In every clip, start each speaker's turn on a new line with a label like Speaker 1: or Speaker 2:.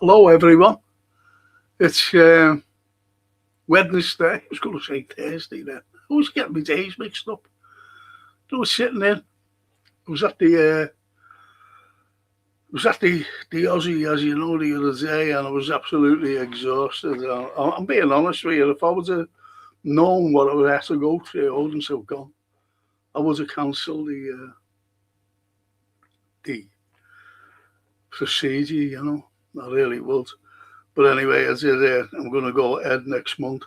Speaker 1: Hello, everyone. It's Wednesday. I was going to say Thursday then. I always get my days mixed up. I was sitting in. I was at the Aussie, as you know, the other day, and I was absolutely exhausted. I'm being honest with you. If I would have known what I would have to go through, I wouldn't have gone. I would have cancelled the procedure. I really would. But anyway, as I did, I'm going to go ahead next month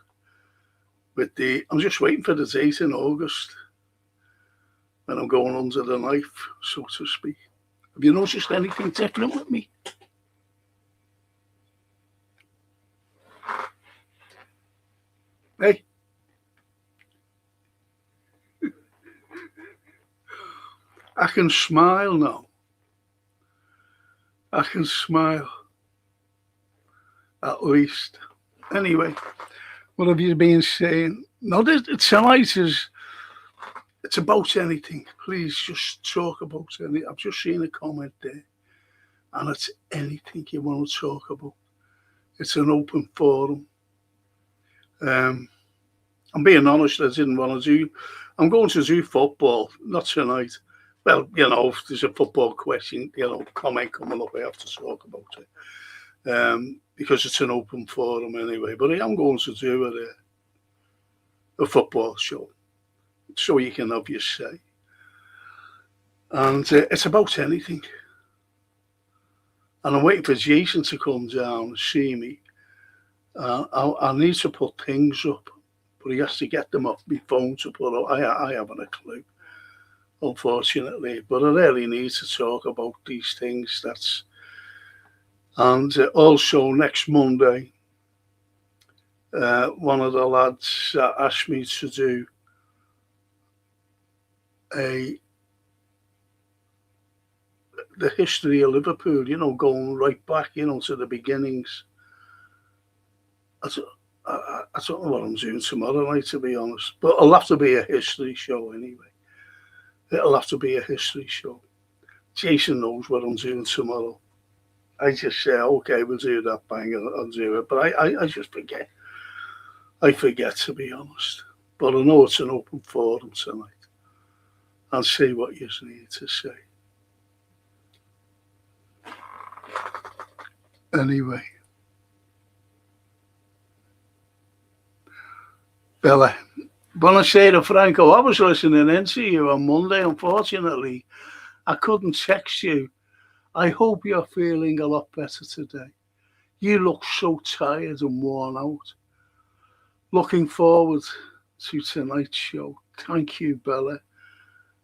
Speaker 1: with the. I'm just waiting for the date in August when I'm going under the knife, so to speak. Have you noticed anything different with me? Hey, I can smile now. I can smile, at least. Anyway, what have you been saying? No, tonight is. It's about anything. Please just talk about anything. I've just seen a comment there, and it's anything you want to talk about. It's an open forum. Um, I'm being honest. I didn't want to do. I'm going to do football, not tonight. Well, if there's a football question, comment coming up, I have to talk about it because it's an open forum anyway. But I am going to do a football show so you can have your say. And it's about anything. And I'm waiting for Jason to come down and see me. I need to put things up, but he has to get them off my phone to put up. I haven't a clue, unfortunately. But I really need to talk about these things. And also next Monday, one of the lads asked me to do the history of Liverpool, going right back, to the beginnings. I don't know what I'm doing tomorrow night, to be honest. But it'll have to be a history show anyway. It'll have to be a history show. Jason knows what I'm doing tomorrow. I just say, okay, we'll do that, bang, I'll do it. But I just forget. I forget, to be honest. But I know it's an open forum tonight. And see what you need to say. Anyway. Bella, buonasera, Franco. I was listening in to you on Monday. Unfortunately, I couldn't text you. I hope you're feeling a lot better today. You look so tired and worn out. Looking forward to tonight's show. Thank you, Bella.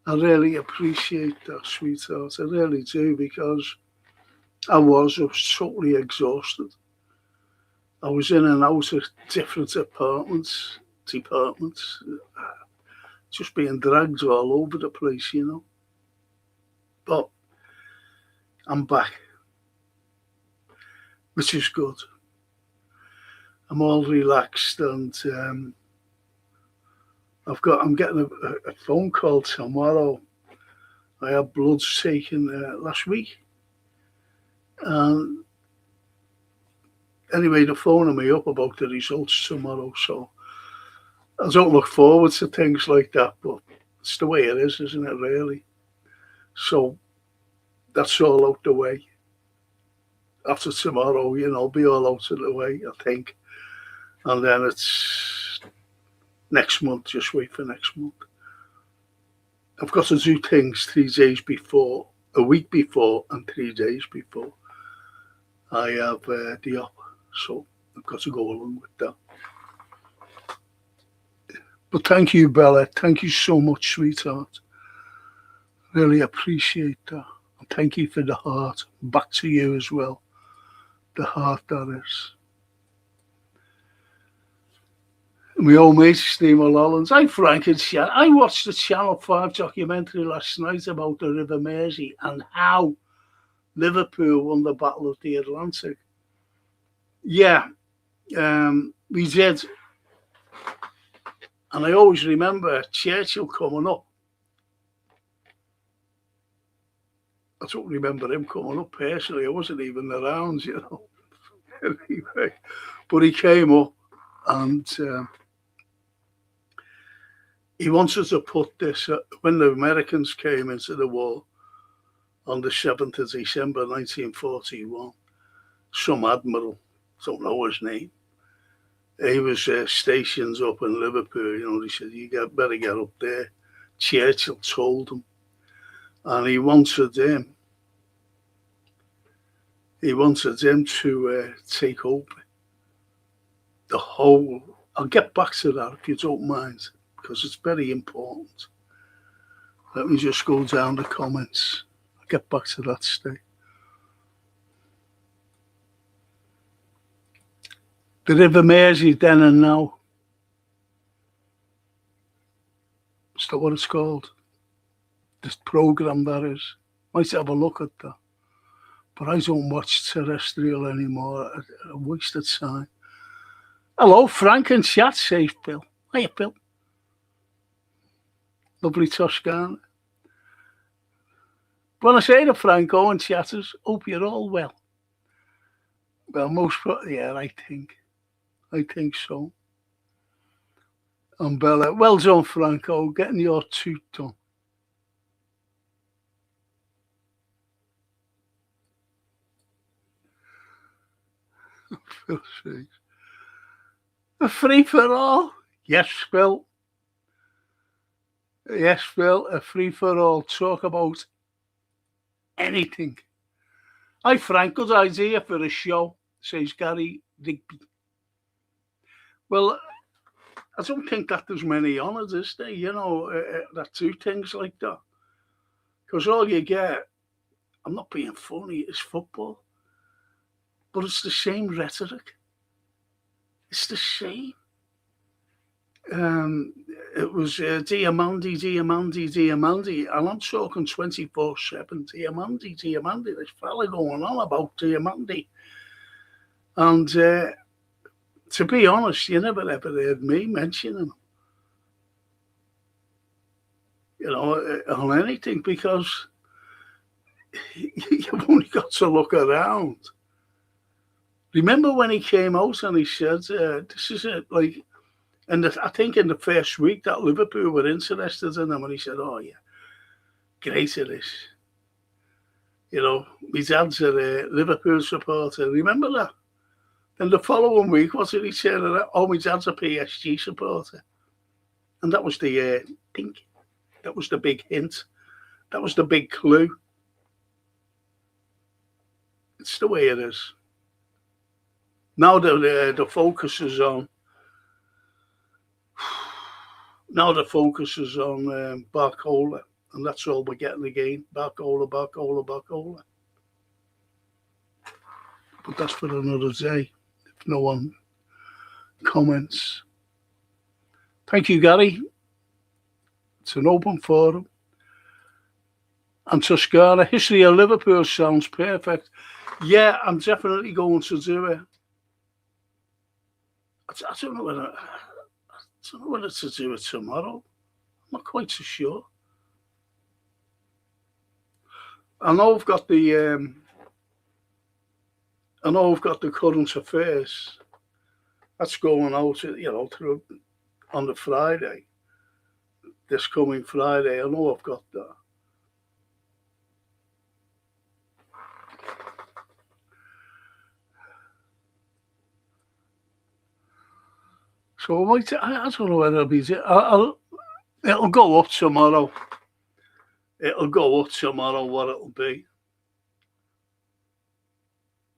Speaker 1: I really appreciate that, sweetheart. I really do, because I was totally exhausted. I was in and out of different departments, just being dragged all over the place, But I'm back, which is good. I'm all relaxed, and I'm getting a phone call tomorrow. I had bloods taken last week, and anyway, they're phoning me up about the results tomorrow. So I don't look forward to things like that, but it's the way it is, isn't it? Really. So that's all out the way. After tomorrow, I'll be all out of the way, I think, and then it's next month. Just wait for next month. I've got to do things 3 days before, a week before, and 3 days before I have the op. So I've got to go along with that. But thank you, Bella. Thank you so much, sweetheart. Really appreciate that. And thank you for the heart. Back to you as well. The heart, that is. My old mate, Steve Mullins. Hi, Frank and Shan. I watched the Channel 5 documentary last night about the River Mersey and how Liverpool won the Battle of the Atlantic. Yeah, we did. And I always remember Churchill coming up. I don't remember him coming up personally. I wasn't even around, Anyway, but he came up and he wanted to put this, when the Americans came into the war on the 7th of December 1941, some admiral, don't know his name, he was stationed up in Liverpool. He said, better get up there. Churchill told him. And he wanted him to take over the whole. I'll get back to that if you don't mind, because it's very important. Let me just go down the comments. I'll get back to that state. The River Mersey then and now. Is that what it's called? This programme, that is. Might have a look at that. But I don't watch terrestrial anymore. A waste of time. Hello, Frank and chat, safe Bill. Hiya, Bill. Lovely Toscana. When I say to Franco and chatters, hope you're all well. Well, yeah, I think so. And Bella, well done, Franco, getting your tooth done. Phil says, a free for all? Yes, Phil. Yes, Phil, a free for all. Talk about anything. Hi, Frank, good idea for a show, says Gary Rigby. Well, I don't think that there's many on it, is there? That do things like that. Because all you get, I'm not being funny, is football. But it's the same rhetoric. It's the same. It was Diamandi, and I'm talking 24/7. Diamandi, this fella going on about Diamandi. And to be honest, you never ever heard me mentioning him, on anything, because you've only got to look around. Remember when he came out and he said, this is it, like, and I think in the first week that Liverpool were interested in him, and he said, oh, yeah, great it is. My dad's a Liverpool supporter. Remember that? And the following week, what did he say? Oh, my dad's a PSG supporter. And that was the think. That was the big hint. That was the big clue. It's the way it is. Now the focus is on. Now the focus is on Barcola, and that's all we're getting again. Barcola. But that's for another day, if no one comments. Thank you, Gary. It's an open forum. And Toscana, history of Liverpool sounds perfect. Yeah, I'm definitely going to do it. I don't know whether to do it tomorrow. I'm not quite so sure. I know I've got the current affairs. That's going out, through on the Friday. This coming Friday, I know I've got that. So I don't know whether it'll be. It'll go up tomorrow. It'll go up tomorrow. What it'll be,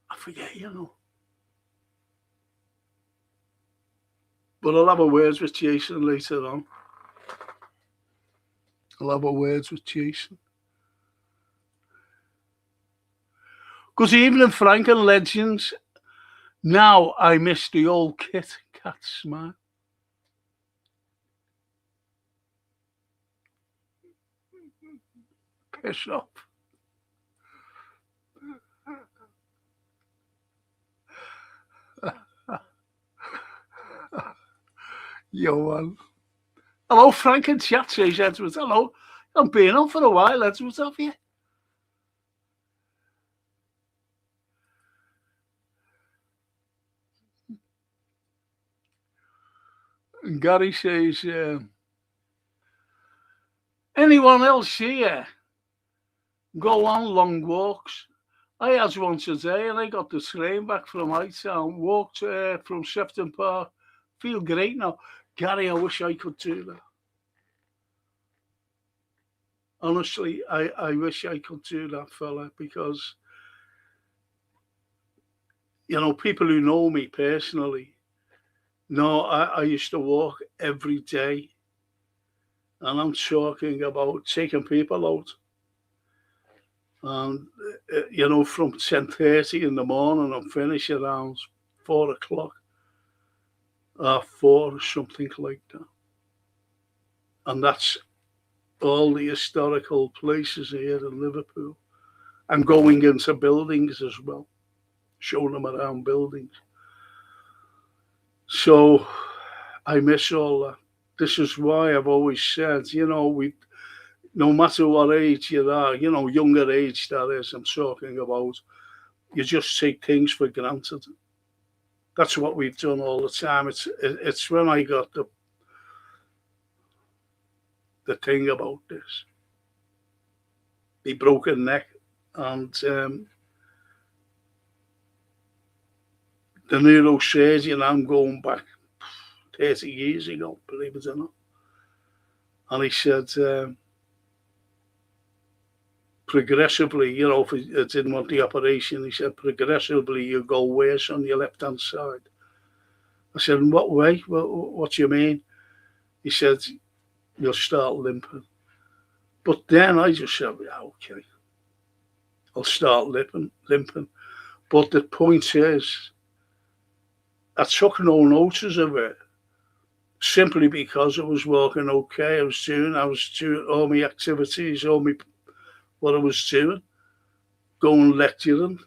Speaker 1: I forget. But I'll have a words with Jason later on. Good evening, Frank and Legends. Now I miss the old Kit Kat smile. Piss off. Yo, man. Hello, Frank and chat, says Edward. Hello. I've been on for a while, Edward, have you? And Gary says, anyone else here go on long walks? I had one today and I got the train back from Hightown, walked from Sefton Park. Feel great now. Gary, I wish I could do that. Honestly, I wish I could do that, fella, because, people who know me personally know I used to walk every day. And I'm talking about taking people out. And, from 10:30 in the morning and finish around 4 o'clock, 4, something like that. And that's all the historical places here in Liverpool. And going into buildings as well, showing them around buildings. So I miss all that. This is why I've always said, no matter what age you are, younger age that is, I'm talking about, you just take things for granted. That's what we've done all the time. It's when I got the thing about this, the broken neck, and the neurosurgeon. I'm going back 30 years ago, believe it or not, and he said. Progressively, if I didn't want the operation, he said, progressively you go worse on your left-hand side. I said, in what way? What do you mean? He said, you'll start limping. But then I just said, yeah, okay, I'll start limping. But the point is, I took no notice of it, simply because I was walking okay. I was doing all my activities, what I was doing, going lecturing,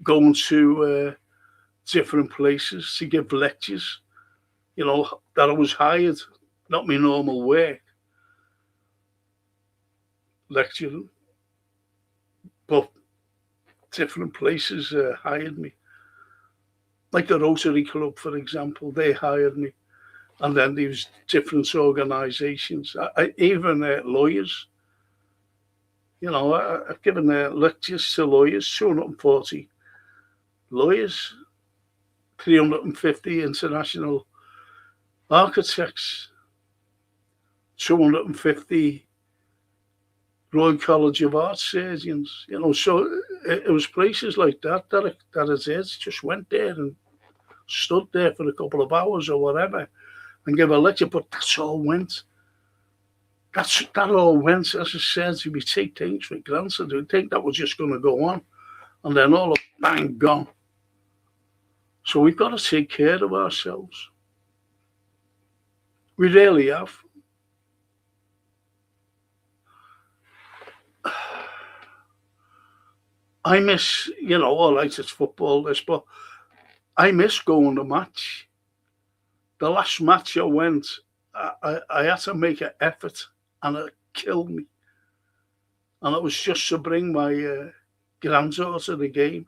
Speaker 1: going to different places to give lectures, that I was hired, not my normal work, lecturing, but different places hired me. Like the Rotary Club, for example, they hired me. And then there was different organisations, even lawyers. I've given lectures to lawyers, 240 lawyers, 350 international architects, 250 Royal College of Art surgeons. So it was places like that it is. Just went there and stood there for a couple of hours or whatever and give a lecture, but that's all went. That all went, as I said, we take things for granted. We think that was just going to go on, and then all of bang, gone. So we've got to take care of ourselves. We really have. I miss, all right, it's football, but I miss going to match. The last match I went, I had to make an effort, and it killed me. And it was just to bring my granddaughter to the game,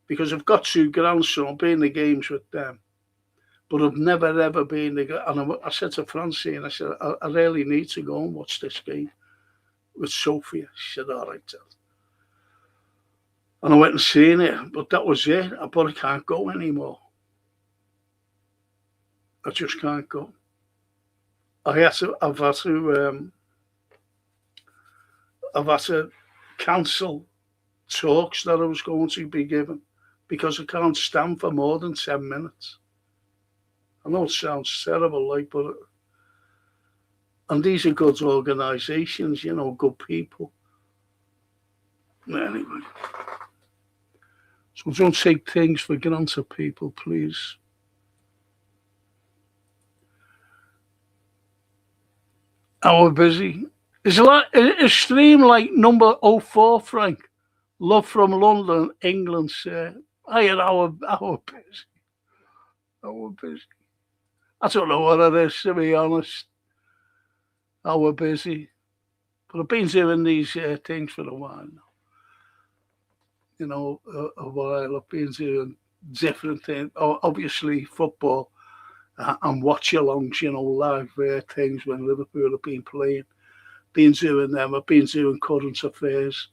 Speaker 1: because I've got 2 grandsons. I've been in the games with them, but I've never ever been. And I said to Francine, I said, I really need to go and watch this game with Sophia. She said, all right, Dad. And I went and seen it, but that was it. But I can't go anymore. I just can't go. I've had to cancel talks that I was going to be given because I can't stand for more than 10 minutes. I know it sounds terrible, and these are good organisations, good people. Anyway, so don't take things for granted, people, please. Our busy. Is stream like number 04, Frank? Love from London, England, sir. I had our busy. Our busy. I don't know what it is, to be honest. Our busy. But I've been doing these things for a while now. A while. I've been doing different things. Obviously, football. and watch-alongs, live things when Liverpool have been playing. Been doing them. I've been doing current affairs.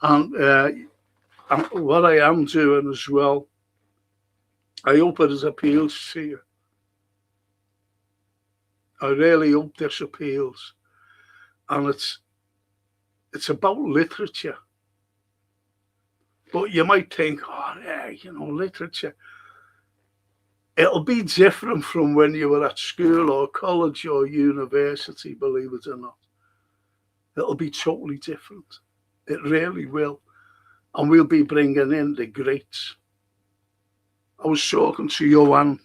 Speaker 1: And what I am doing as well, I hope it appeals to you. I really hope this appeals. And it's about literature. But you might think, oh, yeah, literature. It'll be different from when you were at school or college or university, believe it or not. It'll be totally different. It really will. And we'll be bringing in the greats. I was talking to Johan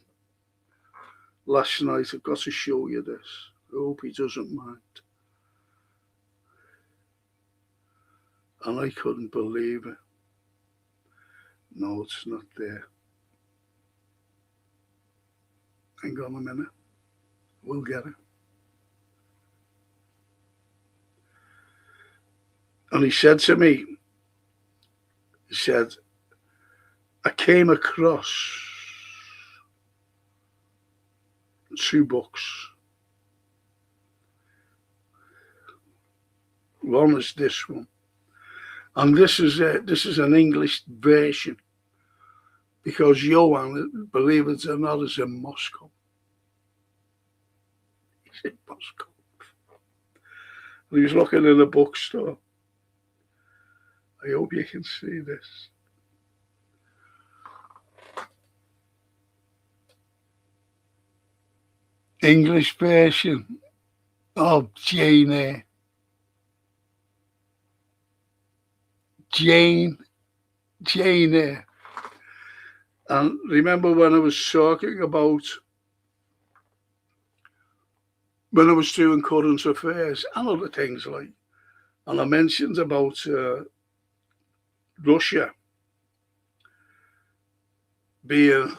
Speaker 1: last night. I've got to show you this. I hope he doesn't mind. And I couldn't believe it. No, it's not there. Hang on a minute. We'll get it. And he said to me, I came across 2 books. One is this one. And this is an English version, because Johan, believe it or not, is in Moscow. He's in Moscow. And he's looking in a bookstore. I hope you can see this. English version of Jane Eyre. Jane Eyre. And remember when I was talking about, when I was doing current affairs and other things like, and I mentioned about Russia being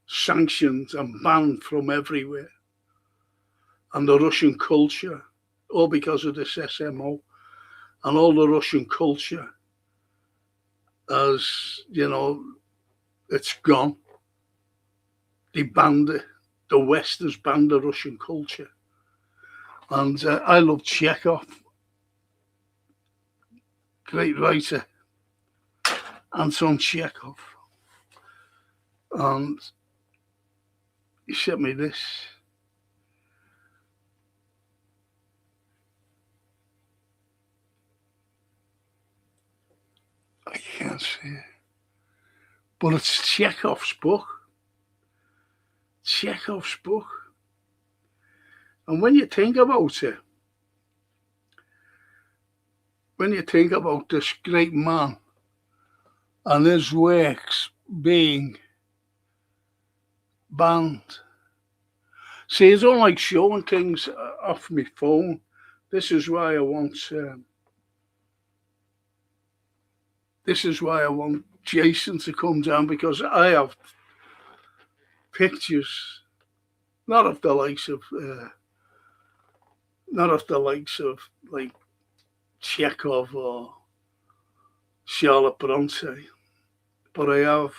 Speaker 1: sanctioned and banned from everywhere, and the Russian culture, all because of this SMO, and all the Russian culture, as it's gone. They banned it. The West has banned the Russian culture. And I love Chekhov, great writer, Anton Chekhov. And he sent me this. I can't see it. But it's Chekhov's book. Chekhov's book. And when you think about it, when you think about this great man and his works being banned. See, I don't like showing things off my phone. This is why I want Jason to come down, because I have pictures, not of the likes of like Chekhov or Charlotte Bronte, but I have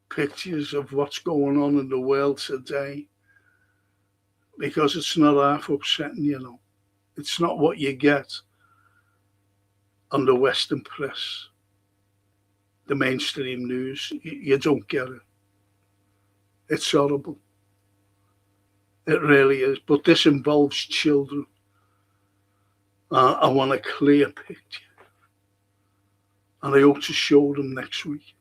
Speaker 1: pictures of what's going on in the world today, because it's not half upsetting, It's not what you get on the Western press, the mainstream news. You don't get it. It's horrible. It really is. But this involves children. I want a clear picture. And I hope to show them next week.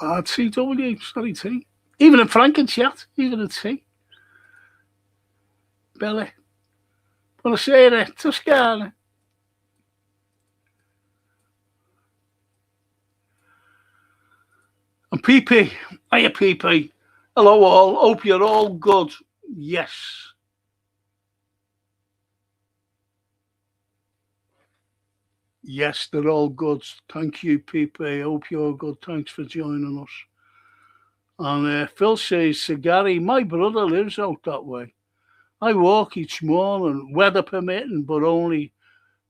Speaker 1: TW, sorry, T. Even in Frankenchat, even in T. Billy. Buonasera, Toscana. And PP, hiya PP. Hello all, hope you're all good. Yes. Yes, they're all good. Thank you, PP. Hope you're good. Thanks for joining us. And Phil says, Gary, my brother lives out that way. I walk each morning, weather permitting, but only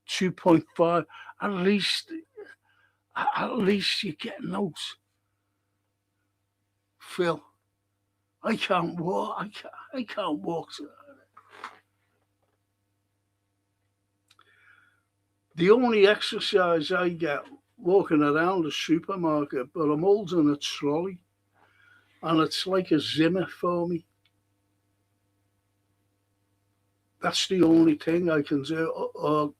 Speaker 1: 2.5. At least, at least you're getting out, Phil. I can't walk. I can't walk. The only exercise I get walking around the supermarket, but I'm holding a trolley, and it's like a Zimmer for me. That's the only thing I can do, or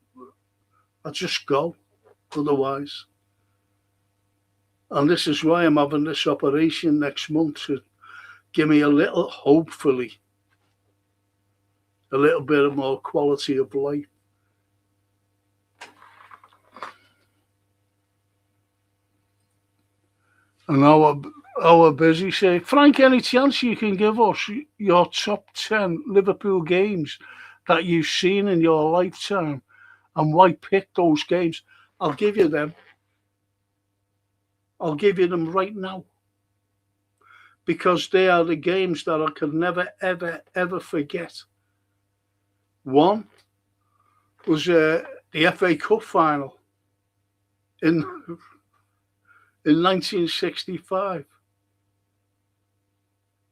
Speaker 1: I just go. Otherwise, and this is why I'm having this operation next month to give me a little, hopefully, a little bit of more quality of life. And our busy say, Frank, any chance you can give us your top 10 Liverpool games that you've seen in your lifetime and why pick those games? I'll give you them. I'll give you them right now because they are the games that I could never, ever, ever forget. One was the FA Cup final in 1965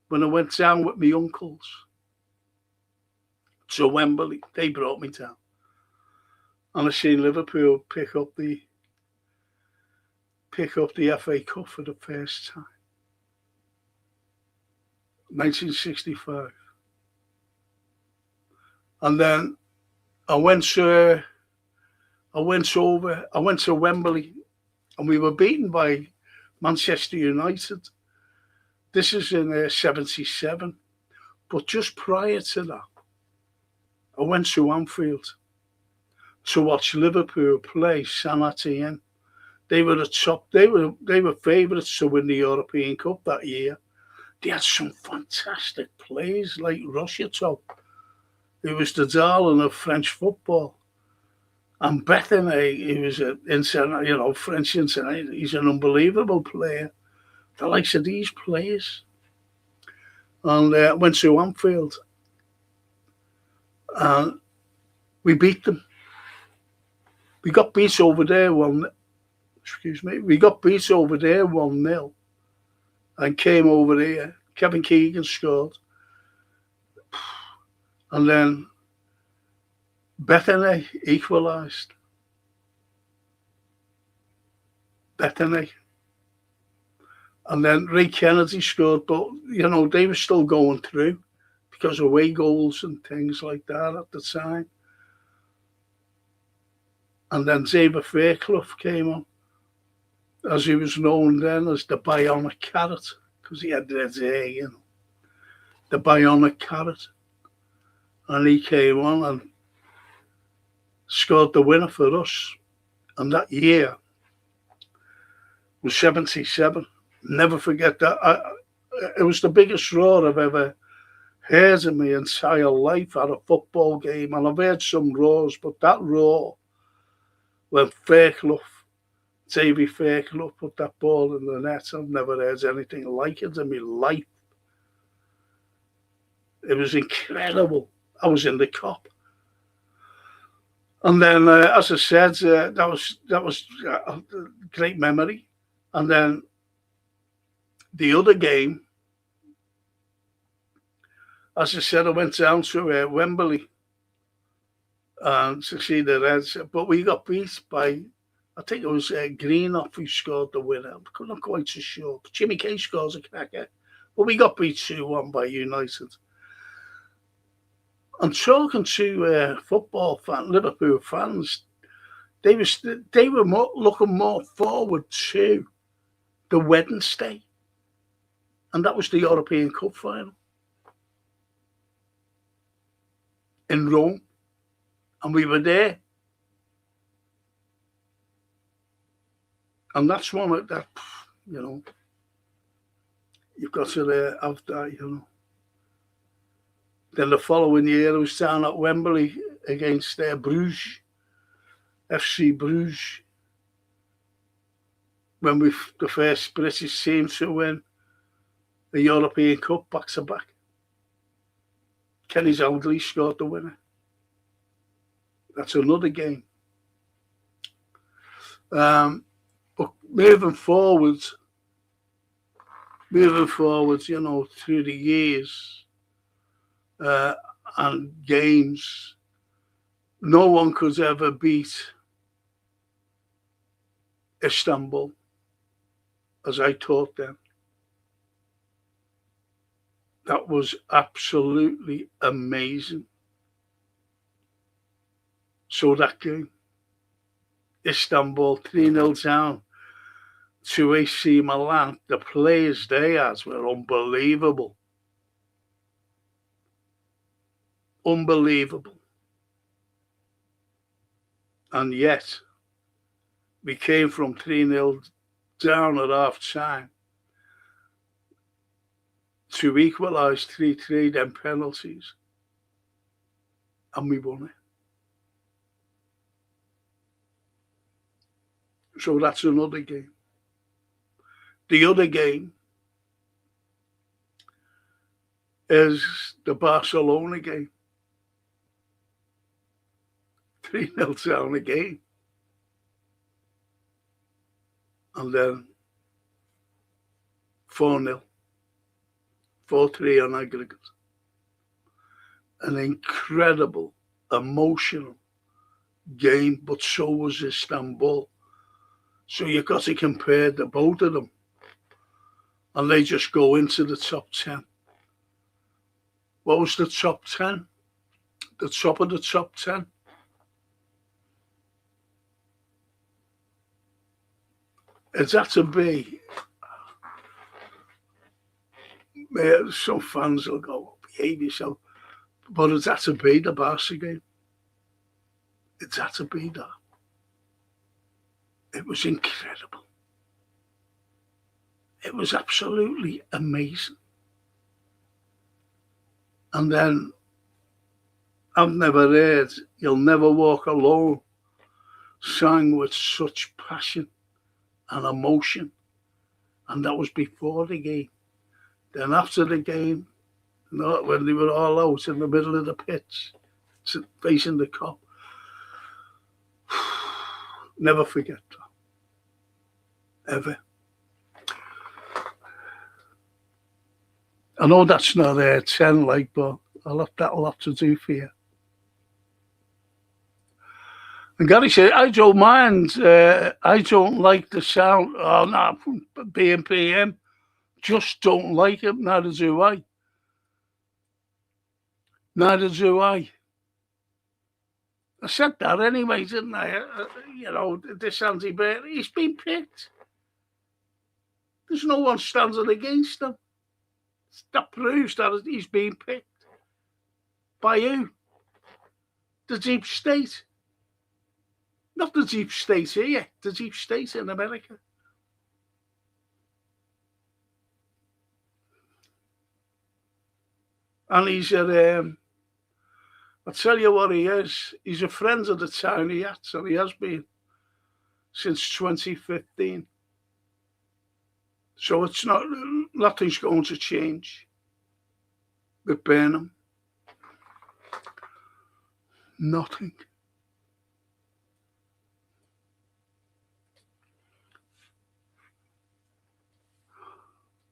Speaker 1: when I went down with my uncles to Wembley. They brought me down, and I seen Liverpool pick up the FA Cup for the first time. 1965, and then I went to Wembley, and we were beaten by Manchester United. This is in '77, but just prior to that, I went to Anfield to watch Liverpool play Saint Etienne. They were the top. They were favourites to win the European Cup that year. They had some fantastic players like Rocheteau, who was the darling of French football, and Bethany, who was French international. He's an unbelievable player. The likes of these players, and went to Anfield, and we beat them. We got beat over there We got beat over there 1-0, and came over here. Kevin Keegan scored, and then Bethany equalised. Bethany. And then Ray Kennedy scored, but they were still going through because of away goals and things like that at the time. And then David Fairclough came on, as he was known then as the Bionic Carrot, because he had red hair, the Bionic Carrot. And he came on and scored the winner for us. And that year was '77. Never forget that. It was the biggest roar I've ever heard in my entire life at a football game. And I've heard some roars, but that roar when Davy Fairclough put that ball in the net, I've never heard anything like it in my life. It was incredible. I was in the Kop. And then, as I said, that was a great memory. And then the other game, as I said, I went down to Wembley to see the Reds, but we got beat by, I think it was Greenough who scored the winner. I'm not quite so sure. But Jimmy Kay scores a cracker. But we got beat 2-1 by United. And talking to Liverpool fans, they were looking more forward to the Wednesday, and that was the European Cup final in Rome, and we were there, and that's one that you've got to have that. Then the following year, I was down at Wembley against Bruges, FC Bruges, when the first British team to win the European Cup back to back. Kenny's Elderly scored the winner. That's another game. But moving forwards, you know, through the years and games, no one could ever beat Istanbul as I taught them. That was absolutely amazing. So that game, Istanbul 3-0 down to AC Milan, the players they had were unbelievable. Unbelievable. And yet, we came from 3-0 down at half time to equalise 3-3, then penalties. And we won it. So that's another game. The other game is the Barcelona game. 3-0 down again. And then 4-0. 4-3 on aggregate. An incredible, emotional game, but so was Istanbul. So you've got to compare the both of them. And they just go into the top 10. What was the top 10? The top of the top 10? It's had to be. Some fans will go, behave yourself. But it's had to be the Barca game. It's had to be that. It was incredible. It was absolutely amazing. And then I've never heard You'll Never Walk Alone sang with such passion and emotion. And that was before the game. Then after the game, when they were all out in the middle of the pitch, facing the Kop. Never forget that. Ever. I know that's not 10, like, but I'll have that a lot to do for you. And Gary said, I don't mind. I don't like the sound. Oh, no, being PM. Just don't like it. Neither do I. Neither do I. I said that anyway, didn't I? You know, this Andy Burt, he's been picked. There's no one standing against him. That proves that he's been picked. By who? The deep state. Not the deep state here, the deep state in America. And he's I'll tell you what he is. He's a friend of the Tiny Hats, and he has been since 2015. So it's nothing's going to change with Burnham. Nothing.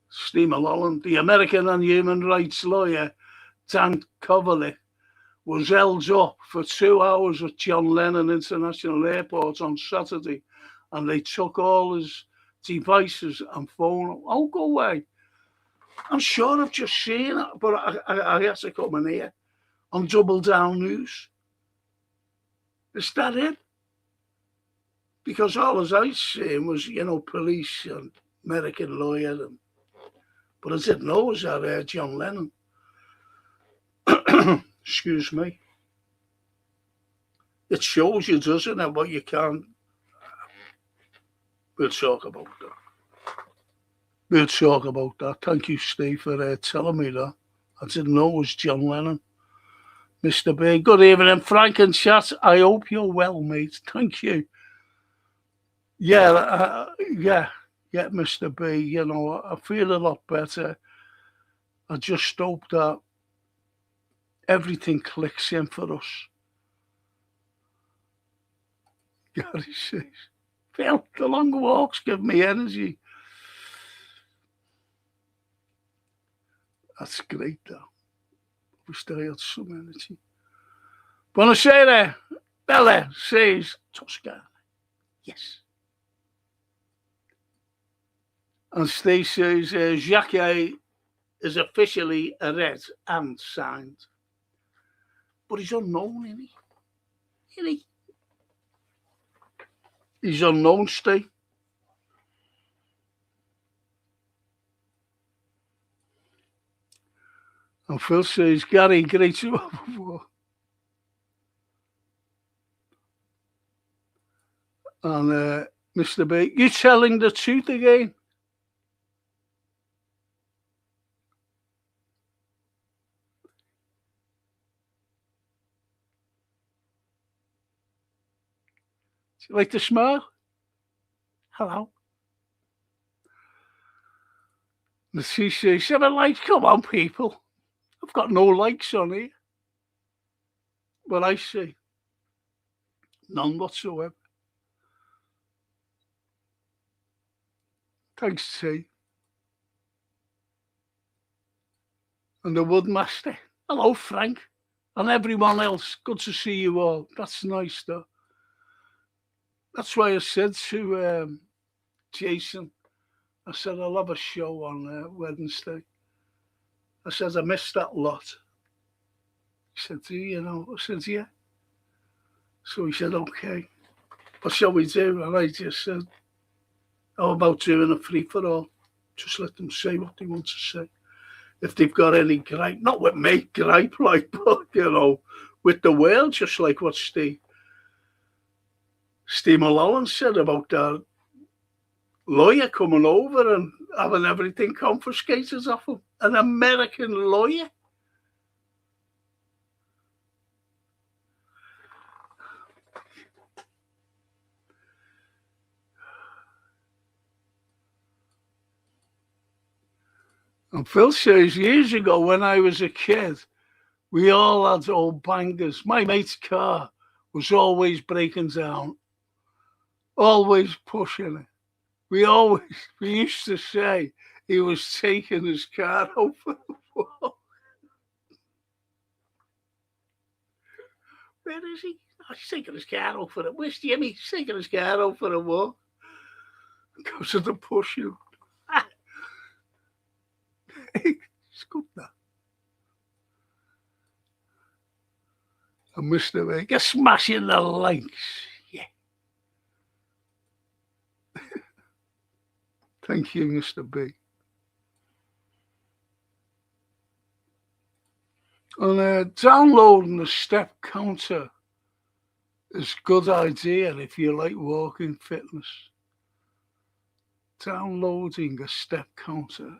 Speaker 1: Steve Mulholland, the American and human rights lawyer, Dan Kovalik, was held up for 2 hours at John Lennon International Airport on Saturday, and they took all his devices and phone. Oh, go away. I'm sure I've just seen it, but I had to come in here on Double Down News. Is that it? Because all as I seen was, police and American lawyer. But I didn't know it was that John Lennon. Excuse me. It shows you, doesn't it, what you can't. We'll talk about that. Thank you, Steve, for telling me that. I didn't know it was John Lennon. Mr. B. Good evening, Frank and chat. I hope you're well, mate. Thank you. Yeah, Mr. B. I feel a lot better. I just hope that everything clicks in for us. Gary says, Phil, the long walks give me energy. That's great, though. Wish I had some energy. Buonasera, Bella says, Toscana. Yes. And Steve says, Jacques is officially a red and signed. But he's unknown, isn't he? Isn't he? He's unknown, Steve. And Phil says, Gary, great to have before. And Mr. B, you telling the truth again? Do you like to smile? Hello. The she says, 7 likes. Come on, people. I've got no likes on here. But I see. None whatsoever. Thanks, T. And the Woodmaster. Hello, Frank. And everyone else. Good to see you all. That's nice, though. That's why I said to Jason, I said, I'll have a show on Wednesday. I said, I missed that lot. He said, do you know? I said, yeah. So he said, okay. What shall we do? And I just said, how about doing a free-for-all? Just let them say what they want to say. If they've got any gripe, not with me, gripe, like, but, you know, with the world, just like what Steve Mulholland said about that lawyer coming over and having everything confiscated off him. An American lawyer. And Phil says, years ago when I was a kid, we all had old bangers. My mate's car was always breaking down, always pushing it. We used to say he was taking his car over the wall. Where is he? Oh, he's taking his car over the wall. Where's Jimmy? He's taking his car over the wall. Goes to the pushing. It's good now. And Mr. A, you're smashing the likes. Yeah. Thank you, Mr. B. And downloading the step counter is a good idea if you like walking fitness. Downloading a step counter.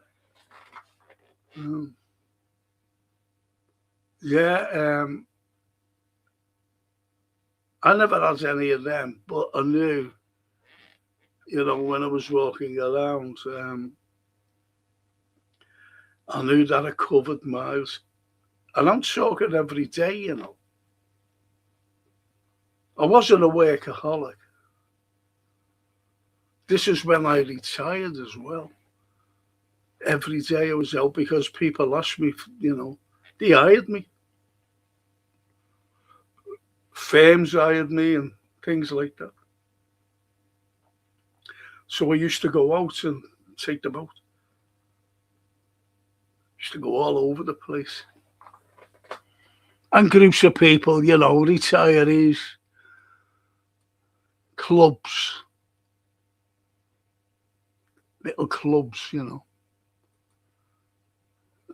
Speaker 1: I never had any of them, but I knew, you know, when I was walking around, I knew that I covered miles. And I'm talking every day, you know. I wasn't a workaholic. This is when I retired as well. Every day I was out because people asked me, you know, they hired me. Firms hired me and things like that. So I used to go out and take the boat. Used to go all over the place. And groups of people, you know, retirees, clubs, little clubs, you know.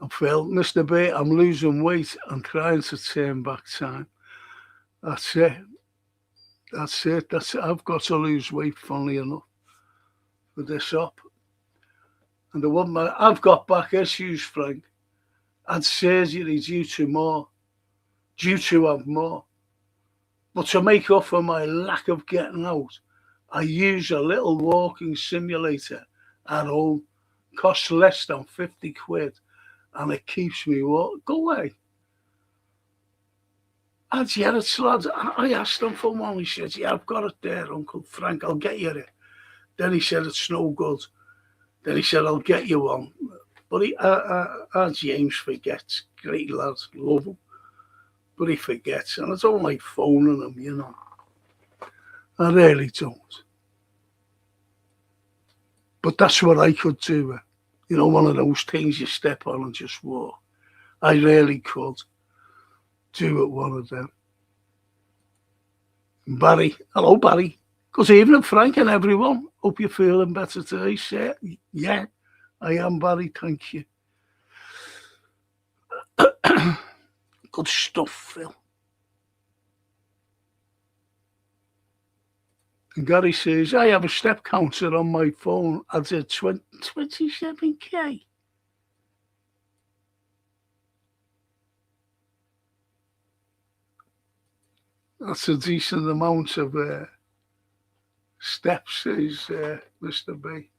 Speaker 1: I felt, Mr. B, I'm losing weight and trying to turn back time. That's it. That's it. That's it. I've got to lose weight, funnily enough, for this up. And the woman, I've got back issues, Frank. Had surgery due to have more. But to make up for my lack of getting out, I use a little walking simulator at home. Costs less than 50 quid. And it keeps me walking. Go away. And yeah, it's lads. I asked him for one. He said, "Yeah, I've got it there, Uncle Frank. I'll get you it." Then he said, "It's no good." Then he said, "I'll get you one." But James forgets. Great lad, love him. But he forgets, and I don't like phoning him, you know. I really don't. But that's what I could do. You know, one of those things you step on and just walk. I really could do it, one of them. Barry, hello Barry. Good evening, Frank and everyone. Hope you're feeling better today, sir. Yeah, I am Barry, thank you. Good stuff, Phil. And Gary says, I have a step counter on my phone. I did 27k. That's a decent amount of steps, says Mr. B.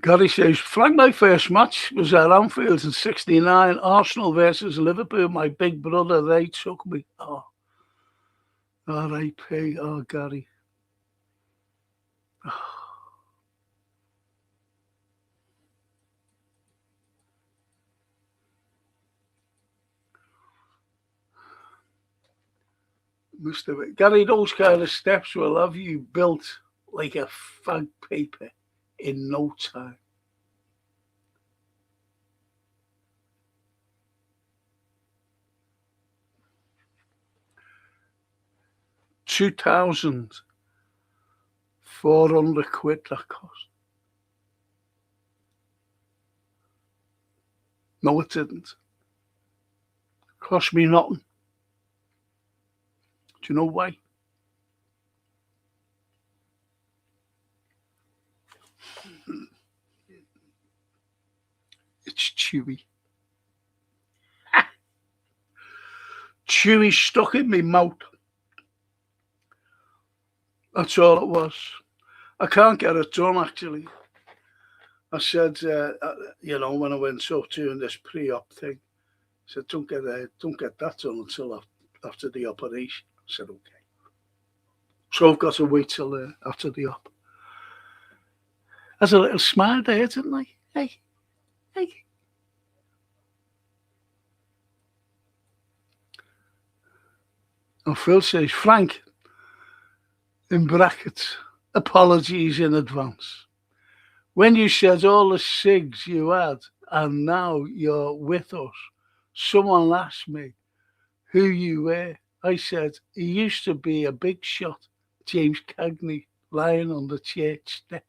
Speaker 1: Gary says, Frank, my first match was at Anfield in '69, Arsenal versus Liverpool. My big brother, they took me. Oh, R.I.P. Oh, Gary. Mr. B. Gary, those kind of steps will have you built like a fag paper in no time. 2,400 that cost. No, it didn't. Cost me nothing. Do you know why? It's chewy. Chewy stuck in my mouth. That's all it was. I can't get it done, actually. I said, when I went up doing this pre-op thing, I said, don't get that done until after the operation. I said, okay. So I've got to wait till after the op. There's a little smile there, didn't I? Hey, hey. And Phil says, Frank, in brackets, apologies in advance. When you said all the SIGs you had and now you're with us, someone asked me who you were. I said, he used to be a big shot, James Cagney, lying on the church steps.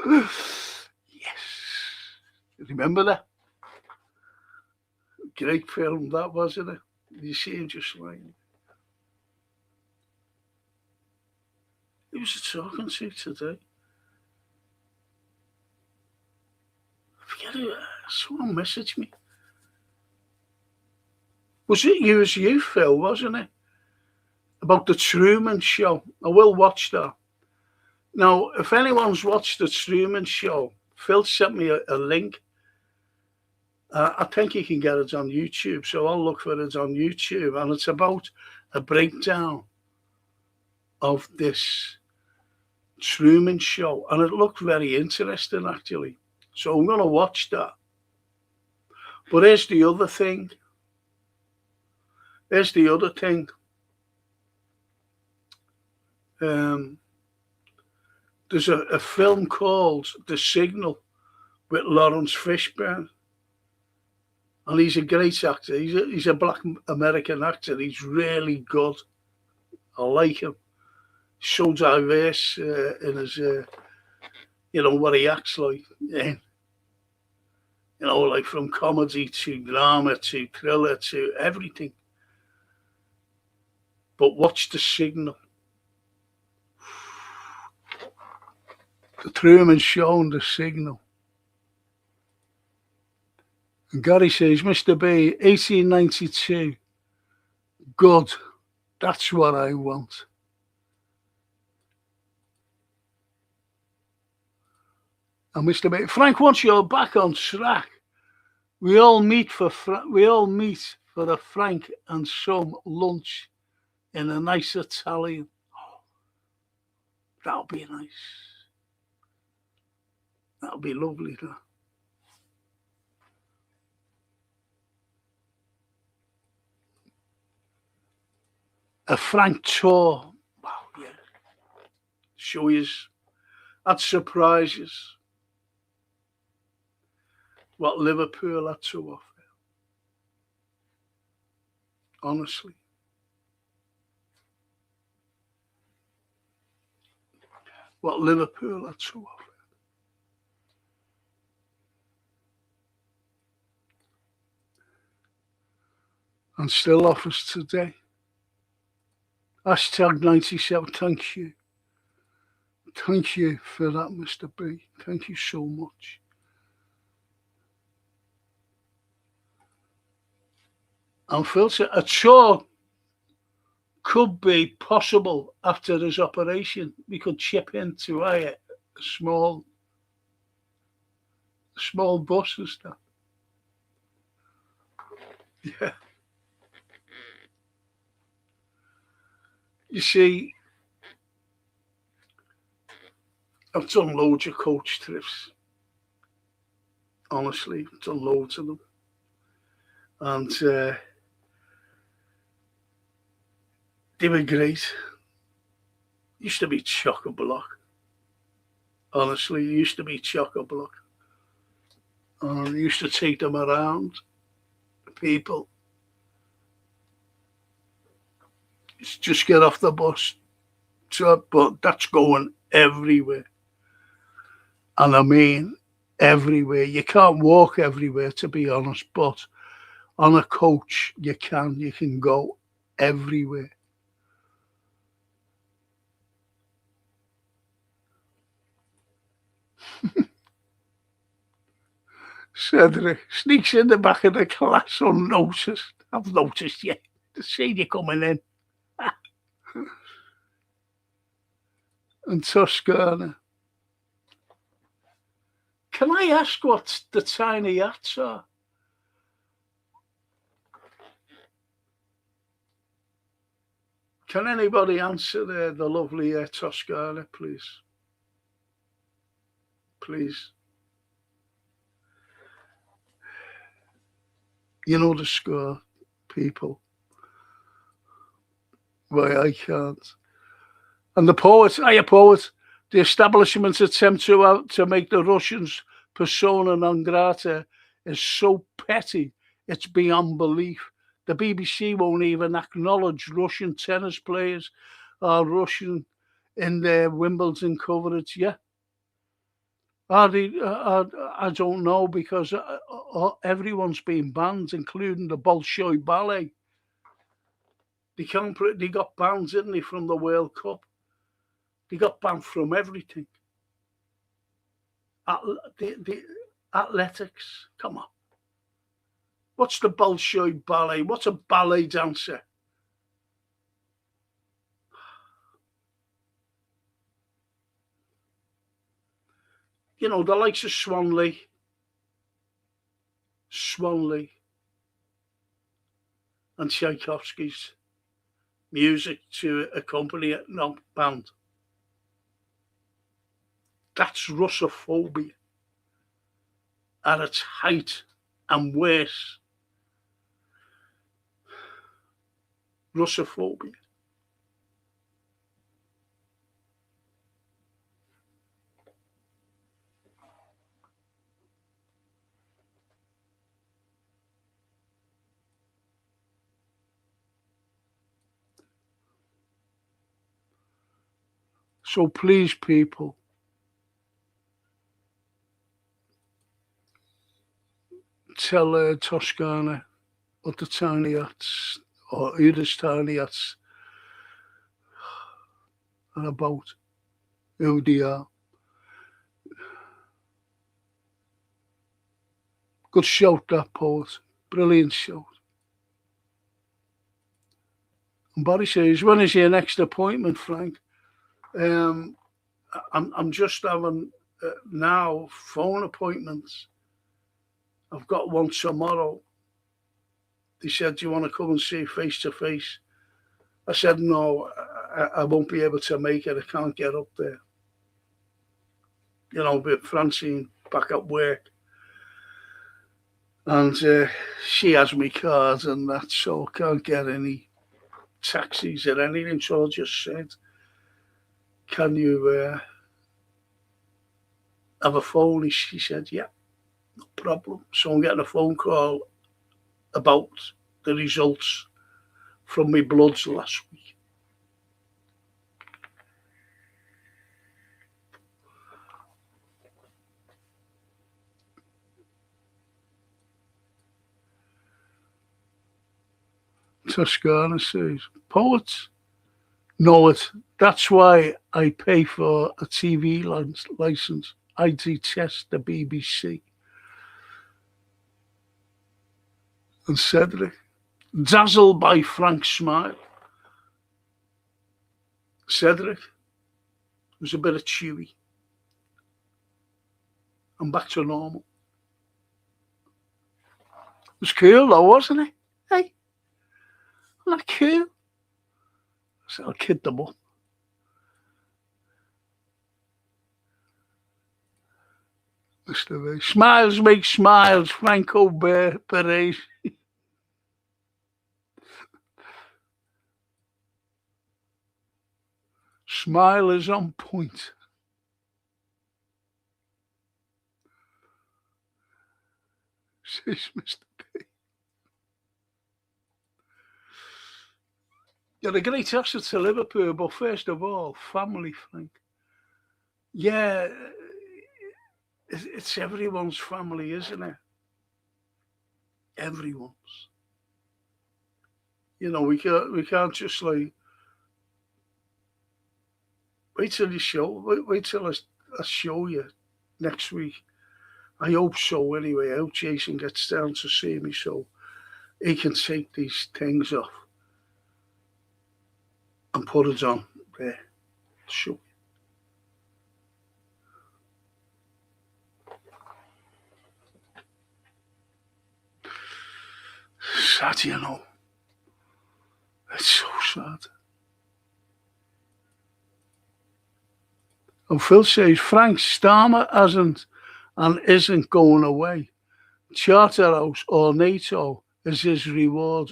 Speaker 1: Yes. Remember that? Great film that, wasn't it? You see him just lying. Who was he talking to today? I forget who. Someone messaged me. Was it you as you, Phil, wasn't it? About the Truman Show. I will watch that. Now, if anyone's watched the Truman Show, Phil sent me a link. I think you can get it on YouTube, so I'll look for it on YouTube. And it's about a breakdown of this Truman Show. And it looked very interesting, actually. So I'm going to watch that. But here's the other thing. There's the other thing. There's a film called The Signal with Lawrence Fishburne. And he's a great actor. He's a black American actor. He's really good. I like him. So diverse in his, what he acts like. Yeah. Like from comedy to drama to thriller to everything. But watch The Signal. The Truman Show and the Signal. And Gary says, Mr. B, 1892. Good. That's what I want. And Mr. B, Frank, once you're back on track, we all meet for a Frank and some lunch in a nice Italian. Oh, that'll be nice. That'll be lovely. That. A Frank tour. Wow, yeah. Show you. That surprises what Liverpool had to offer. Honestly. What Liverpool had to offer. And still offers today. Hashtag 97. Thank you. Thank you for that, Mr. B. Thank you so much. And Phil said a tour could be possible after his operation. We could chip in to a small bus and stuff. Yeah. You see, I've done loads of coach trips. Honestly, I've done loads of them. And they were great. Used to be chock-a-block. Honestly, used to be chock-a-block. And I used to take them around, people. Just get off the bus. So, but that's going everywhere. And I mean, everywhere. You can't walk everywhere, to be honest, but on a coach, you can go everywhere. Cedric sneaks in the back of the class unnoticed. I've noticed you. To see you coming in. And Toscana. Can I ask what the tiny hats are? Can anybody answer the lovely Toscana, please? Please. You know the score, people. Why I can't. And the poet, the establishment's attempt to make the Russians persona non grata is so petty, it's beyond belief. The BBC won't even acknowledge Russian tennis players or Russian in their Wimbledon coverage. Yeah. I don't know because everyone's been banned, including the Bolshoi Ballet. They got banned, didn't they, from the World Cup? They got banned from everything. The athletics, come on. What's the Bolshoi Ballet? What's a ballet dancer? You know, the likes of Swanley, and Tchaikovsky's music to accompany it, not banned. That's Russophobia at its height and worse. Russophobia. So please, people, tell Toscana what the tiny hats or Edith's tiny hats are about, who they are. Good shout, that poet. Brilliant shout. And Barry says, when is your next appointment, Frank? Um, I'm just having now phone appointments. I've got one tomorrow. They said, do you want to come and see face to face? I said, no, I won't be able to make it. I can't get up there. But Francine back at work. And she has me card and that, so I can't get any taxis or anything. So I just said, can you have a phone? She said, yeah, no problem. So I'm getting a phone call about the results from my bloods last week. Toscana says, poets know it. That's why I pay for a TV license. I detest the BBC. And Cedric, dazzled by Frank's smile. Cedric was a bit of chewy. I'm back to normal. It was cool though, wasn't it? Hey, isn't that cool? So I'll kid them up. Mr. V. Smiles make smiles, Franco Perez. Smile is on point. Says Mr. P. You're a great asset to Liverpool, but first of all, family, Frank. Yeah, it's everyone's family, isn't it? Everyone's. We can't just like wait till you show. Wait till I show you next week. I hope so. Anyway, I hope Jason gets down to see me so he can take these things off and put it on there. Show. Sad, It's so sad. And Phil says Frank Starmer hasn't and isn't going away. Charterhouse or NATO is his reward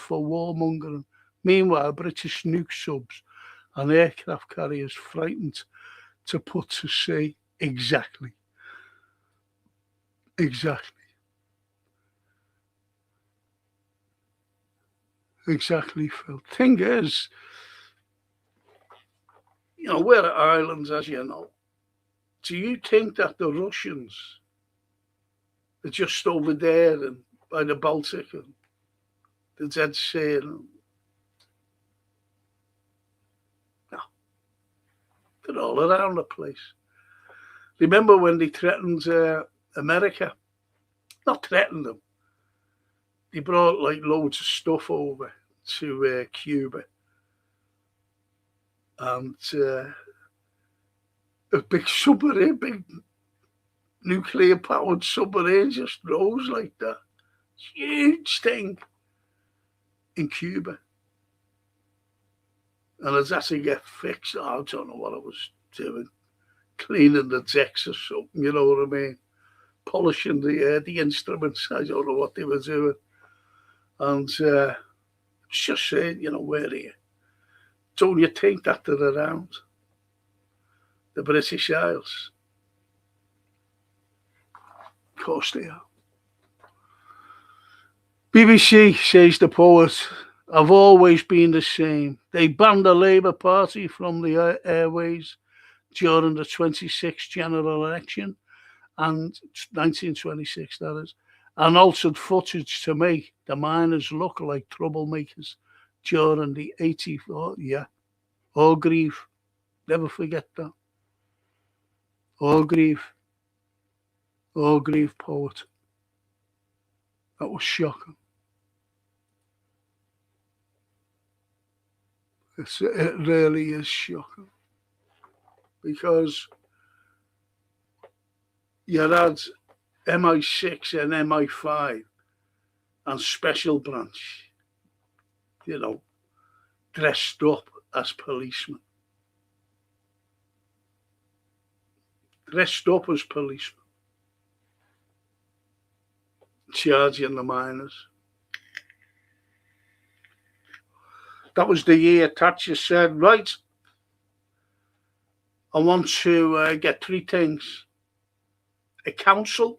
Speaker 1: for warmongering. Meanwhile, British nuke subs and aircraft carriers frightened to put to sea. Exactly, Phil. Thing is, we're islands, as you know. Do you think that the Russians are just over there and by the Baltic and the Dead Sea? No, they're all around the place. Remember when they threatened America? Not threatened them. They brought like loads of stuff over to Cuba. And a big submarine, big nuclear-powered submarine just rose like that. Huge thing in Cuba. And it had to get fixed. I don't know what I was doing. Cleaning the decks or something, you know what I mean? Polishing the instruments. I don't know what they were doing. And just saying, where are you? Don't you think that they're around? The British Isles. Of course they are. BBC, says the poet, have always been the same. They banned the Labour Party from the airways during the 26th general election, and 1926, that is, and altered footage to make the miners look like troublemakers during the 84. Yeah. Orgreave. Never forget that. Orgreave poet. That was shocking. It really is shocking because you had MI6 and MI5 and Special Branch, you know, dressed up as policemen. Dressed up as policemen. Charging the miners. That was the year Thatcher said, right, I want to get three things. A council,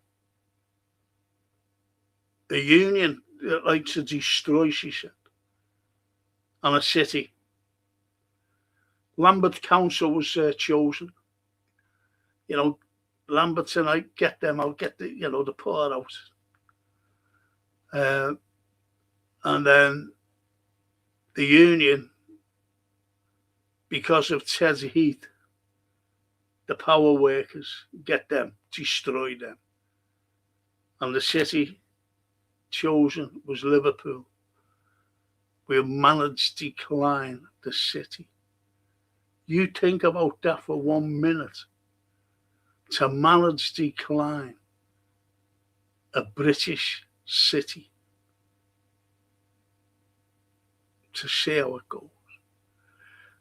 Speaker 1: a union that like to destroy, she said, and a city. Lambeth Council was chosen. You know, Lambert tonight, get them out, get the poor out. And then the union, because of Ted Heath, the power workers, get them, destroy them. And the city chosen was Liverpool. We managed to decline the city. You think about that for 1 minute. To manage decline a British city. To see how it goes.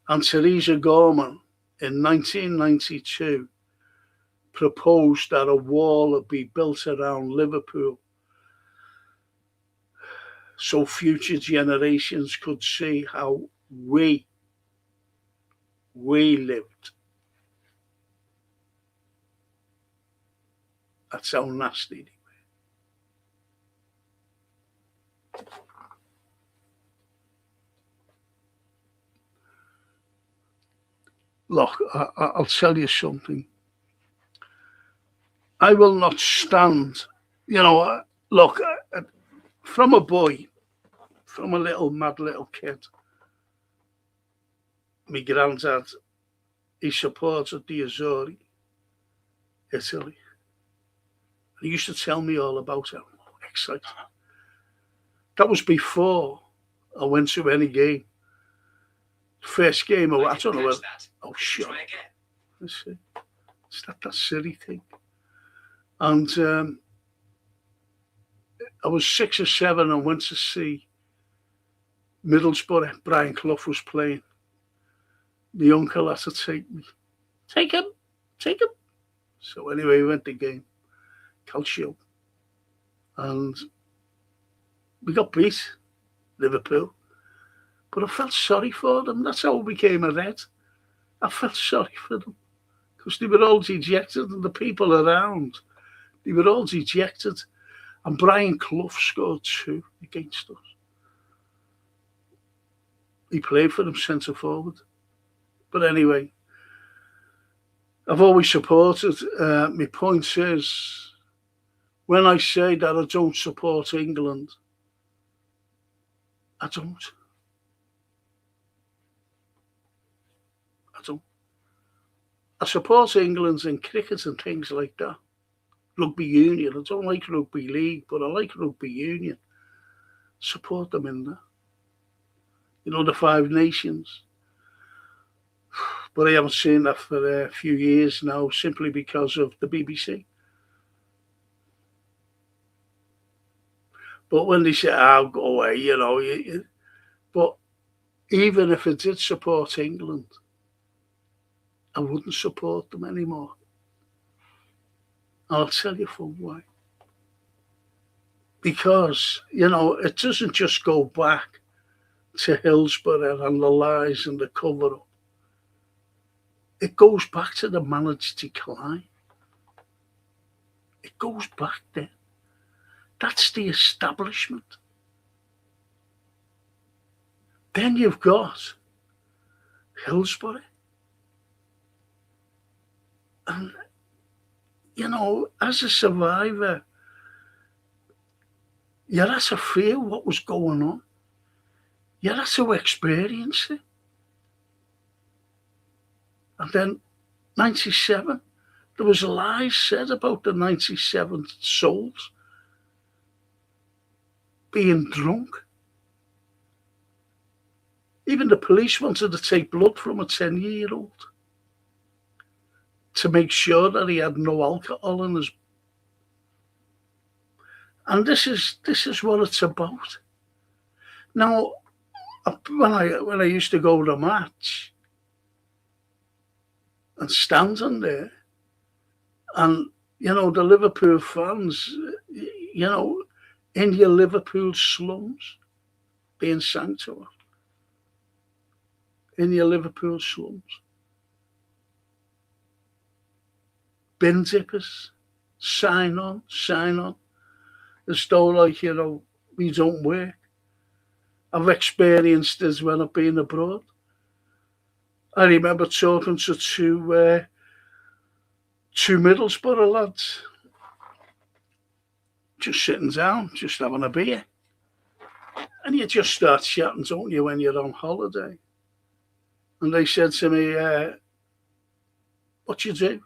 Speaker 1: And Theresa Gorman in 1992 proposed that a wall would be built around Liverpool so future generations could see how we lived. That's how nasty they were. Look, I'll tell you something. I will not stand, look, from a boy, from a little mad little kid, my granddad, he supported the Azzurri, Italy. He used to tell me all about it. I'm excited. That was before I went to any game. First game, I don't know whether. Oh, shit. Let's see. It's that silly thing. And I was 6 or 7 and went to see Middlesbrough. Brian Clough was playing. My uncle had to take me. Take him. So anyway, we went to the game. Calcio. And we got beat, Liverpool. But I felt sorry for them. That's how I became a Red. I felt sorry for them. Because they were all dejected and the people around, they were all dejected. And Brian Clough scored 2 against us. He played for them centre forward. But anyway, I've always supported. My point is, when I say that I don't support England, I don't. I support England in cricket and things like that. Rugby union. I don't like rugby league, but I like rugby union. Support them in that. The 5 Nations. But I haven't seen that for a few years now, simply because of the BBC. But when they say, "I'll go away," but even if I did support England, I wouldn't support them anymore. I'll tell you for why. Because, it doesn't just go back to Hillsborough and the lies and the cover-up. It goes back to the managed decline. It goes back there. That's the establishment. Then you've got Hillsborough. And, as a survivor, you had to feel what was going on. You had to experience it. And then 97, there was lies said about the 97 souls. being drunk. Even the police wanted to take blood from a 10-year-old to make sure that he had no alcohol in his. And this is what it's about. Now, when I used to go to a match and standing there, and the Liverpool fans, in your Liverpool slums, being sang to her, in your Liverpool slums, bin zippers, sign on, as though like we don't work. I've experienced this when I've been abroad. I remember talking to two Middlesbrough lads, just sitting down, just having a beer. And you just start chatting, don't you, when you're on holiday? And they said to me, what do you do?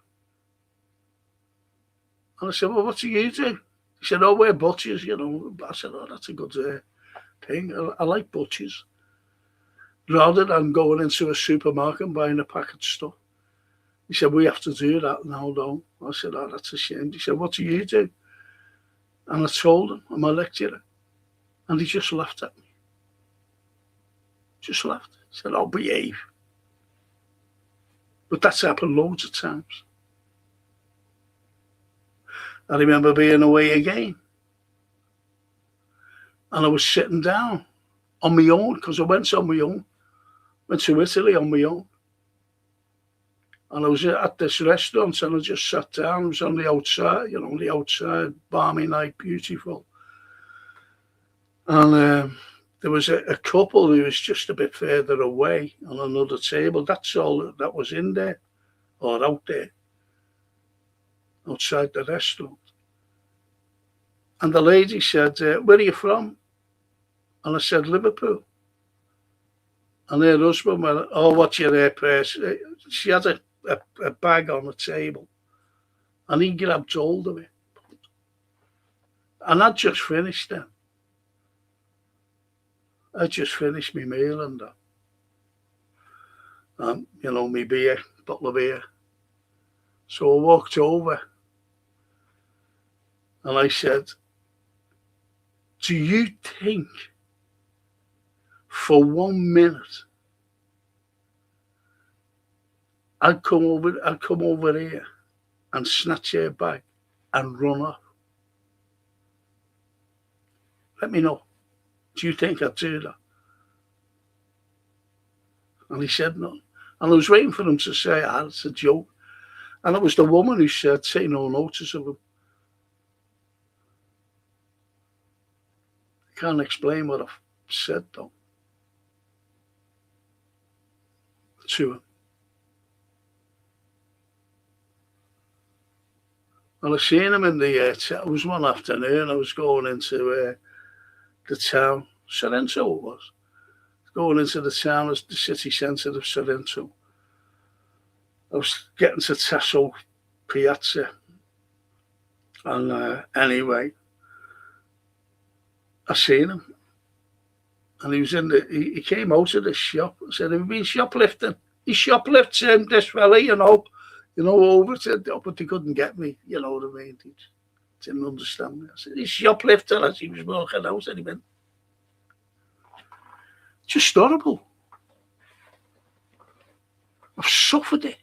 Speaker 1: And I said, well, what do you do? He said, oh, we're butchers, I said, oh, that's a good thing. I like butchers. Rather than going into a supermarket and buying a packet of stuff. He said, we have to do that now, though. I said, oh, that's a shame. He said, what do you do? And I told him, I'm a lecturer. And he just laughed at me. Just laughed. He said, oh, behave. But that's happened loads of times. I remember being away again. And I was sitting down on my own, because I went on my own. Went to Italy on my own. And I was at this restaurant and I just sat down. It was on the outside, the outside, balmy night, beautiful. And there was a couple who was just a bit further away on another table. That's all that was in there, or out there, outside the restaurant. And the lady said, where are you from? And I said, Liverpool. And her husband went, oh, what's your hair purse? She had a bag on the table. And he grabbed hold of it. And I'd just finished then. I just finished my meal and that. And, my beer, bottle of beer. So I walked over. And I said, do you think for 1 minute I'd come over here and snatch her bag and run off? Let me know. Do you think I'd do that? And he said no. And I was waiting for him to say, it's a joke. And it was the woman who said, take no notice of him. I can't explain what I've said, though, to him. Well, I seen him in the, it was one afternoon, I was going into the town, Sorrento it was. Going into the town, the city centre of Sorrento. I was getting to Tasso Piazza. And anyway, I seen him. And he was he came out of the shop. I said, have you been shoplifting? He shoplifts this fella, over to, but they couldn't get me, you know what I mean? He didn't understand me. I said, he's shoplifting as he was walking out, and he went, just horrible. I've suffered it.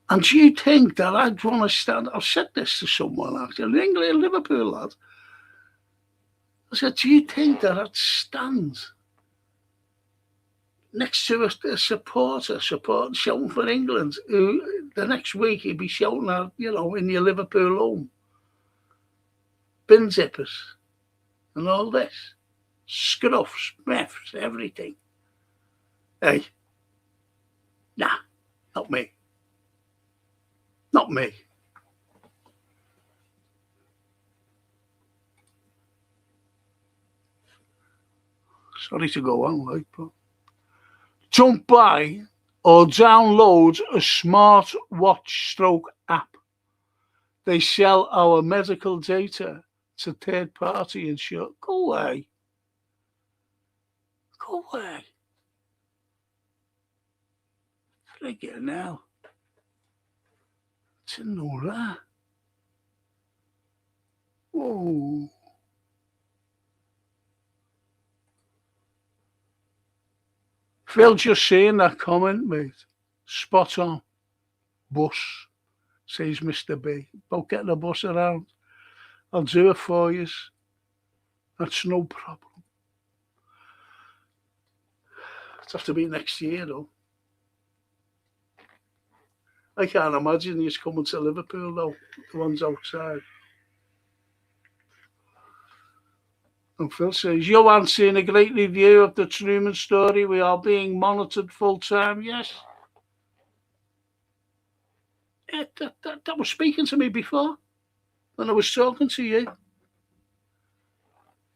Speaker 1: And do you think that I'd want to stand? I've said this to someone actually, a Liverpool lad. I said, do you think that I'd stand next to a supporter shouting for England, who the next week he'd be shouting at, in your Liverpool home? Bin zippers and all this. Scruffs, meths, everything. Hey, nah, not me. Not me. Sorry to go on, but don't buy or download a smartwatch/app. They sell our medical data It's a third party insurance. Go away. Go away. Figure now. Didn't know that. Whoa. Phil just saying that comment, mate. Spot on. Bus, says Mr. B. About getting a bus around. I'll do it for you. That's no problem. It'll have to be next year, though. I can't imagine he's coming to Liverpool, though. The ones outside. And Phil says, Johan seeing a great review of the Truman story. We are being monitored full time. Yes. That was speaking to me before when I was talking to you.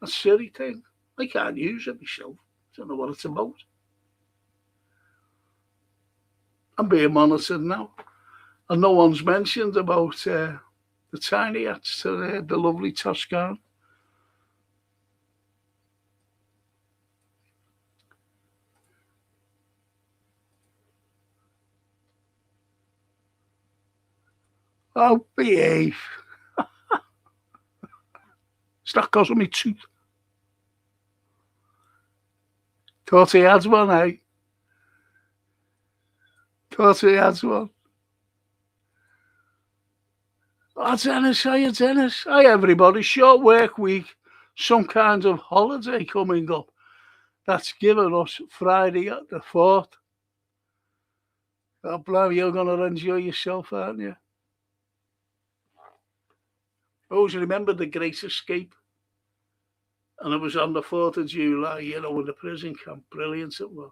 Speaker 1: That silly thing. I can't use it myself. I don't know what it's about. I'm being monitored now. And no one's mentioned about the tiny hats to the lovely Toscana. Oh, behave. Start causing me tooth. Thought he had one, eh? Thought he had one. Oh, Dennis, hiya, Dennis. Hi, everybody. Short work week. Some kind of holiday coming up. That's given us Friday at the 4th. Oh, blimey, you're going to enjoy yourself, aren't you? I always remember the Great Escape. And it was on the 4th of July, in the prison camp. Brilliant it was.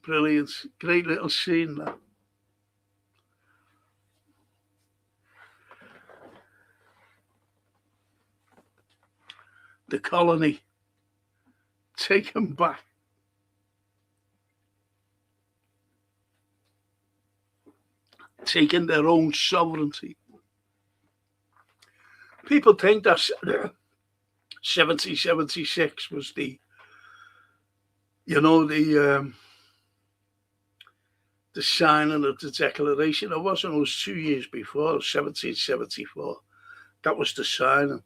Speaker 1: Brilliant. Great little scene, that. The colony. Taken back. Taking their own sovereignty. People think that 1776 was the signing of the Declaration. It wasn't. It was 2 years before, 1774. That was the signing.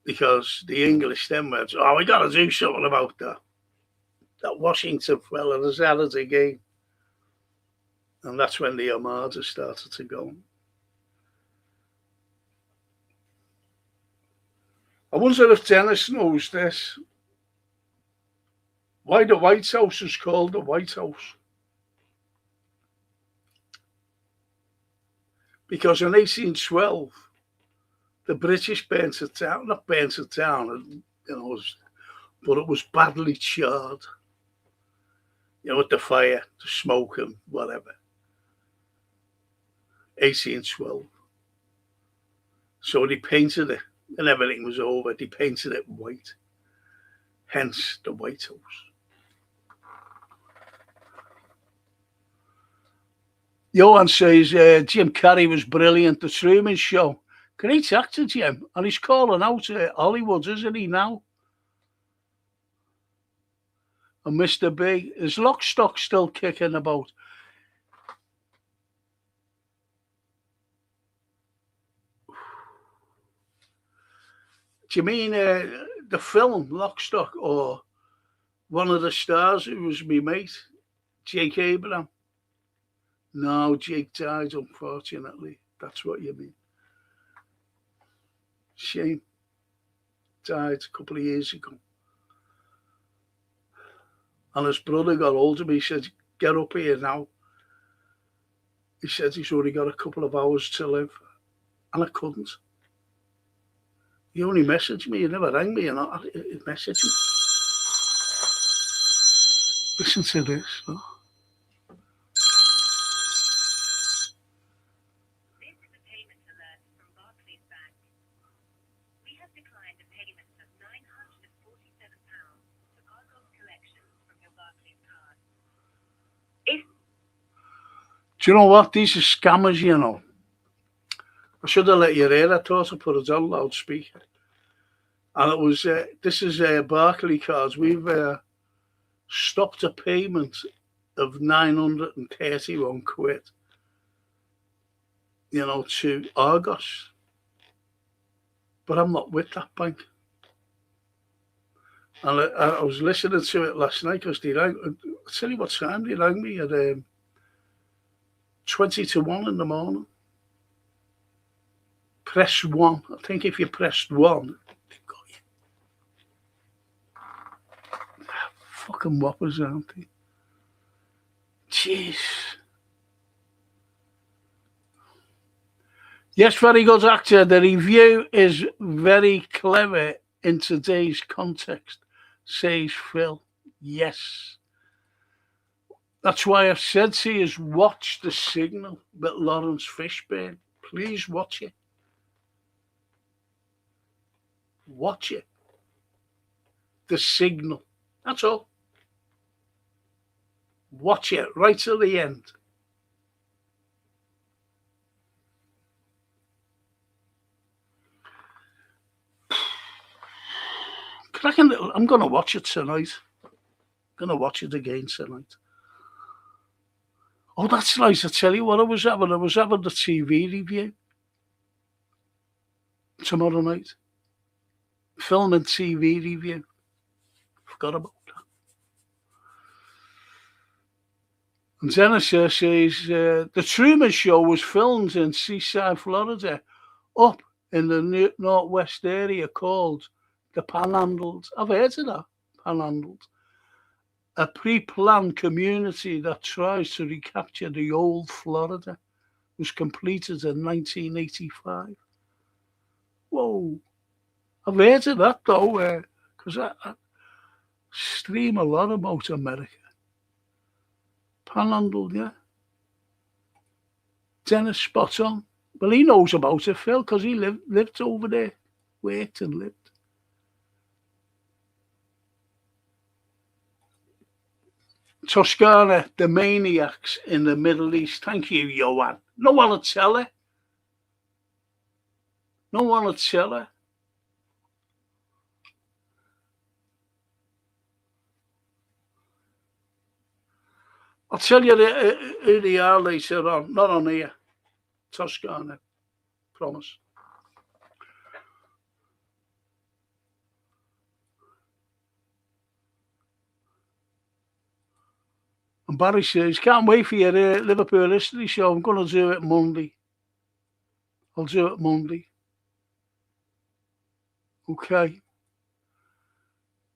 Speaker 1: Because the English then went, we got to do something about that. That Washington fella has had it again. And that's when the Armada started to go. I wonder if Dennis knows this. Why the White House is called the White House. Because in 1812, the British burnt it down. Not burnt it down, but it was badly charred. With the fire, the smoke and whatever. 1812. So they painted it, and everything was over. They painted it white. Hence the White House. Johan says Jim Carrey was brilliant. The Truman Show. Great actor, Jim. And he's calling out Hollywood, isn't he, now? And Mr. B, is Lock Stock still kicking about? Do you mean the film Lock Stock, or one of the stars who was my mate, Jake Abraham? No, Jake died, unfortunately. That's what you mean. Shame. Died a couple of years ago. And his brother got hold of me. He said, get up here now. He said he's only got a couple of hours to live. And I couldn't. He only messaged me. He never rang me. He messaged me. Listen to this. Huh?
Speaker 2: This is a payment alert from Barclays Bank. We have declined a payment of £947 to Argos Collections from your Barclays card.
Speaker 1: Do you know what? These are scammers, I should have let you hear. I thought I put it on loudspeaker. And it was, this is Barclay cards. We've stopped a payment of 931 quid, to Argos. But I'm not with that bank. And I was listening to it last night because they rang. I'll tell you what time they rang me at 20 to 1 in the morning. Press 1. I think if you pressed 1, they got you. Fucking whoppers, aren't they? Jeez. Yes, very good, actor. The review is very clever in today's context, says Phil. Yes. That's why I've said to you, watch The Signal with Lawrence Fishburne. Please watch it. Watch it. The Signal. That's all. Watch it right till the end. I'm going to watch it tonight. I'm going to watch it again tonight. Oh, that's nice. I tell you what I was having. I was having the TV review tomorrow night. Film and TV review. Forgot about that. And Dennis says, the Truman Show was filmed in Seaside, Florida, up in the northwest area called the Panhandles. I've heard of that, Panhandles. A pre-planned community that tries to recapture the old Florida. It was completed in 1985. Whoa. I've heard of that, though, because I stream a lot about America. Panhandle, yeah. Dennis, spot on. Well, he knows about it, Phil, because he lived over there, worked and lived. Toscana, the maniacs in the Middle East. Thank you, Johan. No one will tell her. No one will tell her. I'll tell you who they are later on. Not on here. Toscana. Promise. And Barry says, can't wait for your Liverpool history show. I'm going to do it Monday. I'll do it Monday. Okay.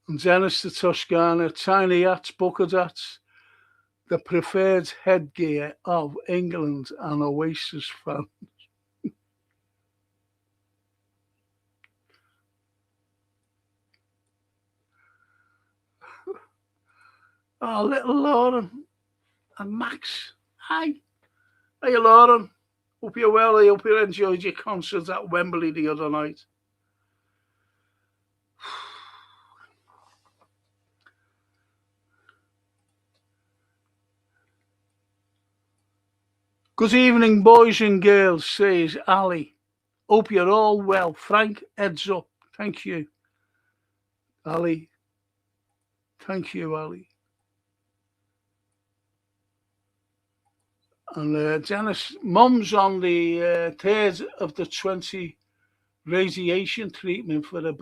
Speaker 1: And Dennis to Toscana, tiny hats, bucket hats, the preferred headgear of England and Oasis fans. Oh, little Lauren and Max. Hi. Hey, Lauren. Hope you're well. I hope you enjoyed your concert at Wembley the other night. Good evening, boys and girls, says Ali. Hope you're all well. Frank, heads up. Thank you, Ali. Thank you, Ali. And Janice, Mum's on the third of the 20 radiation treatment for the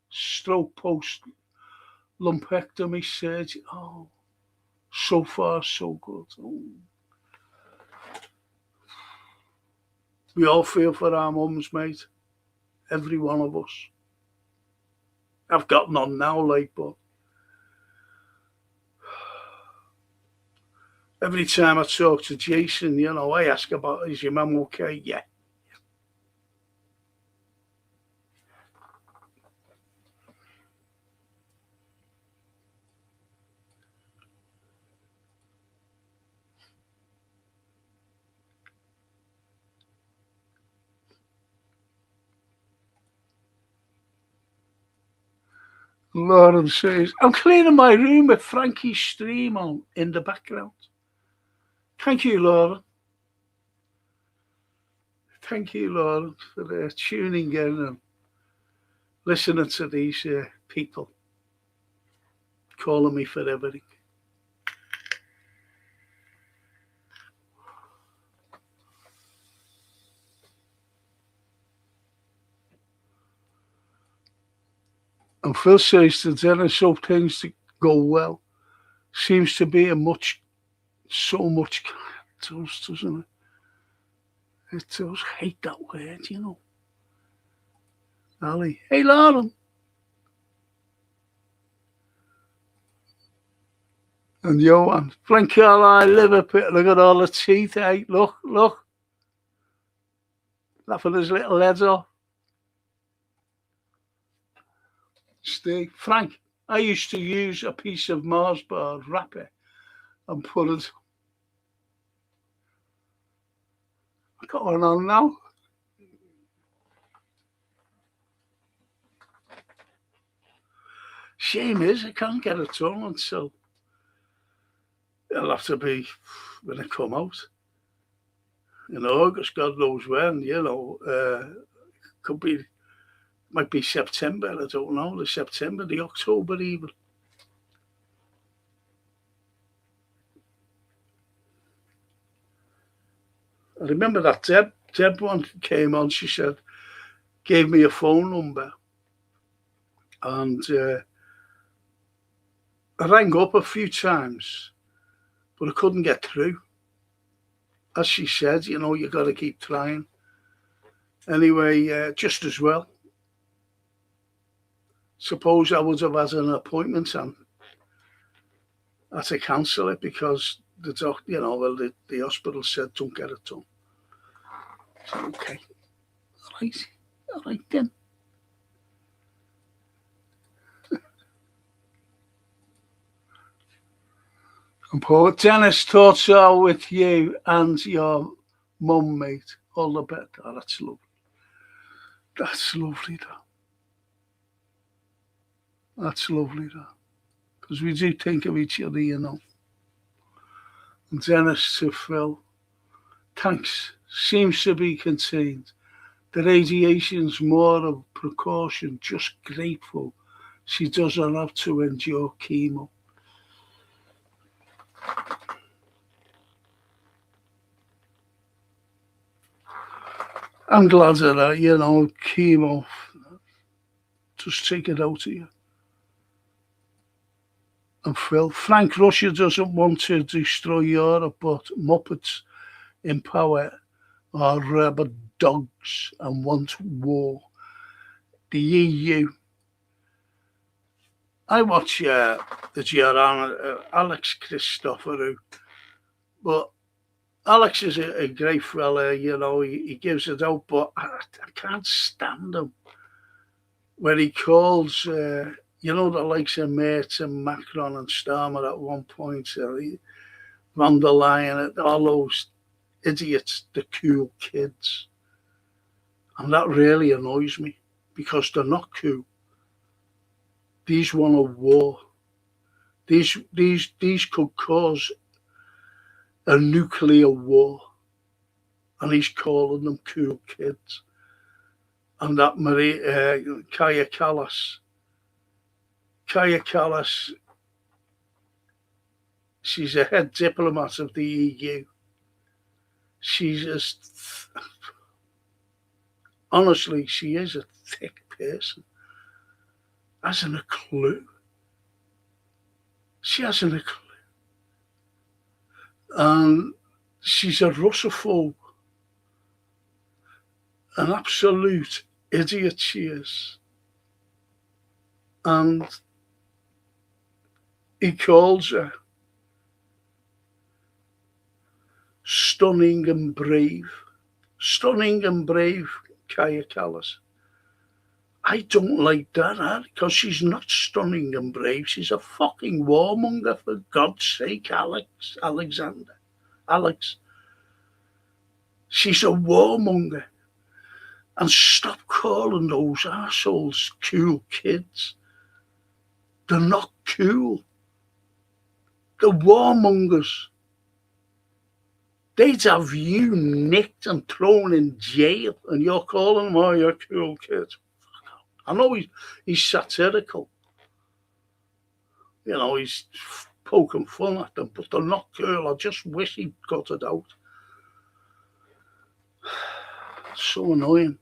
Speaker 1: stroke post lumpectomy surgery. Oh, so far so good. Oh. We all feel for our mums, mate. Every one of us. I've got none now, but every time I talk to Jason, I ask about, is your mum okay? Yeah. Lauren says, I'm cleaning my room with Frankie's stream on in the background. Thank you, Lauren. Thank you, Lauren, for tuning in and listening to these people calling me for everything. And Phil says to Dennis, hope things to go well. Seems to be so much. It does, doesn't it? It does. Hate that word. Ali. Hey, Lauren. And Johan. Frank Carlyle, Liverpool. Look at all the teeth, hey. Look. Laughing his little heads off. Steve. Frank, I used to use a piece of Mars bar wrapper and put it. What's going on now? Shame is I can't get it done until it'll have to be when it come out in August. God knows when. Could be, might be September. I don't know. The September, the October even. I remember that Deb one came on. She said, gave me a phone number, and I rang up a few times, but I couldn't get through. As she said, you got to keep trying. Anyway, just as well. Suppose I would have had an appointment and had to cancel it because the doctor, the hospital said don't get it done. So, okay, all right then. And poor Dennis, thoughts are with you and your mum, mate. All the better. Oh, that's lovely. That's lovely, That's lovely, because we do think of each other, And Dennis to Phil, thanks. Seems to be contained. The radiation's more of precaution, just grateful she doesn't have to endure chemo. I'm glad of that, chemo. Just take it out of you. And Phil, Frank, Russia doesn't want to destroy Europe, but Muppets in power are rabid dogs and want war. The EU. I watch the Giordano, Alex Christoforou, but Alex is a great fella, he gives it out, but I can't stand him when he calls, the likes of Merz and Macron and Starmer at one point, von der Leyen, all those idiots, the cool kids. And that really annoys me because they're not cool. These want a war. These could cause a nuclear war. And he's calling them cool kids. And that Kaya Kallas, she's a head diplomat of the EU. She's just, honestly, she is a thick person. Hasn't a clue. She hasn't a clue. And she's a Russophobe. An absolute idiot she is. And he calls her stunning and brave. Stunning and brave, Kaya Kallas. I don't like that, because she's not stunning and brave. She's a fucking warmonger, for God's sake, Alexander. Alex. She's a warmonger. And stop calling those assholes cool kids. They're not cool. They're warmongers. they'd have you nicked and thrown in jail, and you're calling him, oh, you're a cool kid. I know he's satirical, he's poking fun at them, but they're not cool. I just wish he'd got it out. It's so annoying.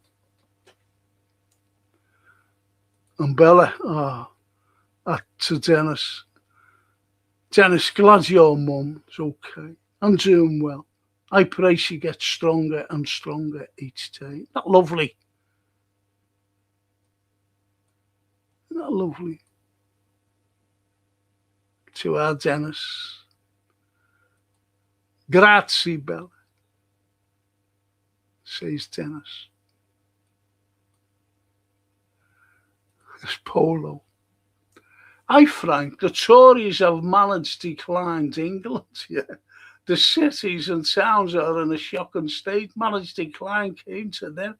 Speaker 1: And Bella, to Dennis. Dennis, glad your mum's okay and doing well. I pray she gets stronger and stronger each day. Not lovely. Not lovely. To our Dennis. Grazie, Bella, says Dennis. It's Polo. I, Frank, the Tories have managed to decline England. Yeah. The cities and towns that are in a shocking state, managed decline came to them.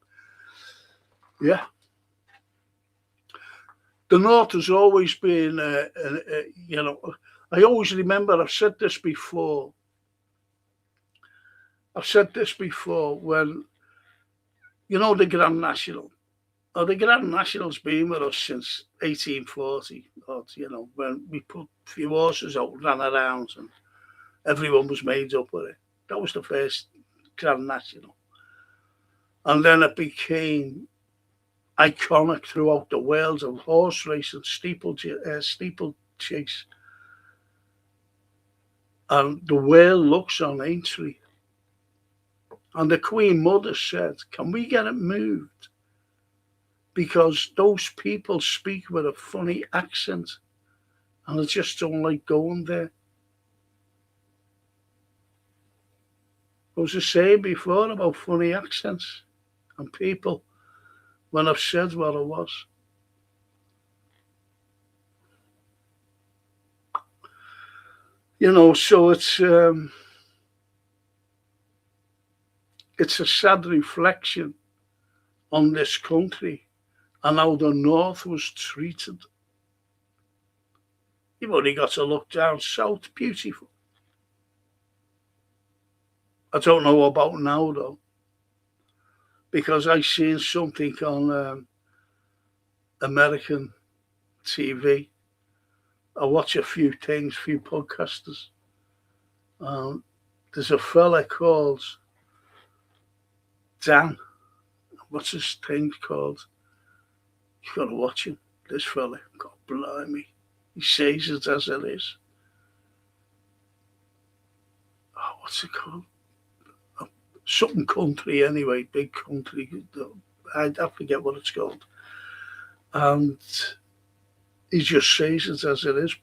Speaker 1: Yeah. The North has always been, I always remember, I've said this before when, the Grand National. Oh, the Grand National's been with us since 1840, when we put a few horses out, ran around, and everyone was made up with it. That was the first Grand National. And then it became iconic throughout the world of horse racing, steeplechase. And the world looks on Aintree. And the Queen Mother said, can we get it moved? Because those people speak with a funny accent and I just don't like going there. I was just saying before about funny accents and people when I've said what I was. So it's a sad reflection on this country and how the North was treated. You've only got to look down south, beautiful. I don't know about now though, because I seen something on American TV. I watch a few things, few podcasters. There's a fella called Dan. What's his thing called? You got to watch him. This fella, God blimey, he says it as it is. Oh, what's it called? Something country anyway, big country. I forget what it's called. And he just says it as it is.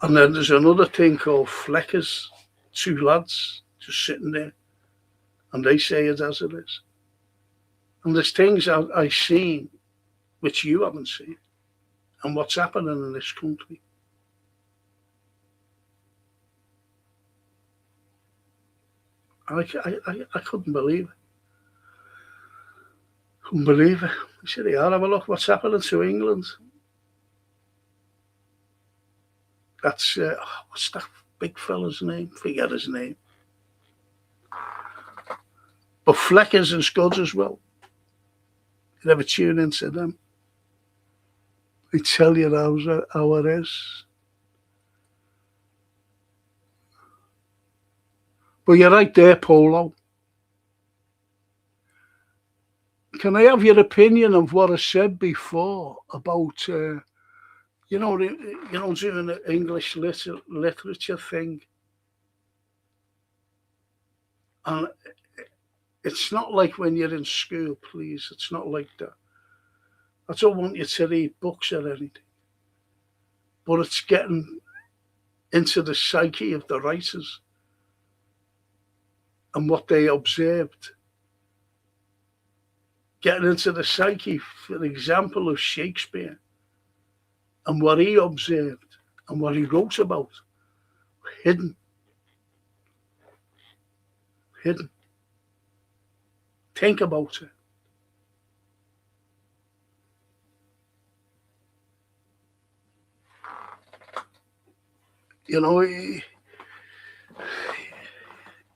Speaker 1: And then there's another thing called Fleckers, two lads just sitting there, and they say it as it is. And there's things I've seen which you haven't seen, and what's happening in this country. I couldn't believe it. Couldn't believe it. I said, yeah, have a look what's happening to England. That's, what's that big fella's name? Forget his name. But Fleckers and Scuds as well. You never tune into them. They tell you how it is. But you're right there, Polo. Can I have your opinion of what I said before about, doing the English literature thing? And it's not like when you're in school, please. It's not like that. I don't want you to read books or anything. But it's getting into the psyche of the writers and what they observed. Getting into the psyche, for example, of Shakespeare and what he observed and what he wrote about. Hidden. Think about it.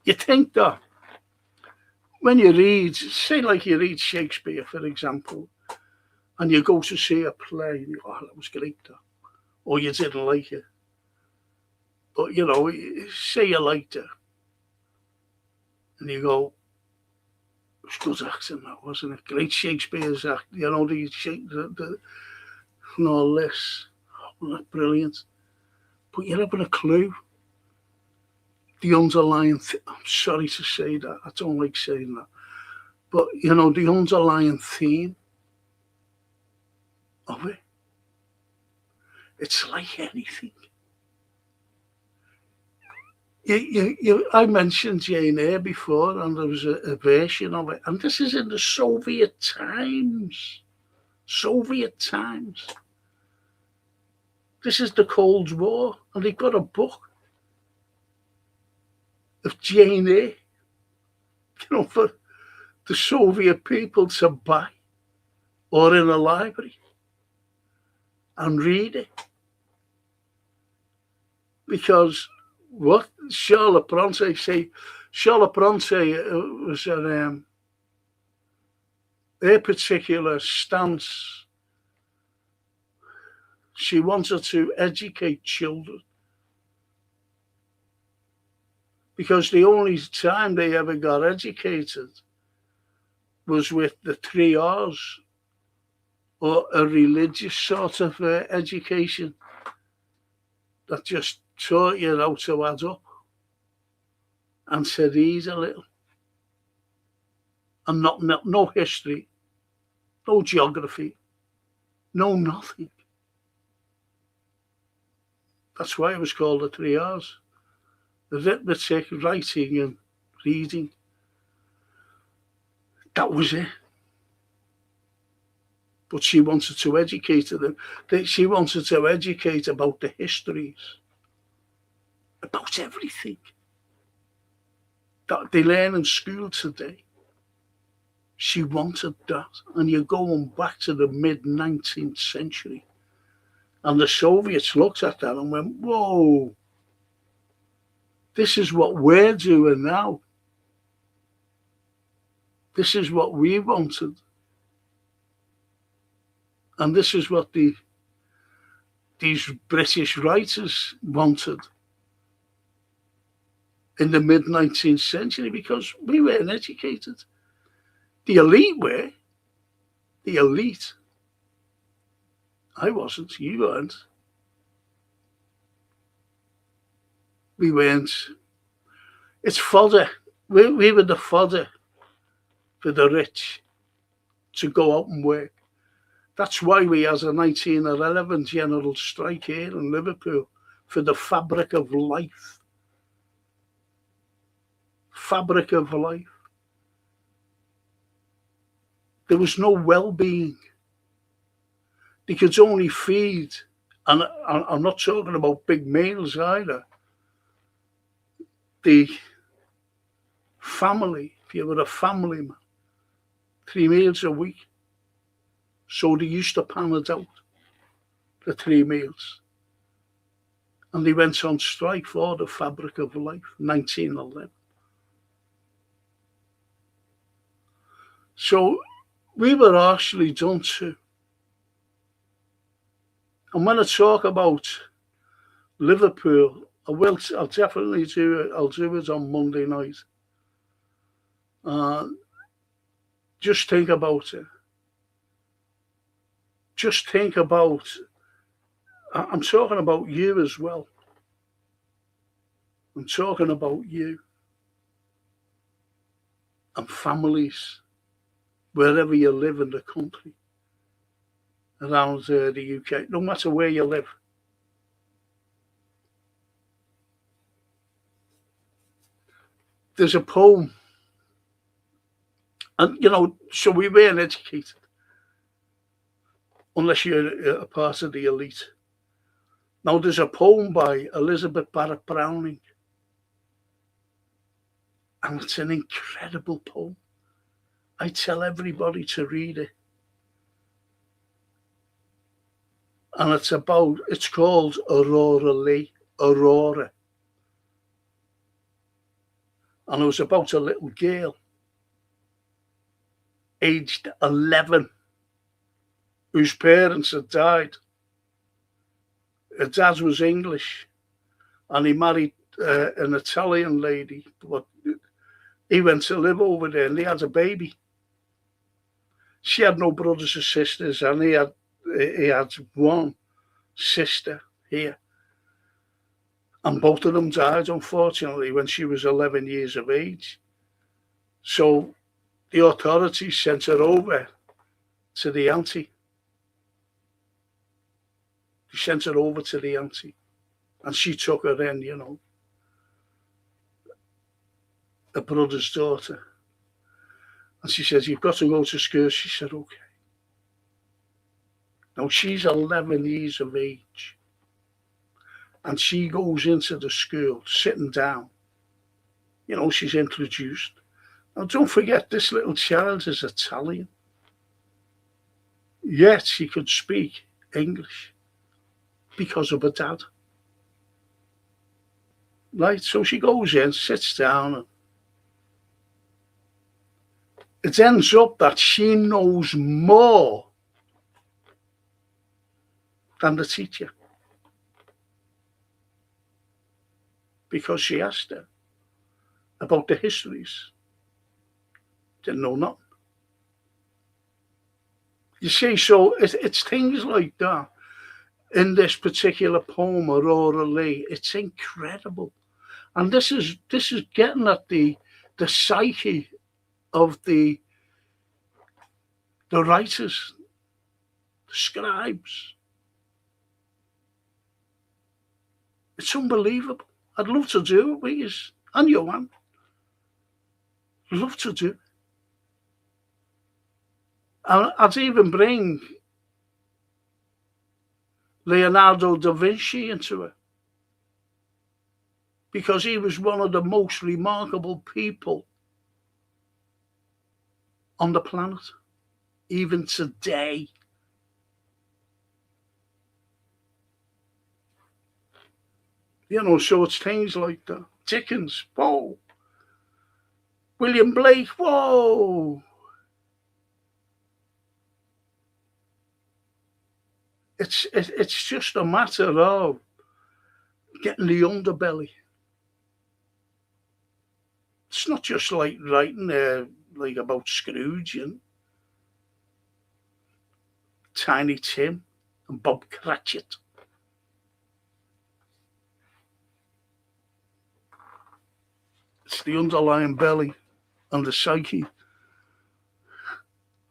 Speaker 1: You think that when you read, say like you read Shakespeare, for example, and you go to see a play, and you go, oh, that was great, that. Or you didn't like it. But, say you liked it, and you go, it was good acting, that, wasn't it? Great Shakespeare's act, and all this. Oh, that's brilliant. But you're having a clue. The underlying, I'm sorry to say that, I don't like saying that, but, the underlying theme of it, it's like anything. I mentioned Jane Eyre before, and there was a version of it, and this is in the Soviet times. Soviet times. This is the Cold War, and they got a book of Jane Eyre, for the Soviet people to buy, or in a library, and read it. Because what Charlotte Bronte say? Charlotte Bronte was her particular stance. She wanted to educate children because the only time they ever got educated was with the 3 R's, or a religious sort of education that just taught you how to add up and to read a little, and no history, no geography, no nothing. That's why it was called the 3 R's: arithmetic, writing, and reading. That was it. But she wanted to educate them. She wanted to educate about the histories, about everything that they learn in school today. She wanted that. And you're going back to the mid-19th century. And the Soviets looked at that and went, whoa, this is what we're doing now. This is what we wanted. And this is what these British writers wanted in the mid-19th century, because we weren't educated. The elite were. The elite. I wasn't. You weren't. We weren't. It's fodder. We were the fodder for the rich to go out and work. That's why we had a 1911 general strike here in Liverpool for the fabric of life. Fabric of life. There was no well-being. They could only feed, and I'm not talking about big meals either, the family, if you were a family man, 3 meals a week. So they used to pan it out, the 3 meals. And they went on strike for the fabric of life, 1911. So we were harshly done to. And when I talk about Liverpool, I'll definitely do it. I'll do it on Monday night. Just think about it. Just think about, I'm talking about you as well. I'm talking about you and families, wherever you live in the country, around the UK, no matter where you live. There's a poem, and so we weren't educated unless you're a part of the elite. Now there's a poem by Elizabeth Barrett Browning, and it's an incredible poem. I tell everybody to read it. And it's called Aurora Lee. Aurora. And it was about a little girl, aged 11, whose parents had died. Her dad was English, and he married an Italian lady, but he went to live over there and they had a baby. She had no brothers or sisters, and he had one sister here. And both of them died, unfortunately, when she was 11 years of age. So the authorities sent her over to the auntie. They sent her over to the auntie, and she took her in, her brother's daughter. And she says, "You've got to go to school." She said, "Okay." Now she's 11 years of age, and she goes into the school sitting down. She's introduced. Now, don't forget, this little child is Italian, yet she could speak English because of her dad. Right? So she goes in, sits down, and it ends up that she knows more than the teacher because she asked her about the histories. Didn't know nothing. You see, so it's things like that in this particular poem, Aurora Lee. It's incredible, and this is getting at the psyche of the writers, the scribes. It's unbelievable. I'd love to do it with you, and Johan. I'd love to do it. And I'd even bring Leonardo da Vinci into it, because he was one of the most remarkable people on the planet, even today. So it's things like that. Dickens, whoa. William Blake, whoa. It's just a matter of getting the underbelly. It's not just like writing like about Scrooge and Tiny Tim and Bob Cratchit. It's the underlying belly and the psyche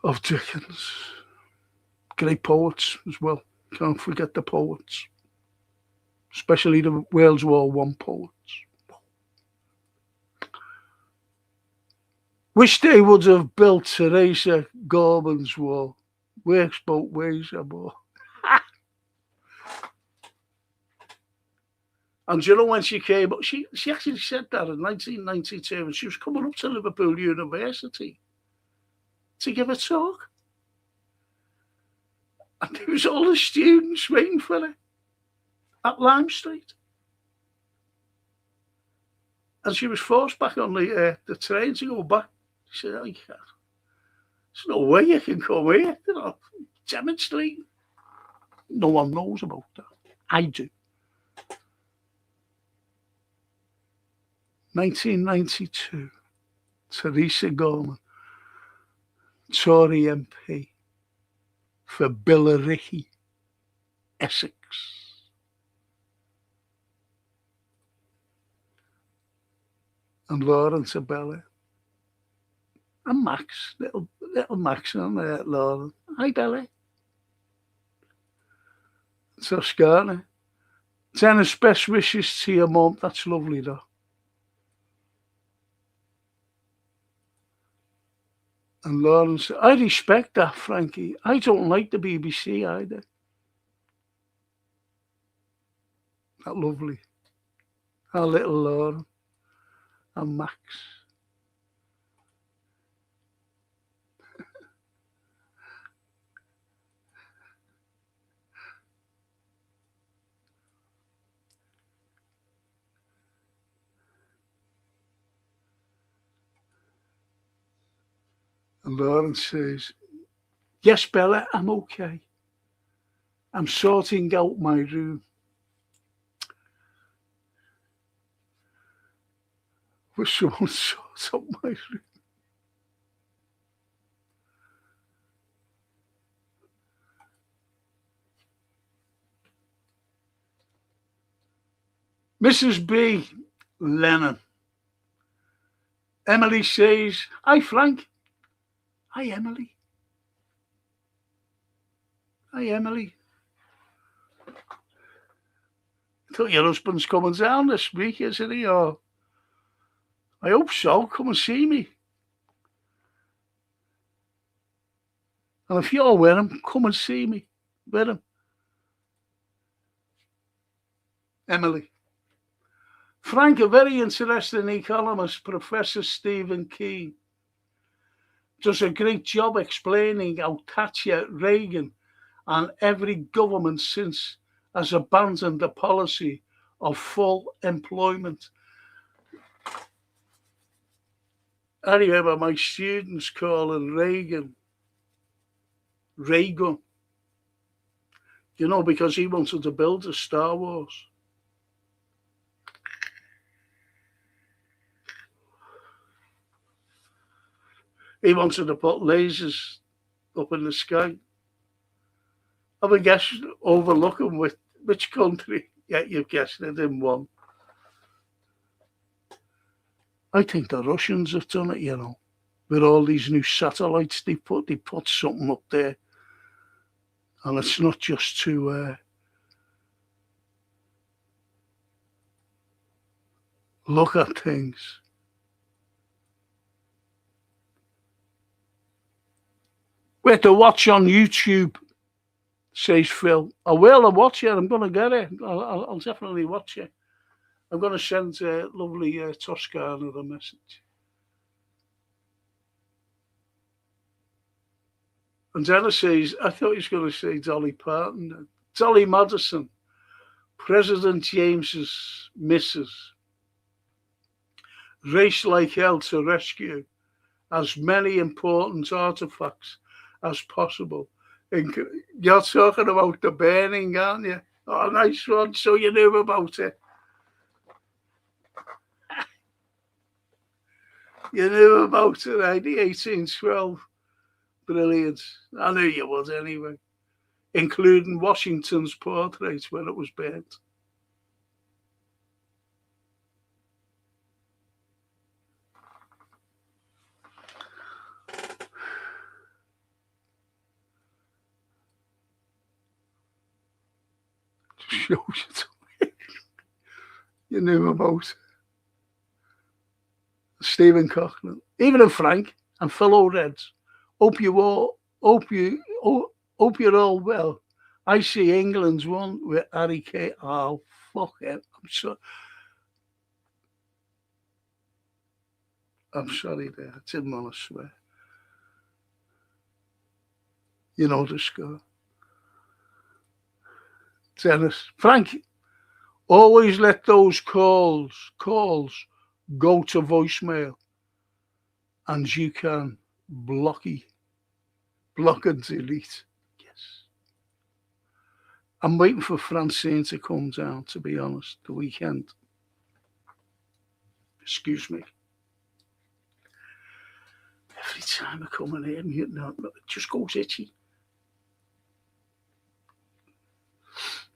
Speaker 1: of Dickens. Great poets as well. Can't forget the poets, especially the World War One poets. Wish they would have built Teresa Gorman's wall. Works both ways, boy. And when she came up, she actually said that in 1992, and she was coming up to Liverpool University to give a talk. And there was all the students waiting for her at Lime Street. And she was forced back on the train to go back. She said, "There's no way you can come here, demonstrate." No one knows about that. I do. 1992, Teresa Gorman, Tory MP for Billericay, Essex. And Lawrence Abella. And Max, little Max and Lauren. Hi, Bella. Toscana. Tennis best wishes to your mum. That's lovely, though. And Lawrence, I respect that, Frankie. I don't like the BBC either. That lovely. Our little Lauren and Max. And Lawrence says, yes, Bella, I'm okay. I'm sorting out my room. Will someone sort out my room? Mrs. B. Lennon. Emily says, hi, Frank. Hi, Emily. Hi, Emily. I thought your husband's coming down this week, isn't he? Or I hope so. Come and see me. And if you're with him, come and see me with him. Emily. Frank, a very interesting economist, Professor Stephen Keen, does a great job explaining how Thatcher, Reagan, and every government since has abandoned the policy of full employment. I remember my students calling Reagan, because he wanted to build a Star Wars. He wanted to put lasers up in the sky. Have a guess overlooking which country? Yeah, you've guessed it in one. I think the Russians have done it, with all these new satellites they put something up there. And it's not just to look at things. We have to watch on YouTube, says Phil. I will, I'll watch it. I'm going to get it. I'll definitely watch it. I'm going to send lovely Toscana the message. And Dennis says, I thought he was going to say Dolly Parton. Dolly Madison, President James's missus. Race like hell to rescue as many important artifacts as possible. You're talking about the burning, aren't you? Oh, nice one. So you knew about it. You knew about it, eh? The 1812. Brilliant. I knew you would anyway. Including Washington's portrait when it was burnt. Shows you you knew about Stephen Cochran, even in Frank and fellow Reds. Hope you're all well. I see England's won with Harry Kane. Oh, fuck it. I'm sorry there. I didn't want to swear. You know the score. Dennis. Frank, always let those calls go to voicemail. And you can block and delete. Yes. I'm waiting for Francine to come down, to be honest, the weekend. Excuse me. Every time I come in here, it just goes itchy.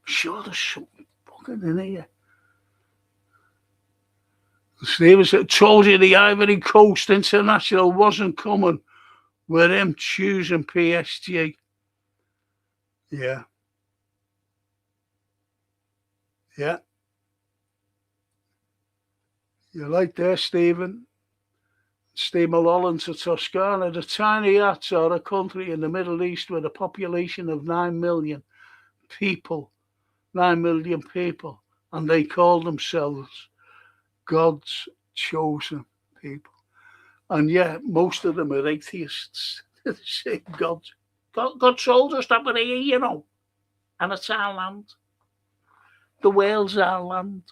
Speaker 1: Sure, there's something fucking in here. Stephen said, told you the Ivory Coast International wasn't coming with him choosing PSG. Yeah. Yeah. You're right there, Stephen. Steve Mulholland to Toscana. The tiny hats are a country in the Middle East with a population of 9 million people. 9 million people. And they call themselves God's chosen people. And yeah, most of them are atheists. They say God told us that we're here, and it's our land. The world's our land.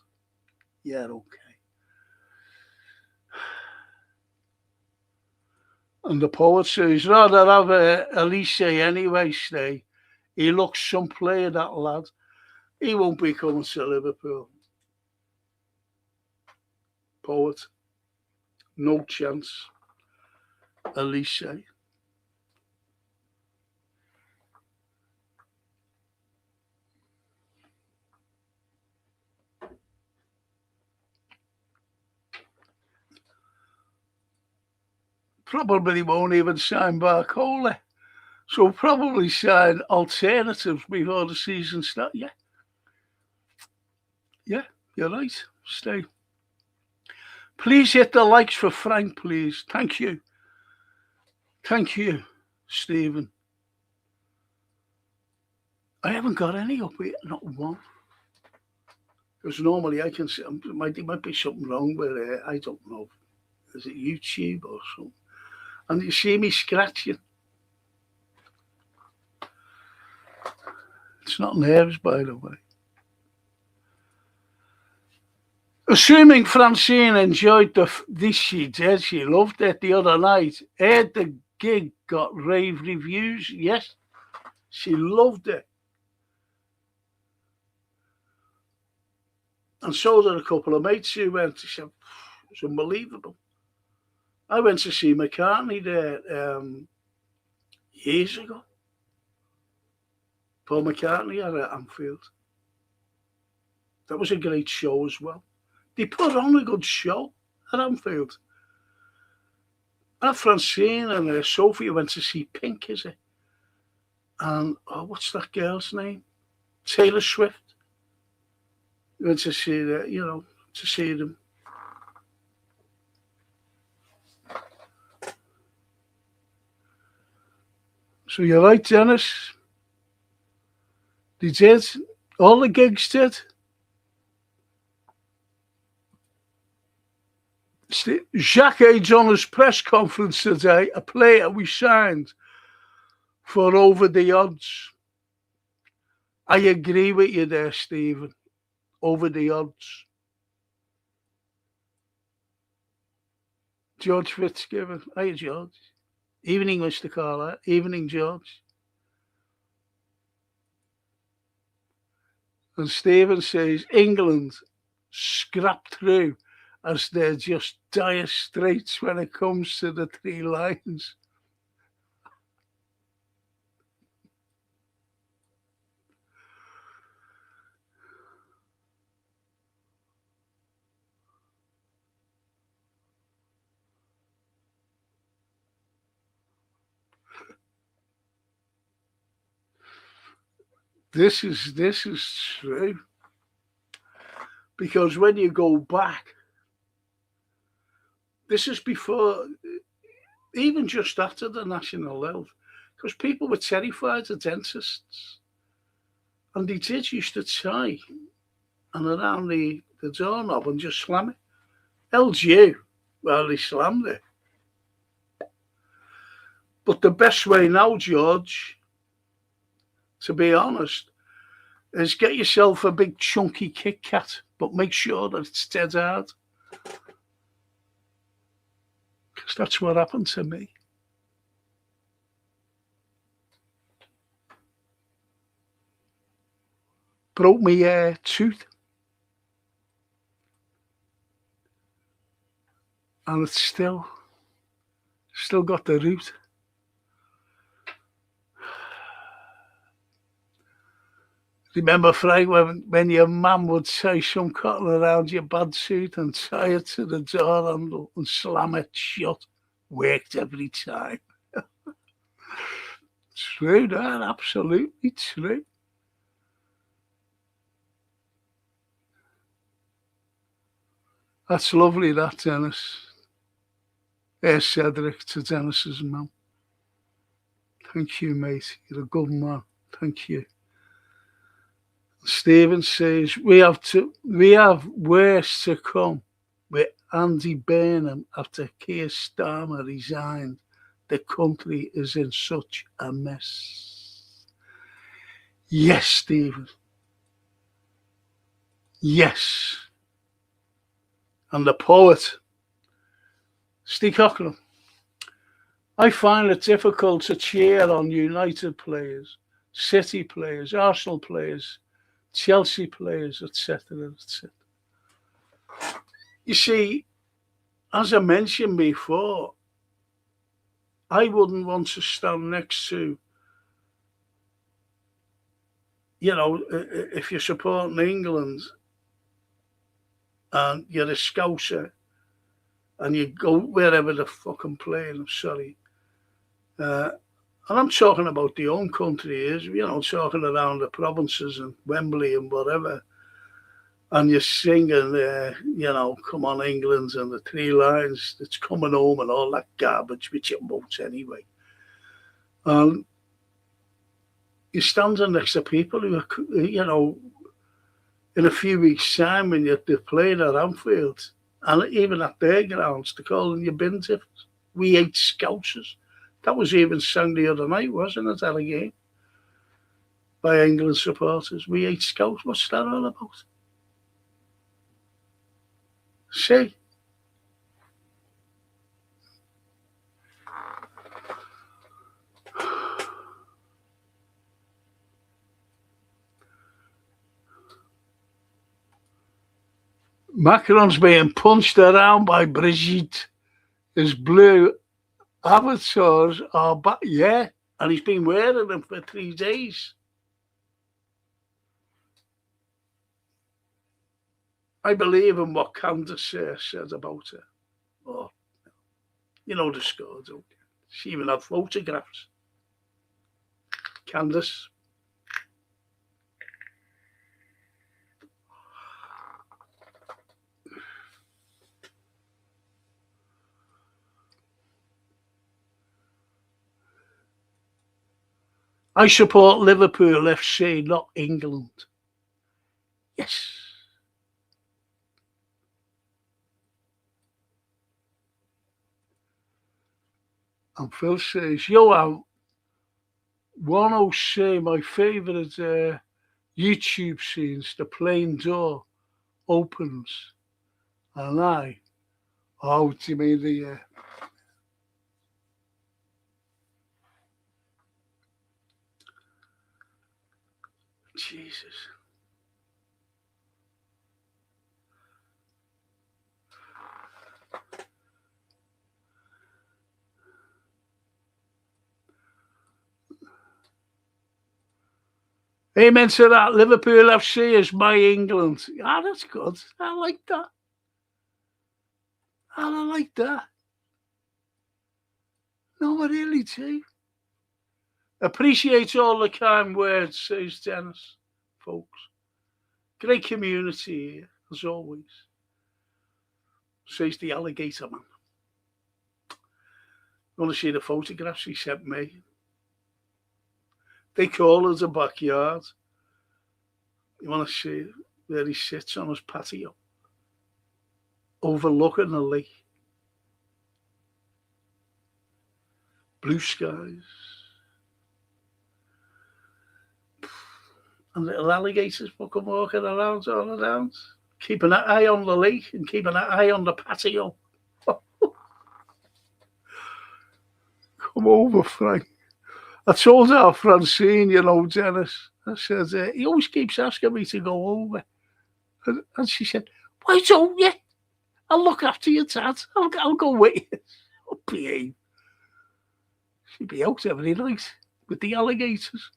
Speaker 1: Yeah, okay. And the poet says, rather have Elise anyway, stay. He looks some player, that lad. He won't be coming to Liverpool. Poet, no chance. Elise. Probably won't even sign Barcola. So probably sign alternatives before the season starts. Yeah, you're right. Stay. Please hit the likes for Frank, please. Thank you. Thank you, Stephen. I haven't got any up here, not one. Because normally I can see, there might be something wrong with it. I don't know. Is it YouTube or something? And you see me scratching. It's not nerves, by the way. Assuming Francine enjoyed this, she did. She loved it the other night. Heard the gig got rave reviews. Yes, she loved it. And so did a couple of mates who went. She said, it was unbelievable. I went to see McCartney there years ago. Paul McCartney at Anfield. That was a great show as well. They put on a good show at Anfield. And Francine and Sophie went to see Pink, is it? And, what's that girl's name? Taylor Swift. Went to see that, to see them. So you're right, Dennis. They did. All the gigs did. Jacques on his press conference today, a player we signed for over the odds. I agree with you there, Stephen. Over the odds. George Fitzgibbon. Hi, George. Evening, Mr. Carlyle. Evening, George. And Stephen says England scrapped through as they're just dire straits when it comes to the three lions. This is true. Because when you go back, this is before, even just after the national health, because people were terrified of dentists. And they did used to tie and around the doorknob and just slam it. LG, well, they slammed it. But the best way now, George, to be honest, is get yourself a big chunky Kit Kat, but make sure that it's dead hard. Because that's what happened to me. Broke my tooth. And it's still got the root. Remember, Frank, when your mum would tie some cotton around your bad suit and tie it to the door handle and slam it shut? Worked every time. True, that, absolutely true. That's lovely, that, Dennis. There's Cedric to Dennis's mum. Thank you, mate. You're a good man. Thank you. Stephen says we have worse to come with Andy Burnham after Keir Starmer resigned. The country is in such a mess. Yes, Stephen. Yes. And the poet, Steve Cochran. I find it difficult to cheer on United players, City players, Arsenal players, Chelsea players, etc., etc. You see, as I mentioned before, I wouldn't want to stand next to, if you're supporting England and you're a Scouser and you go wherever the fucking playing, I'm sorry. Uh, and I'm talking about the own country, talking around the provinces and Wembley and whatever. And you're singing, come on, England, and the three lines, it's coming home and all that garbage, which it won't anyway. And you're standing next to people who are, in a few weeks' time when they're playing at Anfield, and even at their grounds, they're calling you bin tippers. We hate Scousers. That was even sung the other night, wasn't it, at a game? By England supporters. We hate Scousers. What's that all about? See? Macron's being punched around by Brigitte. His blue avatars are back. Yeah, and he's been wearing them for 3 days. I believe in what Candace said about her. Oh, you know the score, don't you? She even had photographs. Candace. I support Liverpool FC, not England. Yes. And Phil says, Johan, 106, my favourite YouTube scenes, the plane door opens. And do you mean the... Jesus. Amen to that. Liverpool FC is my England. Ah, that's good. I like that. I like that. No, I really do. Appreciate all the kind words, says Dennis, folks. Great community here, as always, says the alligator man. You want to see the photographs he sent me? They call it a backyard. You want to see where he sits on his patio, overlooking the lake. Blue skies. And little alligators fucking walking around all around, keeping an eye on the lake and keeping an eye on the patio. Come over, Frank. I told our Francine, Dennis, I said, he always keeps asking me to go over. And she said, why don't you? I'll look after your dad. I'll go with you. Oh, behave. She'd be out every night with the alligators.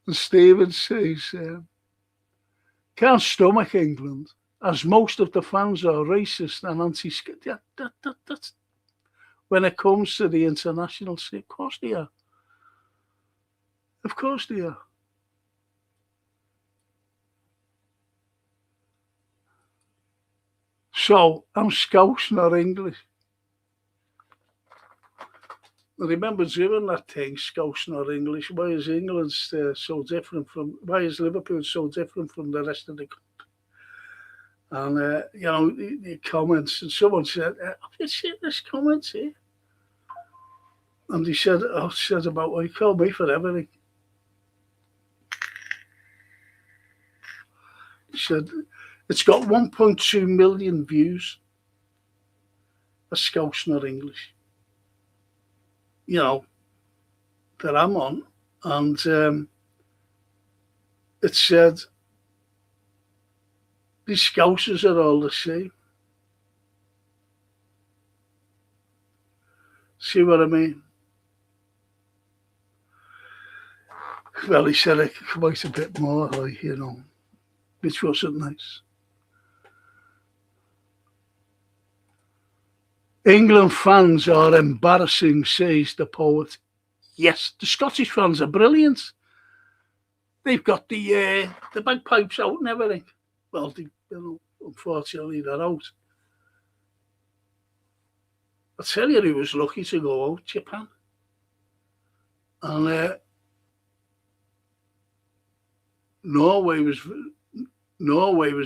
Speaker 1: And Stephen says, can't stomach England, as most of the fans are racist and that's when it comes to the international scene. Of course they are. Of course they are. So, I'm Scouse, not English. I remember doing that thing, Scouse, not English. Why is England so different from, why is Liverpool so different from the rest of the country? And, the comments, and someone said, have you seen this comment here? And he said, about, well, he called me for everything. He said, it's got 1.2 million views. A Scouse, not English. you know, that I'm on, and it said these scousers are all the same. See what I mean? Well, he said it quite a bit more, like, which wasn't nice. England fans are embarrassing, says the poet. Yes, the Scottish fans are brilliant. They've got the bagpipes out and everything. Well, unfortunately, they're out. I tell you, he was lucky to go out, Japan. And Norway was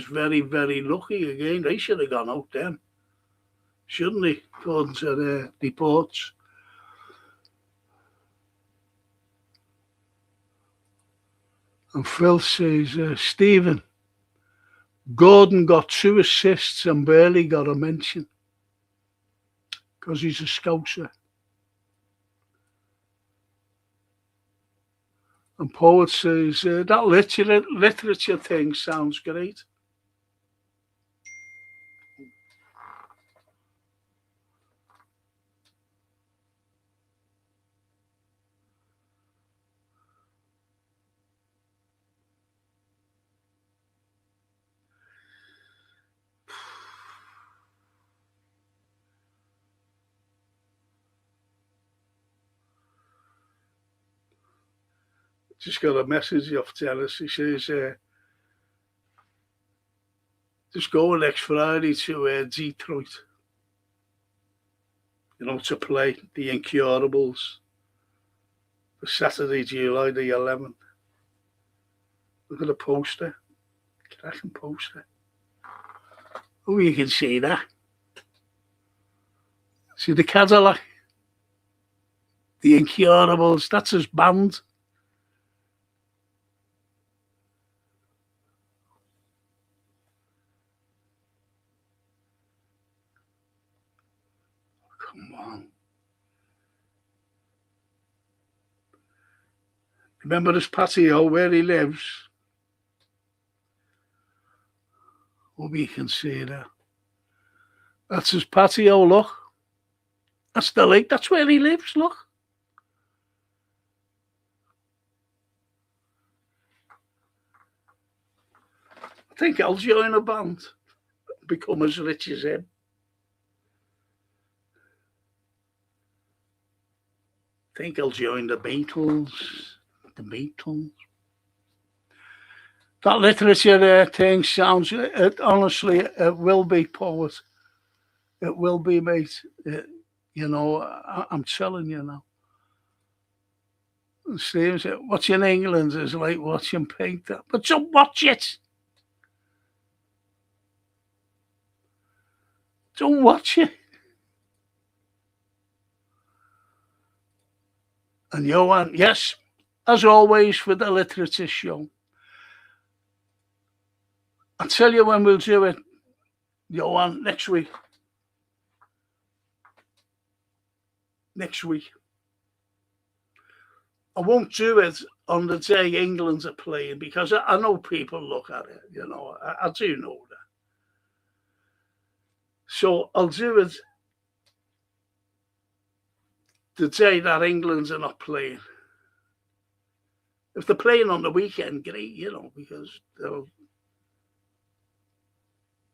Speaker 1: very, very lucky again. They should have gone out then, shouldn't they? According to the reports. And Phil says, Stephen, Gordon got 2 assists and barely got a mention because he's a Scouser. And Poet says, that literature thing sounds great. Just got a message off Dennis. He says, just going next Friday to Detroit, to play the Incurables for Saturday, July the 11th. Look at the poster. Cracking poster. Oh, you can see that. See the Cadillac? The Incurables, that's his band. Come on. Remember this patio where he lives? Oh, you can see that. That's his patio, look. That's the lake. That's where he lives, look. I think I'll join a band. Become as rich as him. I think I'll join the Beatles. The Beatles. That literature thing sounds, honestly, it will be, Poet. It will be, mate. I'm telling you now. Steve said, watching England is like watching paint. But don't watch it. Don't watch it. And Johan, yes, as always for the literature show. I'll tell you when we'll do it, Johan, next week. Next week. I won't do it on the day England are playing because I know people look at it, I do know that. So I'll do it the day that England are not playing. If they're playing on the weekend, great, because they'll.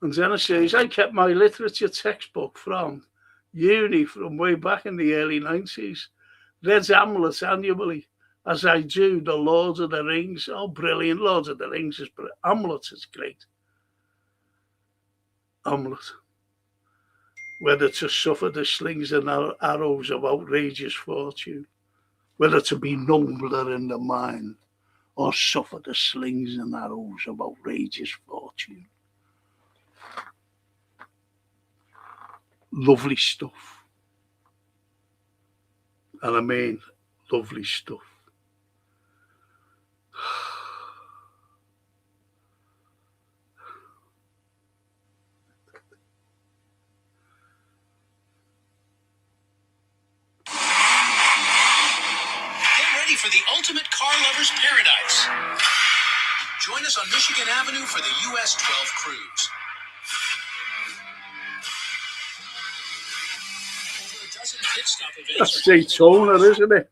Speaker 1: And then it says, I kept my literature textbook from uni from way back in the early 90s. Read Hamlet annually, as I do the Lord of the Rings. Oh, brilliant. Lord of the Rings is brilliant. Hamlet is great. Hamlet. Whether to suffer the slings and arrows of outrageous fortune, whether to be nobler in the mind, or suffer the slings and arrows of outrageous fortune. Lovely stuff. And I mean, lovely stuff.
Speaker 3: ready for the ultimate car lover's paradise. Join us on Michigan Avenue for the US 12 cruise. Over a dozen pit stop events
Speaker 1: That's
Speaker 3: are
Speaker 1: Daytona, isn't it?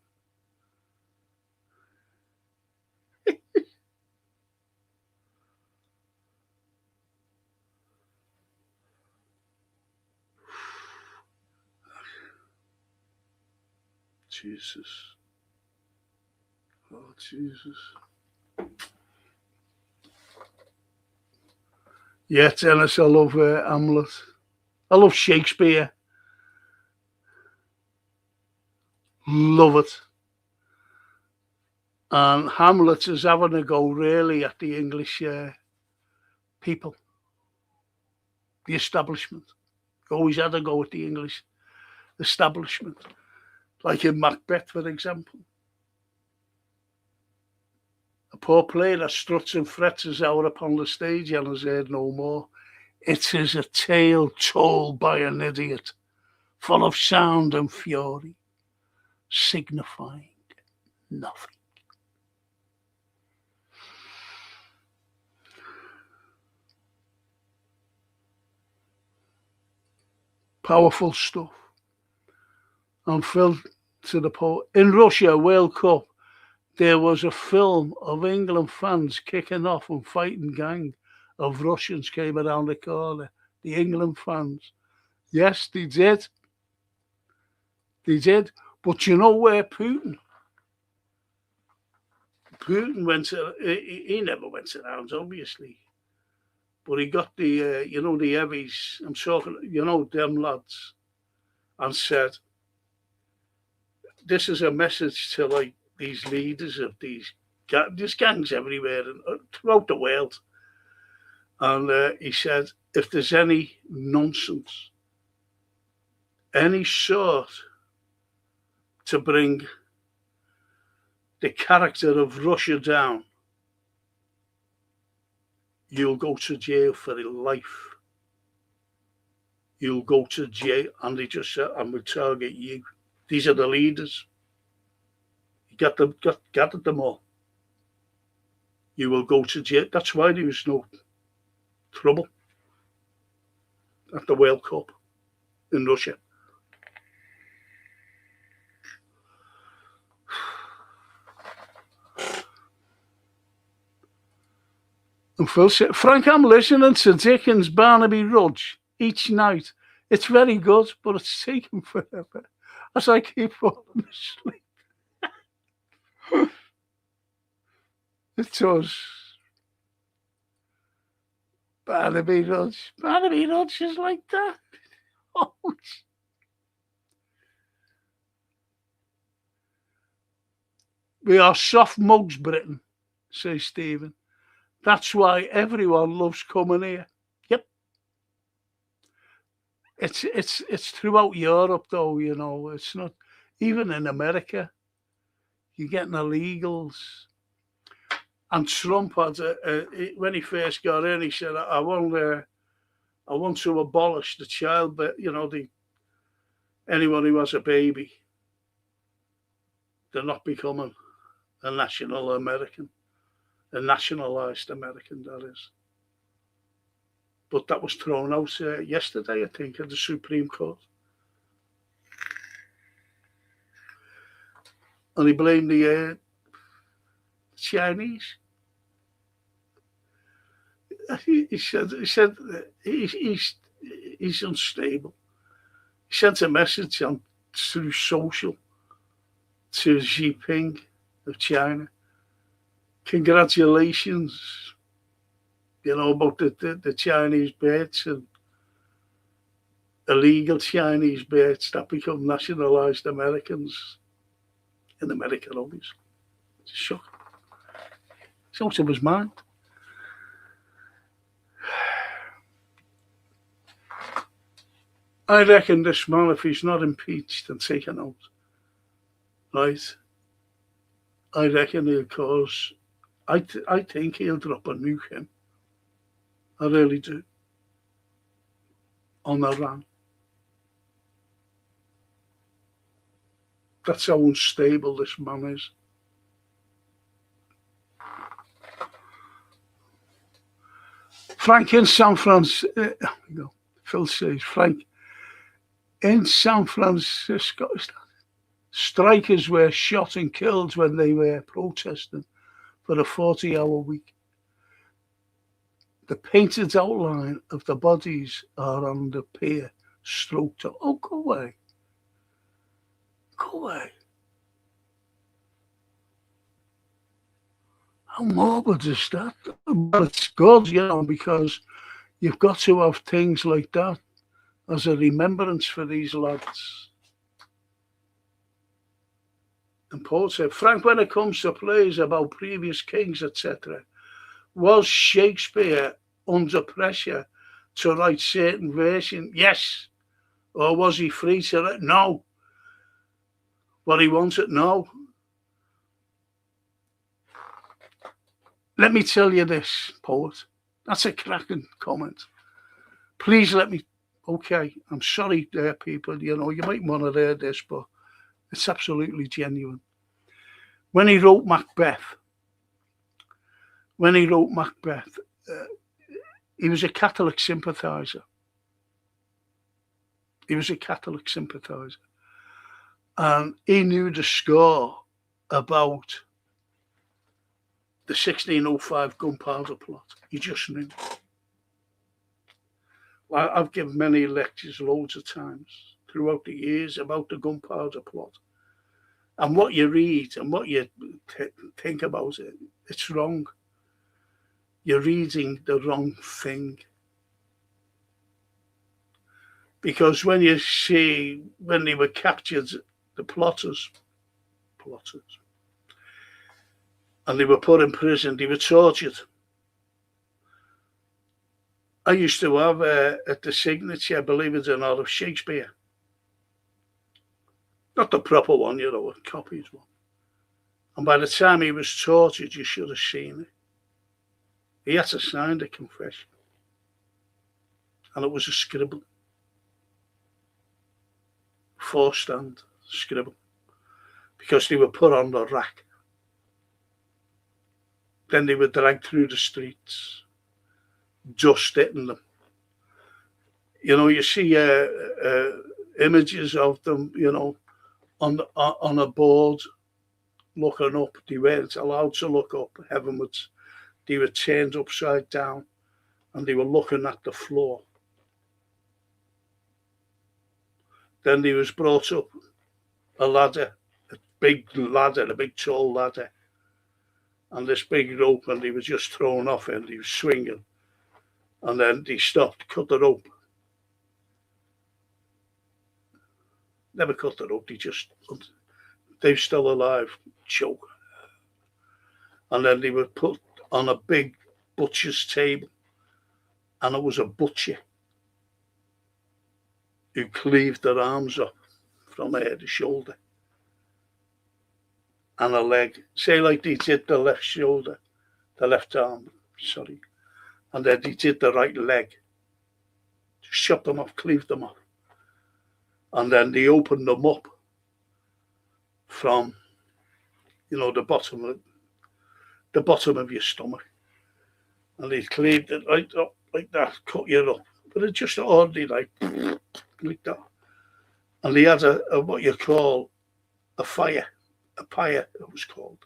Speaker 1: Jesus. Oh, Jesus. Yeah, Dennis, I love Hamlet. I love Shakespeare. Love it. And Hamlet is having a go really at the English people, the establishment. Always had a go at the English establishment. Like in Macbeth, for example. A poor player that struts and frets his hour upon the stage and has heard no more. It is a tale told by an idiot, full of sound and fury, signifying nothing. Powerful stuff. And Phil to the poet. In Russia, World Cup, there was a film of England fans kicking off and fighting gang of Russians came around the corner. The England fans. Yes, they did. They did. But you know where Putin went to, he never went to rounds, obviously. But he got the, the heavies, I'm talking, them lads, and said, this is a message to, like, these leaders of there's gangs everywhere and throughout the world. And he said, if there's any nonsense, any sort to bring the character of Russia down, you'll go to jail for life. You'll go to jail, and they just said, and we'll target you. These are the leaders. You gathered them all. You will go to jail. That's why there was no trouble at the World Cup in Russia. And Phil said, Frank, I'm listening to Dickens' Barnaby Rudge each night. It's very good, but it's taking forever as I keep falling asleep. It does. Barnaby Rudge. Barnaby Rudge is like that. Oh. We are soft mugs, Britain, says Stephen. That's why everyone loves coming here. Yep. It's throughout Europe, though. It's not even in America. You're getting illegals. And Trump had when he first got in, he said, "I want to abolish the child, but anyone who has a baby, they're not becoming a national American." A nationalised American, that is. But that was thrown out yesterday, I think, at the Supreme Court. And he blamed the Chinese. He said he's unstable. He sent a message through social to Xi Jinping of China. Congratulations, about the Chinese births and illegal Chinese births that become nationalised Americans in America, obviously. It's a shock. It's out of his mind. I reckon this man, if he's not impeached and taken out, right, I reckon he'll cause... I think he'll drop a nuke him. I really do. On Iran. That's how unstable this man is. Frank in San Francisco. Phil says, Frank, in San Francisco, strikers were shot and killed when they were protesting for a 40-hour week. The painted outline of the bodies are on the pier, stroked up. Oh, go away. Go away. How morbid is that? But it's good, because you've got to have things like that as a remembrance for these lads. And Paul said, Frank, when it comes to plays about previous kings, etc., was Shakespeare under pressure to write certain versions? Yes. Or was he free to write? No. What he wanted? No. Let me tell you this, poet. That's a cracking comment. Please let me. Okay, I'm sorry there, people. You might want to hear this, but it's absolutely genuine. When he wrote Macbeth, he was a Catholic sympathiser. And he knew the score about the 1605 gunpowder plot. He just knew. I've given many lectures loads of times throughout the years about the gunpowder plot. And what you read and what you think about it, it's wrong. You're reading the wrong thing. Because when you see, when they were captured, the plotters, and they were put in prison, they were tortured. I used to have at the signature, believe it or not, of Shakespeare. Not the proper one, a copied one. And by the time he was tortured, you should have seen it. He had to sign the confession. And it was a scribble. Four-stand scribble. Because they were put on the rack. Then they were dragged through the streets. Dust hitting them. You see images of them, on a board looking up. They weren't allowed to look up heavenwards. They were turned upside down and they were looking at the floor. Then they was brought up a ladder, a big tall ladder, and this big rope, and they was just thrown off and he was swinging. And then they stopped, cut the rope. Never cut the rope, they're still alive, choke. And then they were put on a big butcher's table, and it was a butcher who cleaved their arms up from head to shoulder and a leg. Say like they did the left shoulder, the left arm, and then they did the right leg. Just chopped them off, cleaved them off. And then they opened them up from, the bottom of your stomach. And they cleaved it right up like that, cut you up. But it's just ordinary, like that. And they had a what you call a pyre, it was called.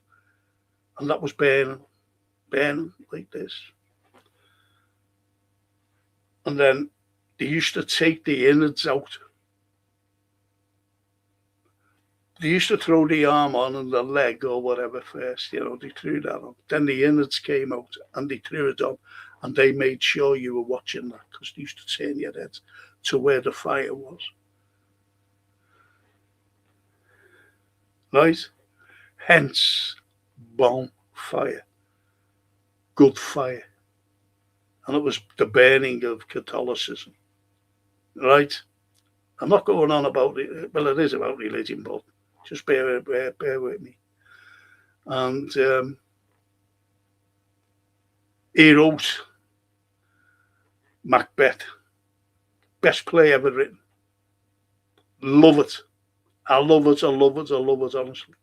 Speaker 1: And that was burning like this. And then they used to take the innards out. They used to throw the arm on and the leg or whatever first, they threw that on. Then the innards came out and they threw it on, and they made sure you were watching that because they used to turn your head to where the fire was. Right? Hence, bonfire. Good fire. And it was the burning of Catholicism. Right? I'm not going on about it. Well, it is about religion, but just bear with me. And he wrote Macbeth. Best play ever written. Love it. I love it, honestly.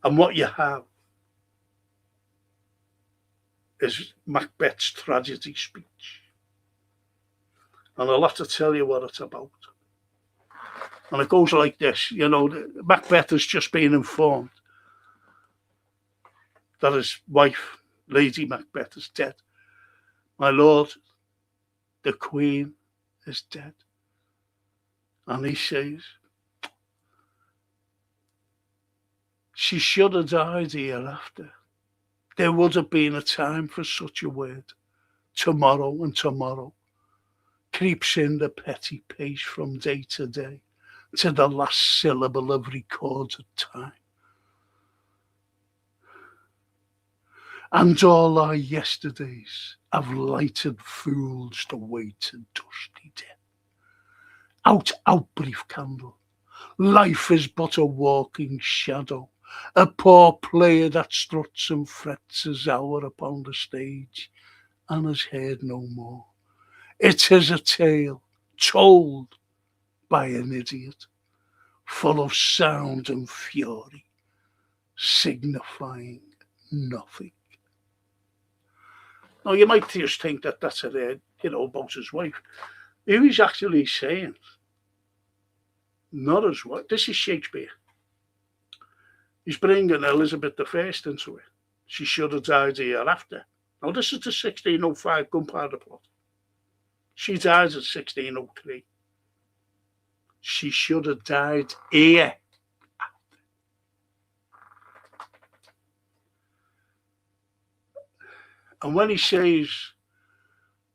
Speaker 1: And what you have is Macbeth's tragedy speech. And I'll have to tell you what it's about. And it goes like this, Macbeth has just been informed that his wife, Lady Macbeth, is dead. My lord, the Queen is dead. And he says, she should have died hereafter. There would have been a time for such a word. Tomorrow and tomorrow creeps in the petty pace from day to day, to the last syllable of recorded time. And all our yesterdays have lighted fools the way to dusty death. Out, out, brief candle. Life is but a walking shadow, a poor player that struts and frets his hour upon the stage and is heard no more. It is a tale told by an idiot, full of sound and fury, signifying nothing. Now, you might just think that that's about his wife. Who he's actually saying, not his wife. This is Shakespeare. He's bringing Elizabeth I into it. She should have died hereafter. Now, this is the 1605 gunpowder plot. She dies in 1603. She should have died here. And when he says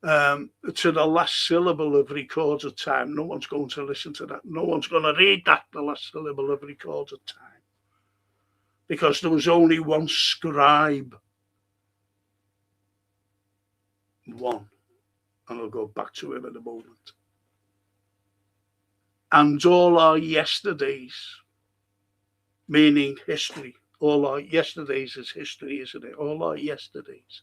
Speaker 1: to the last syllable of recorded time, no one's going to listen to that. No one's going to read that, the last syllable of recorded time. Because there was only one scribe. One. And I'll go back to him in a moment. And all our yesterdays, meaning history, all our yesterdays is history, isn't it? All our yesterdays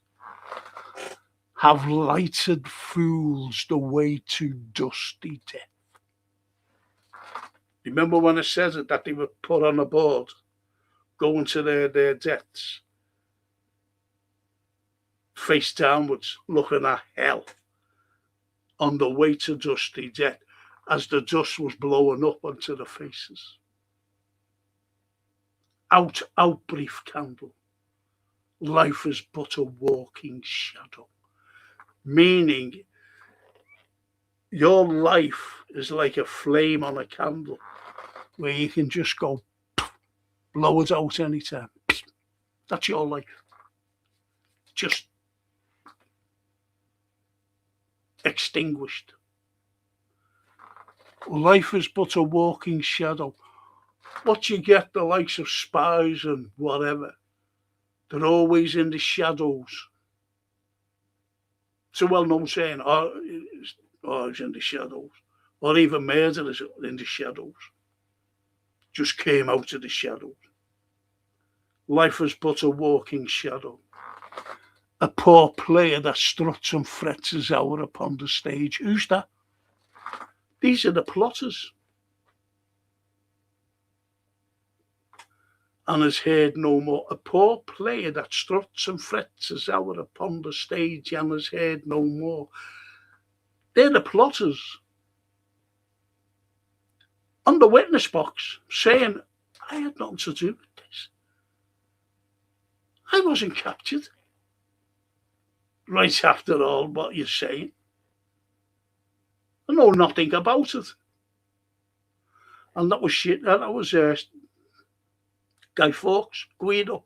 Speaker 1: have lighted fools the way to dusty death. Remember when I said it, that they were put on a board, going to their deaths, face downwards, looking at hell, on the way to dusty death, as the dust was blowing up onto the faces. Out, out, brief candle. Life is but a walking shadow. Meaning, your life is like a flame on a candle, where you can just go, blow it out anytime. That's your life. Just extinguished. Life is but a walking shadow. What you get, the likes of spies and whatever, they're always in the shadows. It's a well-known saying, it's in the shadows. Or even murder is in the shadows. Just came out of the shadows. Life is but a walking shadow. A poor player that struts and frets his hour upon the stage. Who's that? These are the plotters. And is heard no more. A poor player that struts and frets his hour upon the stage and is heard no more. They're the plotters. On the witness box, saying, I had nothing to do with this. I wasn't captured. Right after all what you're saying. I know nothing about it. And that was shit. That was Guy Fawkes, Guido.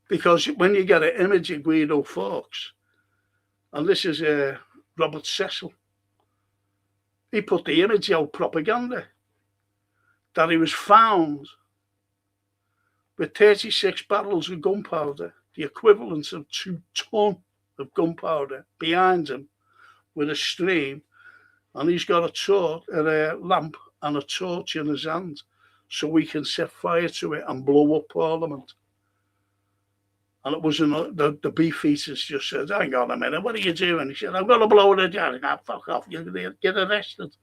Speaker 1: Because when you get an image of Guido Fawkes, and this is Robert Cecil, he put the image out, propaganda, that he was found with 36 barrels of gunpowder, the equivalent of 2 tons of gunpowder, behind him with a stream, and he's got a lamp and a torch in his hand, so we can set fire to it and blow up Parliament. And it wasn't the beefeaters just said, hang on a minute, what are you doing? He said, I'm going to blow it down. Now, fuck off, you're going to get arrested.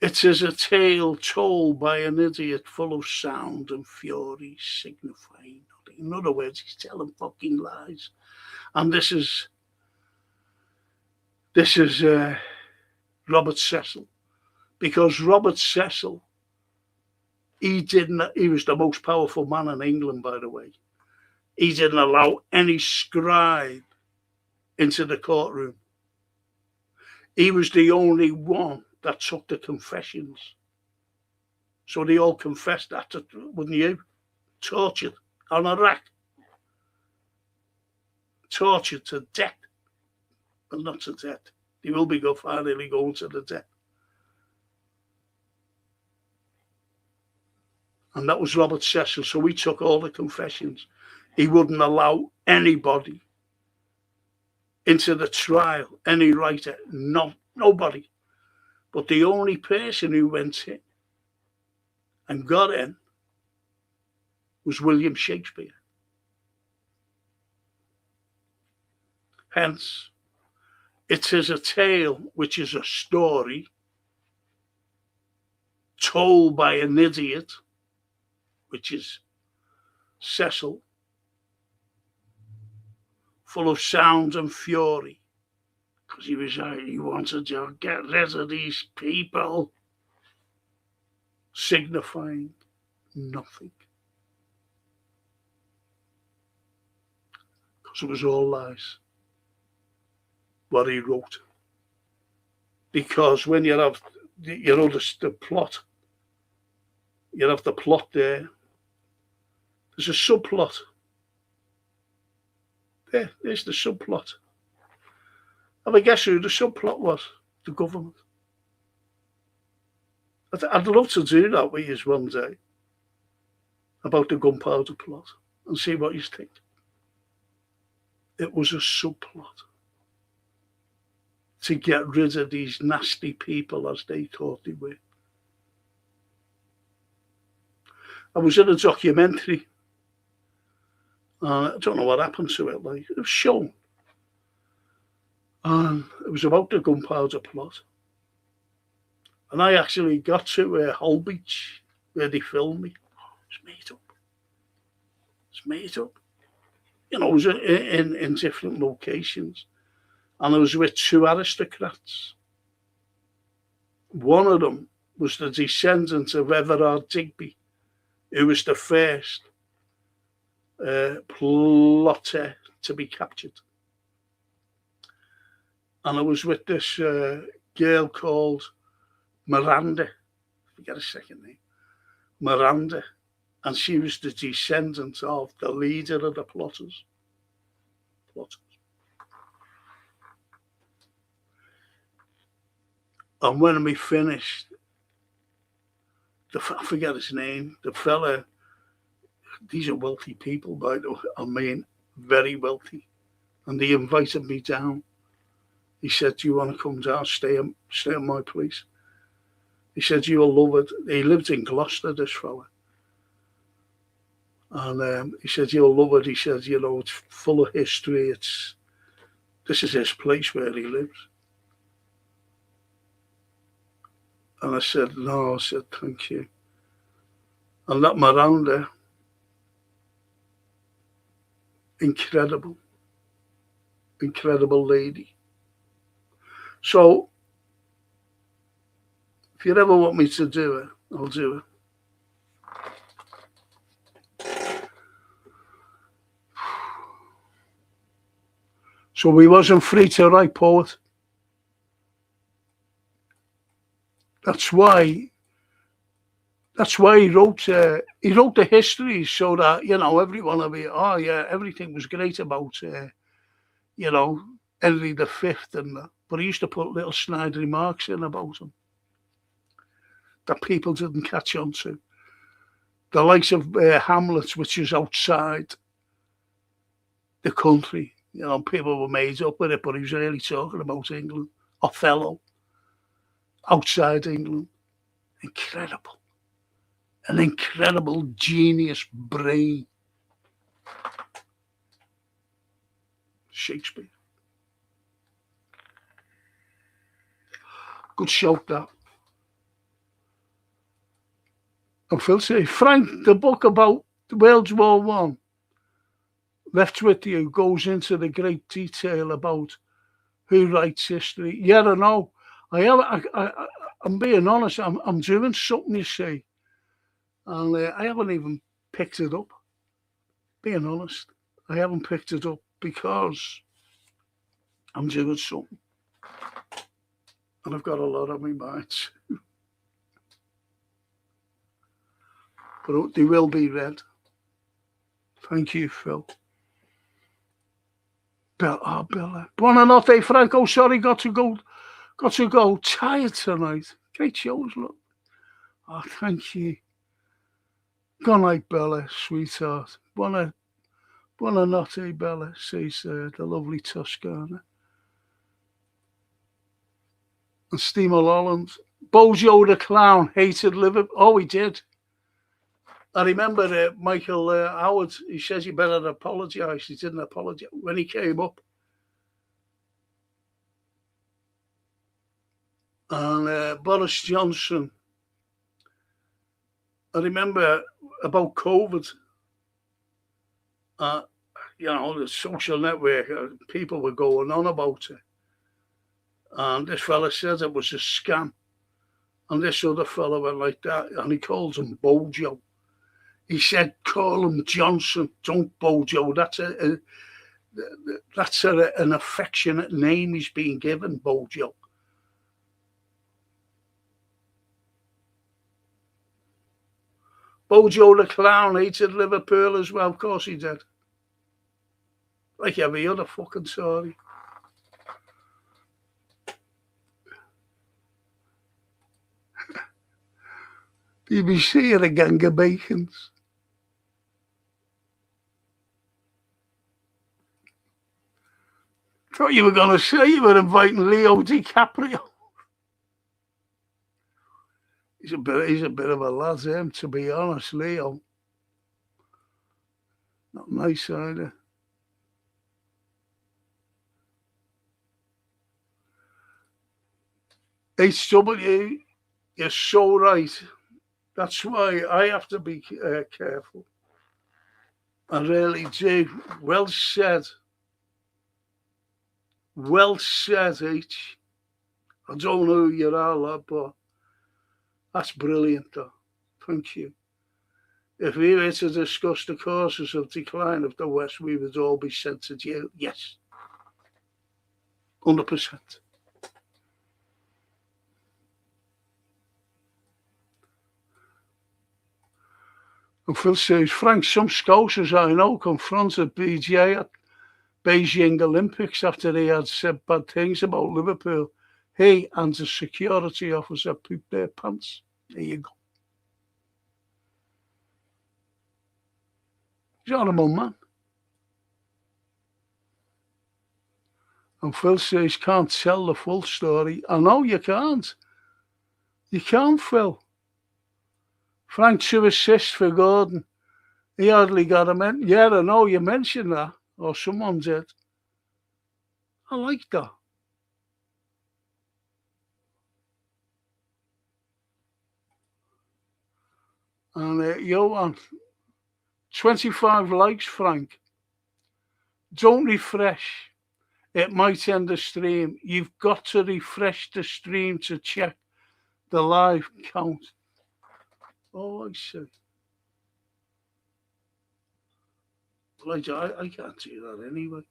Speaker 1: It is a tale told by an idiot full of sound and fury, signifying nothing. In other words, he's telling fucking lies. And this is Robert Cecil, because Robert Cecil, he didn't. He was the most powerful man in England, by the way. He didn't allow any scribe into the courtroom. He was the only one that took the confessions. So they all confessed that, wouldn't you? Tortured on a rack, tortured to death, but not to death. They will be finally going to the death. And that was Robert Cecil. So we took all the confessions. He wouldn't allow anybody into the trial, any writer, nobody. But the only person who went in and got in was William Shakespeare. Hence, it is a tale which is a story told by an idiot, which is Cecil, full of sound and fury, because he wanted to get rid of these people, signifying nothing. Because it was all lies, what he wrote. Because when you have, the plot, you have the plot there. There's a subplot. There's the subplot. Have a guess who the subplot was? The government. I'd love to do that with you one day about the gunpowder plot and see what you think. It was a subplot to get rid of these nasty people as they thought they were. I was in a documentary. I don't know what happened to it. Like, it was shown. And it was about the gunpowder plot. And I actually got to Hull Beach, where they filmed me. It's made up. It's made up. You know, it was in different locations. And I was with two aristocrats. One of them was the descendant of Everard Digby, who was the first plotter to be captured. And I was with this girl called Miranda. I forget her second name. Miranda. And she was the descendant of the leader of the plotters. And when we finished, I forget his name, the fella, these are wealthy people, by the way, I mean, very wealthy. And they invited me down. He said, "Do you want to come down, stay at my place?" He said, "You'll love it." He lived in Gloucester, this fella. And he said, "You'll love it." He said, "You know, it's full of history. This is his place where he lives." And I said, "No," I said, "Thank you." And that Miranda, incredible lady. So, if you ever want me to do it, I'll do it. So he wasn't free to write poet. That's why he wrote the history, so that, you know, everyone will be, oh yeah, everything was great about you know, Henry V and that. But he used to put little snide remarks in about him that people didn't catch on to. The likes of Hamlet, which is outside the country. You know, people were made up with it, but he was really talking about England. Othello, outside England. Incredible. An incredible genius brain. Shakespeare. Good shout, that. And Phil says, Frank, the book about World War One, Left With You, goes into the great detail about who writes history. Yeah, I know. I'm being honest. I'm doing something, you see, and I haven't even picked it up. Being honest, I haven't picked it up because I'm doing something, and I've got a lot on my mind. But they will be read. Thank you, Phil. Bella. Buonanotte, Franco. Sorry, got to go. Tired tonight. Great shows, look. Oh, thank you. Good night, Bella, sweetheart. Buonanotte, Bella, says the lovely Toscana. And Steve Holland. Bojo the clown hated Liverpool. Oh, he did. I remember Michael Howard, he says he better apologise. He didn't apologise when he came up. And Boris Johnson, I remember about COVID, the social network, people were going on about it. And this fella said it was a scam. And this other fella went like that, and he calls him Bojo. He said, call him Johnson, don't Bojo. That's an affectionate name he's been given, Bojo. Bojo the clown hated Liverpool as well. Of course he did. Like every other fucking story. BBC are a gang of bacons. Thought you were going to say you were inviting Leo DiCaprio. He's a bit of a lad, to be honest, Leo. Not nice either. HW, you're so right. That's why I have to be careful. I really do. Well said. Well said, H. I don't know who you are, lad, but that's brilliant, though. Thank you. If we were to discuss the causes of decline of the West, we would all be sent to jail. Yes. 100%. And Phil says, Frank, some Scousers I know confronted BJ at Beijing Olympics after they had said bad things about Liverpool. He and the security officer pooped their pants. There you go. He's an honourable man. And Phil says, can't tell the full story. I know you can't. You can't, Phil. Frank 2 assists for Gordon. He hardly got a man. Yeah, I know you mentioned that. Or someone did. I like that. And Johan, 25 likes, Frank. Don't refresh. It might end the stream. You've got to refresh the stream to check the live count. Oh, I see. Well, I can't do that anyway.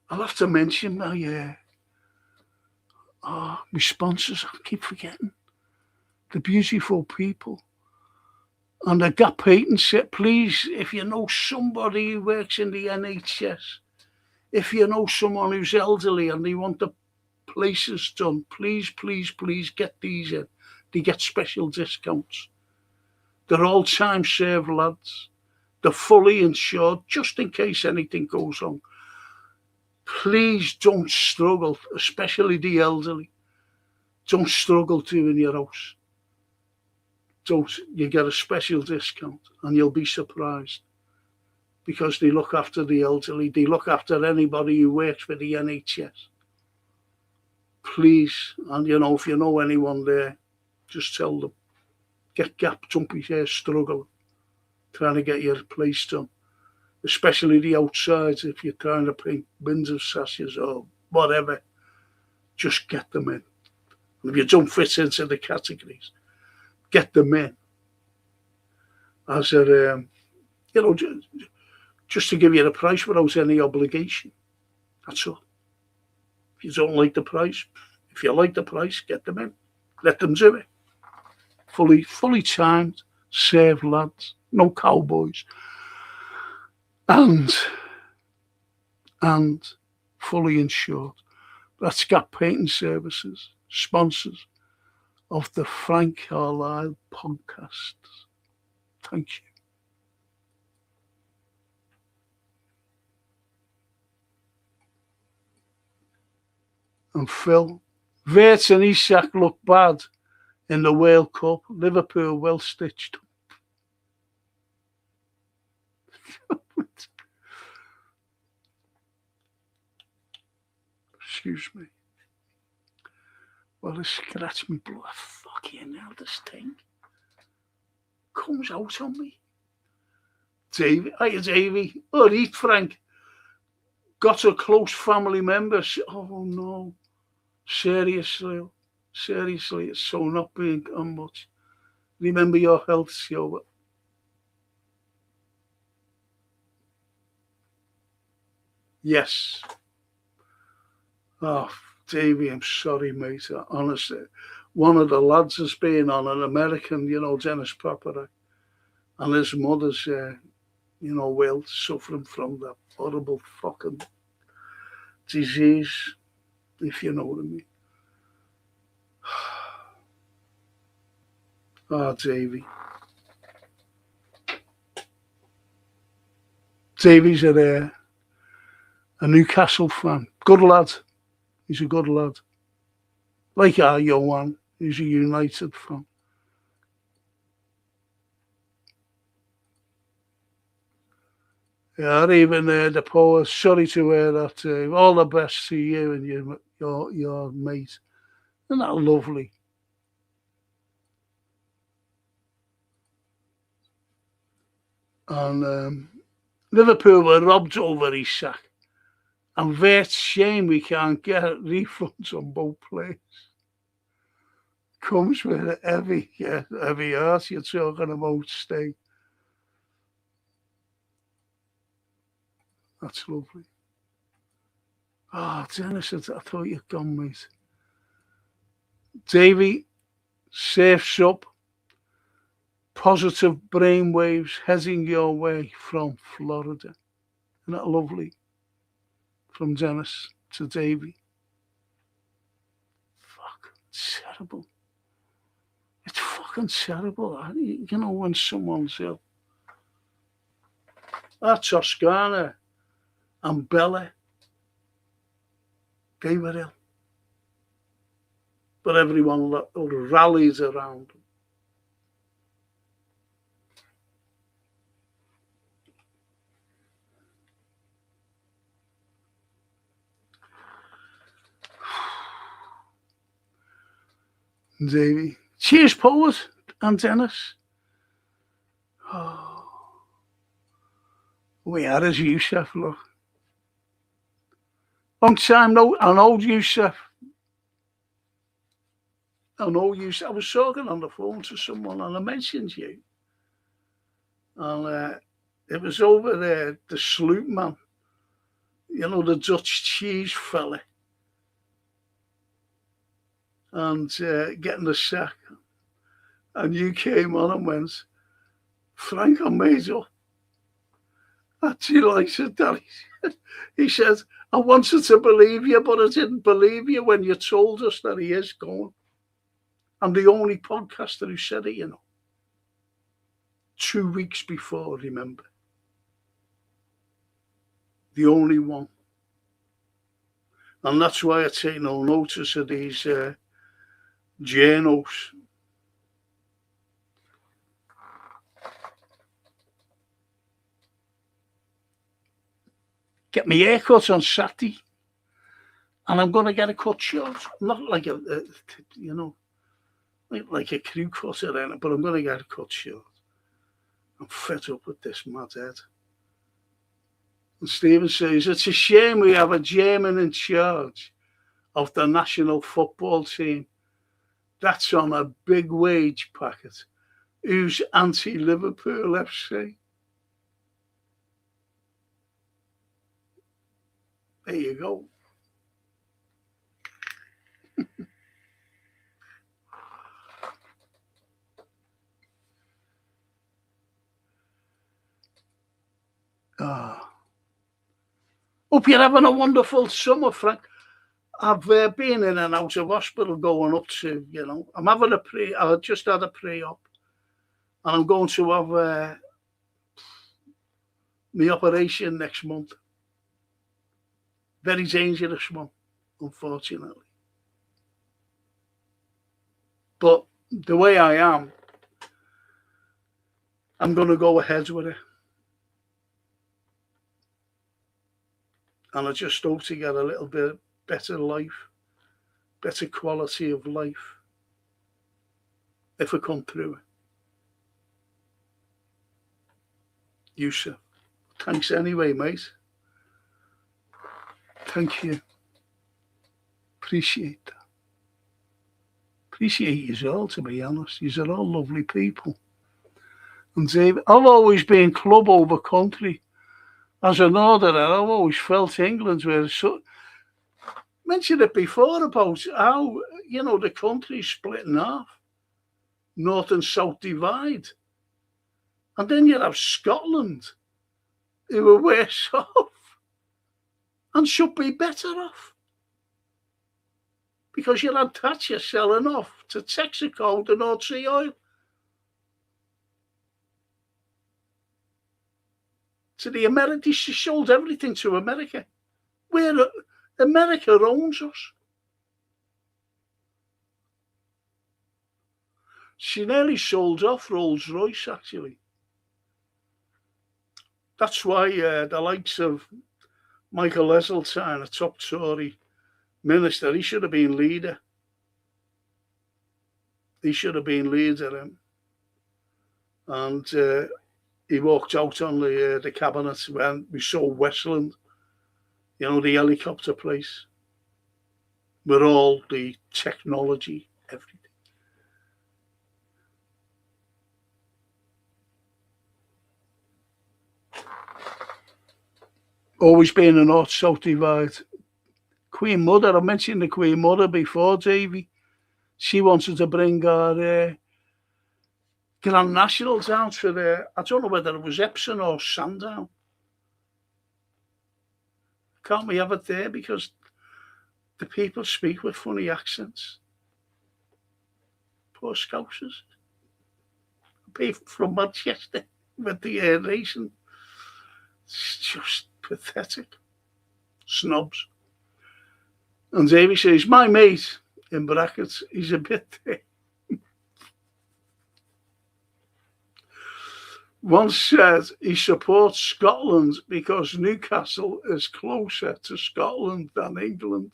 Speaker 1: I'll have to mention my sponsors. I keep forgetting. The beautiful people. And the Gap Payton said, please, if you know somebody who works in the NHS, if you know someone who's elderly and they want the places done, please get these in. They get special discounts. They're all time served lads. They're fully insured just in case anything goes wrong. Please don't struggle, especially the elderly. Don't struggle doing your house. You get a special discount and you'll be surprised because they look after the elderly. They look after anybody who works for the NHS. please, and if you know anyone there, just tell them, get Gap, don't be struggling, trying to get your place done, especially the outsides. If you're trying to paint bins of sashes or whatever, just get them in. And if you don't fit into the categories, get them in. As a, just to give you the price without any obligation. That's all. If you don't like the price, if you like the price, get them in. Let them do it. Fully timed, serve lads, no cowboys. And fully insured. That's Gap Painting Services, sponsors of the Frank Carlyle podcast. Thank you. And Phil, Wirtz and Isak look bad in the World Cup. Liverpool well stitched. Excuse me. Well, it scratched me blood. Fucking hell, this thing comes out on me. Davey, hiya Davey. All right, Frank. Got a close family member. Oh no. Seriously, it's so not being on much. Remember your health, Silver. Yes. Oh, Davey, I'm sorry, mate. Honestly, one of the lads has been on an American, Dennis Paparak, and his mother's, well, suffering from that horrible fucking disease, if you know what I mean. Oh, Davey. Davey's a Newcastle fan. Good lad. He's a good lad. Like our Johan, he's a United fan. Yeah, even the poet, sorry to hear that. All the best to you and your mate. Isn't that lovely? And Liverpool were robbed over Isak. And Wirtz, shame we can't get refunds on both players. Comes with a heavy heart. You're talking about stay. That's lovely. Dennis, I thought you'd gone, mate. Davey, safes up. Positive brainwaves heading your way from Florida. Isn't that lovely? From Dennis to Davey. Fuck, it's terrible. It's fucking terrible. When someone's ill. Toscana and Bella, they were ill. But everyone rallies around them. Davey. Cheers, Poet and Dennis. Oh. We had as Yusuf, look. Long time no, an old Yusuf. I was talking on the phone to someone and I mentioned you. And it was over there, the sloop man. The Dutch cheese fella. And getting the sack. And you came on and went, Frank, I made up. Actually, like that. He said, I wanted to believe you, but I didn't believe you when you told us that he is going. I'm the only podcaster who said it, 2 weeks before, remember. The only one. And that's why I take no notice of these journos. Get my haircut on Saturday. and I'm going to get a cut short. Not like you know, like a crew cut or anything, but I'm going to get a cut short. I'm fed up with this mad head. And Stephen says, it's a shame we have a German in charge of the national football team. That's on a big wage packet. Who's anti-Liverpool FC? There you go. Hope you're having a wonderful summer, Frank. I've been in and out of hospital going up to, I'm having I just had a pre-op. And I'm going to have my operation next month. Very dangerous one, unfortunately. But the way I am, I'm going to go ahead with it. And I just hope to get a little bit better life, better quality of life, if I come through it. Yusuf, thanks anyway, mate. Thank you. Appreciate that. Appreciate you all, to be honest. You're all lovely people. And David, I've always been club over country. As a northerner, I've always felt England were mentioned it before about how, the country's split in half. North and South divide. And then you have Scotland, who are worse off and should be better off. Because you had Thatcher selling off to Texaco, the North Sea oil. To the Americans, she sold everything to America. Where America owns us. She nearly sold off Rolls Royce, actually. That's why the likes of Michael Heseltine, a top Tory minister, he should have been leader. He should have been leader. And he walked out on the cabinet when we saw Westland, the helicopter place, with all the technology, everything. Always been a North-South divide. Queen Mother, I mentioned the Queen Mother before, Davy. She wanted to bring our Grand National down to I don't know whether it was Epsom or Sandown. Can't we have it there? Because the people speak with funny accents. Poor Scousers. People from Manchester with the racing. It's just pathetic. Snobs. And Davy says, my mate, in brackets, he's a bit thick. Once said he supports Scotland because Newcastle is closer to Scotland than England.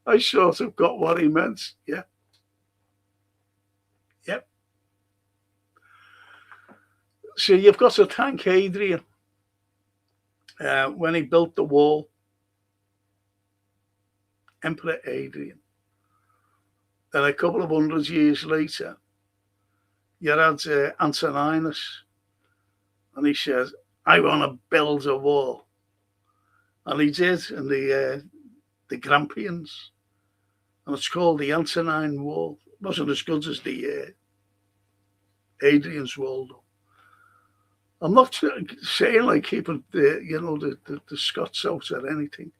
Speaker 1: I sort of got what he meant, yeah. Yep. So you've got to thank Adrian when he built the wall. Emperor Adrian. Then a couple of 100 years later, you had Antoninus. And he says, I want to build a wall. And he did in the Grampians. And it's called the Antonine Wall. It wasn't as good as the Adrian's Wall, though. I'm not saying like keeping the Scots out or anything.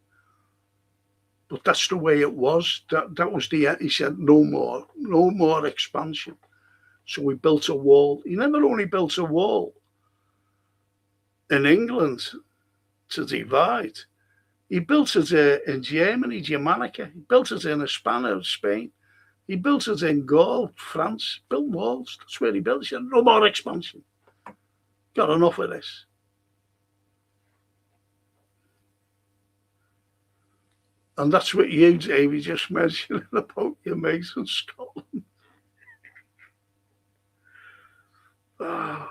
Speaker 1: But that's the way it was. That was he said, no more expansion. So we built a wall. He never only built a wall in England to divide. He built it in Germany, Germanica. He built it in Spain. He built it in Gaul, France. Built walls. That's where he built it. He said, no more expansion. Got enough of this. And that's what you, Davey, just mentioned about your mates in Scotland. Ah,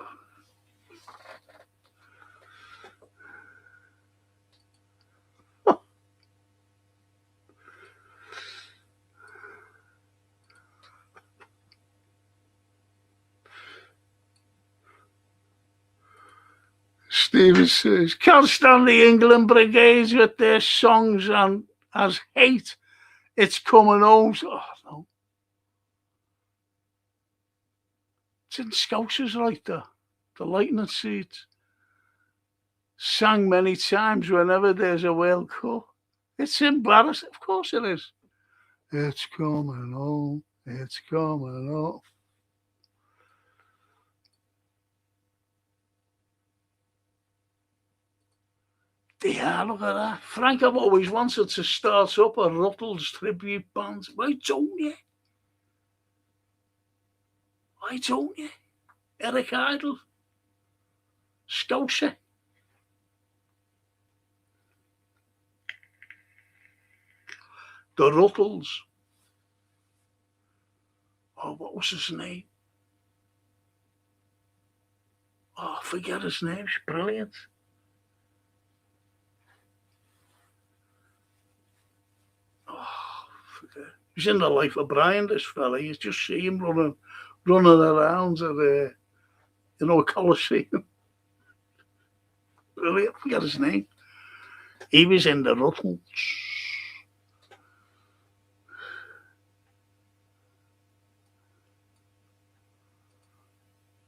Speaker 1: Stephen says, can't stand the England Brigades with their songs and as hate. It's coming home. Oh, no. It's in Scousers like that. The lightning seeds. Sang many times whenever there's a World Cup. It's embarrassing. Of course it is. It's coming home. It's coming home. Yeah, look at that. Frank, I've always wanted to start up a Ruttles tribute band. Why don't you? Why don't you? Eric Idle. Scouser. The Ruttles. Oh, what was his name? Oh, I forget his name. It's brilliant. Oh, forget. He's in the life of Brian, this fella. You just see him running around at a Coliseum. Brilliant. I forget his name. He was in the Ruttles.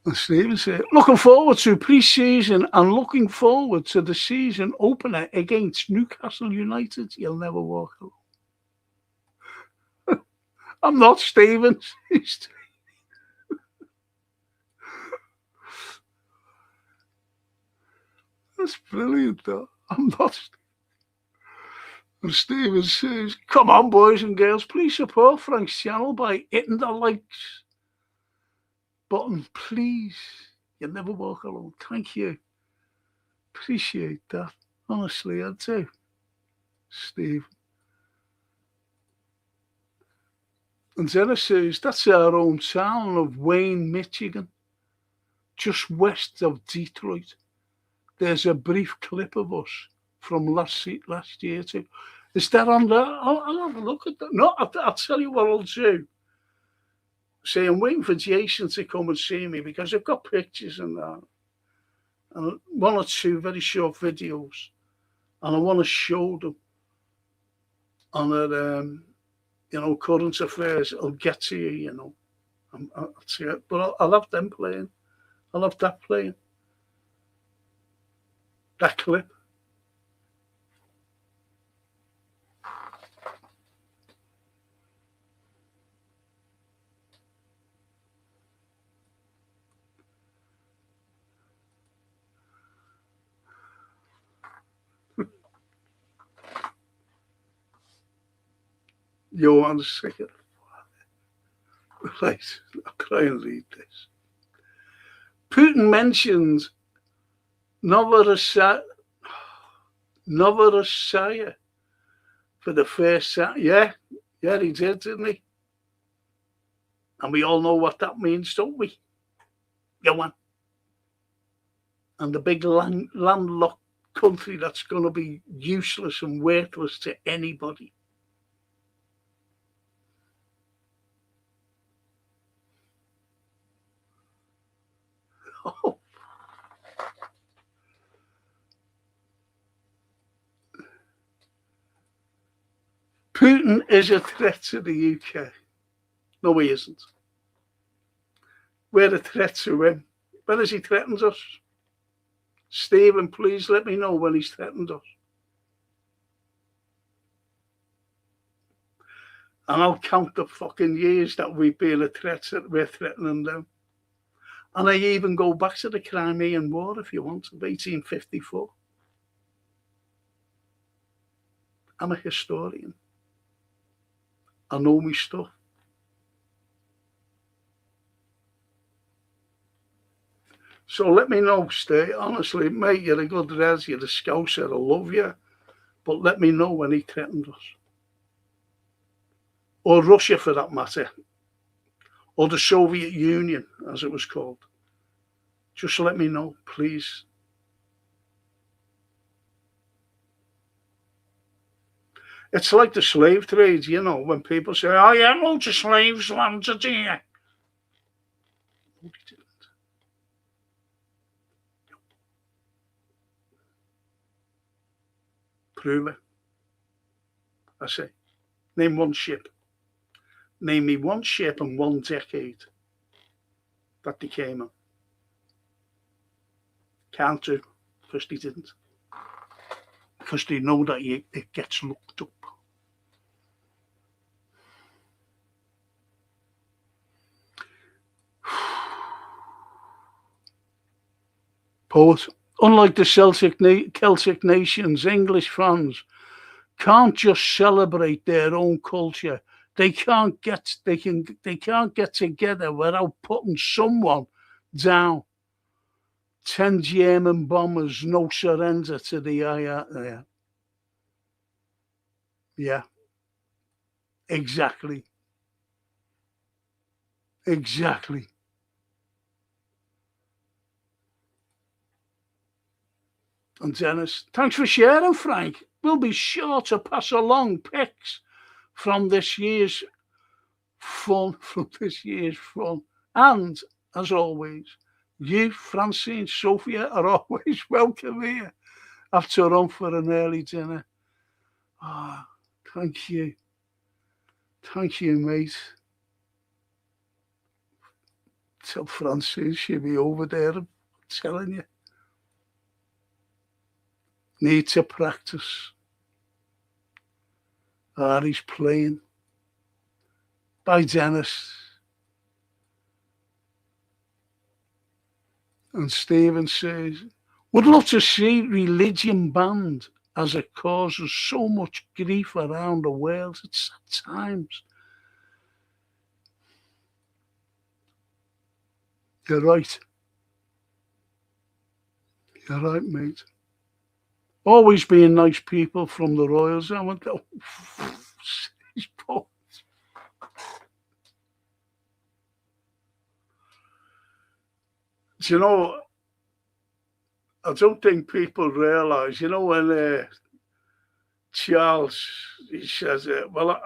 Speaker 1: And Stephen said, looking forward to pre-season and looking forward to the season opener against Newcastle United. You'll never walk alone. I'm not Stephen. That's brilliant, though. I'm not. And Stephen says, come on, boys and girls, please support Frank's channel by hitting the likes button, please. You'll never walk alone. Thank you. Appreciate that. Honestly, I do. Steve. And Zena says, that's our hometown of Wayne, Michigan, just west of Detroit. There's a brief clip of us from last year too. Is that on there? I'll have a look at that. No, I'll tell you what I'll do. Say, I'm waiting for Jason to come and see me because I've got pictures and that. And one or two very short videos. And I want to show them on a, current affairs. I'll get to you, I'll see it. But I'll have them playing. I'll have that playing. That clip. You want to see it? Right, I'll try and read this. Putin mentions Novorossiysk for the first time. Yeah, he did, didn't he? And we all know what that means, don't we? Go on. And the big landlocked country that's going to be useless and worthless to anybody. Oh. Putin is a threat to the UK. No, he isn't. We're a threat to him. When has he threatened us? Stephen, please let me know when he's threatened us. And I'll count the fucking years that we've been a threat, that we're threatening them. And I even go back to the Crimean War, if you want, of 1854. I'm a historian. I know my stuff. So let me know, Stay. Honestly, mate, you're a good res, you're a scouser, I love you. But let me know when he threatened us. or Russia for that matter, or the Soviet Union, as it was called, just let me know, please. It's like the slave trade, when people say, oh, yeah, loads of slaves landed here. No, they didn't. Prove it. I say, name one ship. Name me one ship in one decade that they came on. Can't do, because they didn't. Because they know that it gets looked up. Poet, unlike the Celtic nations, English fans can't just celebrate their own culture. They can't get together without putting someone down. 10 German bombers, no surrender to the IR. Yeah, exactly. Exactly. And Dennis, thanks for sharing, Frank. We'll be sure to pass along pics from this year's fun. And as always, you, Francine, Sophia are always welcome here after on for an early dinner. Ah, thank you. Thank you, mate. Tell Francine she'll be over there, I'm telling you. Need to practice. Ah, he's playing. Bye, Dennis. And Stephen says, would love to see religion banned as it causes so much grief around the world at sad times. You're right. You're right, mate. Always being nice people from the Royals. I went, oh, do you know, I don't think people realise, when Charles, he says, well,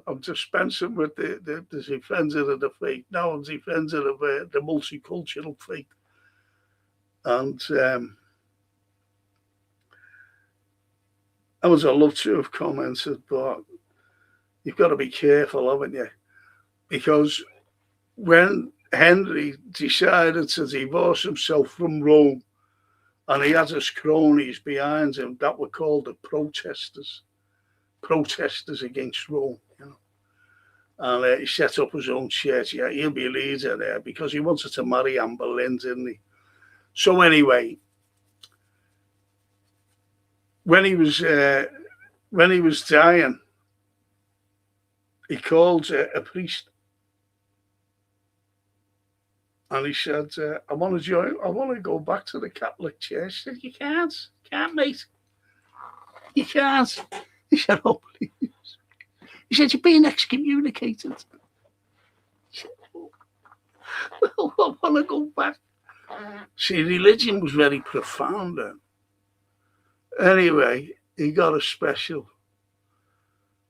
Speaker 1: I'm dispensing with the defender of the faith. Now I'm defender of the multicultural faith. And I would have loved to have commented, but you've got to be careful, haven't you? Because when Henry decided to divorce himself from Rome, and he had his cronies behind him that were called the protesters against Rome, And he set up his own church. Yeah, he'll be a leader there because he wanted to marry Anne Boleyn, didn't he? So anyway, when he was dying, he called a priest, and he said, "I want to go back to the Catholic Church." He said, "You can't, mate. You can't." He said, "Oh, please." He said, "You're being excommunicated." He said, "Oh, well, I want to go back." See, religion was very profound then. Anyway, he got a special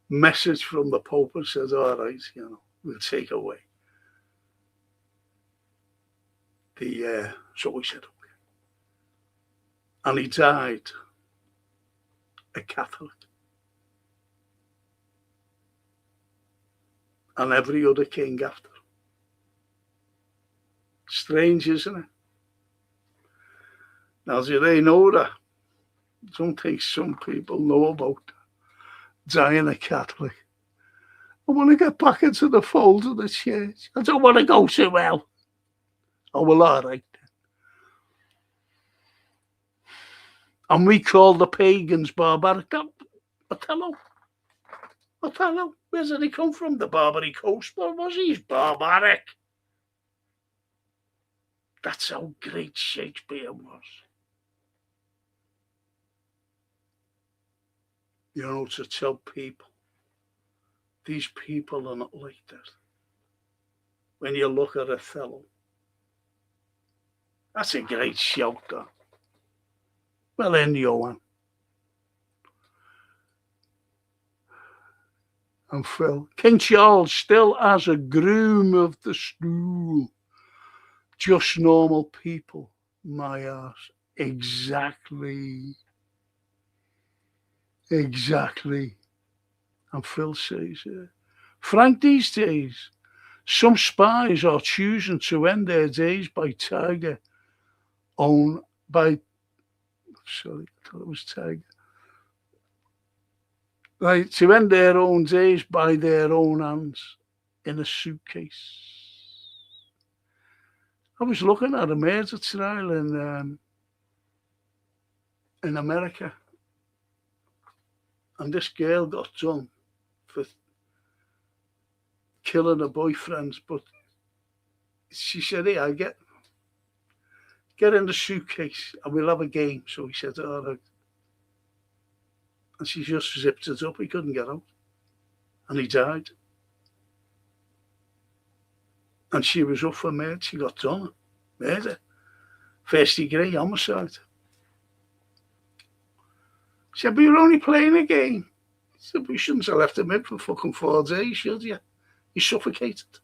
Speaker 1: message from the Pope and said, all right, we'll take away the, so we said, okay. And he died a Catholic. And every other king after. Strange, isn't it? Now, do they know that? I don't think some people know about dying a Catholic. I want to get back into the fold of the church. I don't want to go to hell. Oh, well, all right. And we call the pagans barbaric. Othello. Where did he come from? The Barbary Coast? Well, was he? He's barbaric. That's how great Shakespeare was. To tell people these people are not like that. When you look at Othello, that's a great shout, that. Well, then, Johan and Phil. King Charles still has a groom of the stool. Just normal people, my ass. Exactly. Exactly. And Phil says, Frank, these days, some spies are choosing to end their days by Tiger own by sorry, I thought it was Tiger. Right, to end their own days by their own hands in a suitcase. I was looking at a murder trial in America, and this girl got done for killing her boyfriends, but she said, "Hey, I get in the suitcase and we'll have a game." So he said, "All right." And she just zipped it up. He couldn't get out. And he died. And she was up for murder. She got done. Murder. First degree homicide. She said, "But you're only playing a game." He said, "But you shouldn't have left him in for fucking 4 days, should you? He's suffocated."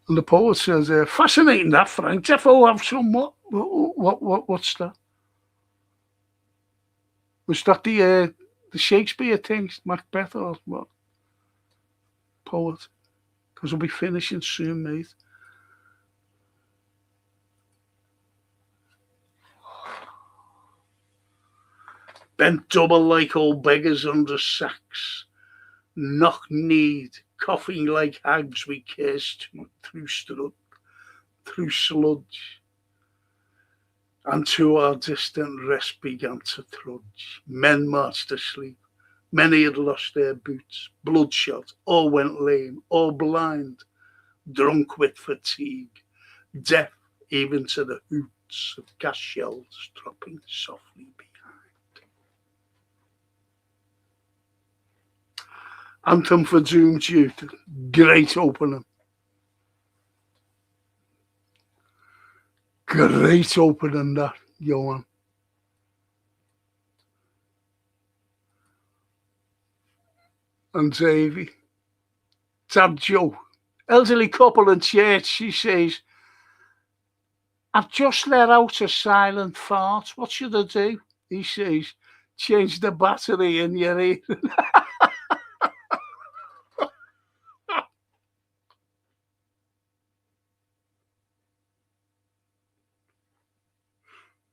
Speaker 1: And the poet says, "Fascinating that, Frank. Defo have some what's that? Was that the Shakespeare thing, Macbeth or what?" Poet, because we'll be finishing soon, mate. Bent double like old beggars under sacks, knock-kneed, coughing like hags we cursed through sludge, and to our distant rest began to trudge. Men marched asleep. Many had lost their boots, bloodshot, or went lame, or blind, drunk with fatigue, deaf even to the hoots of gas shells dropping softly behind. Anthem for Doomed Youth, great opening. Great opening, that, Johan. And Davy. Dad Joe. Elderly couple in church, she says, "I've just let out a silent fart. What should I do?" He says, "Change the battery in your ear."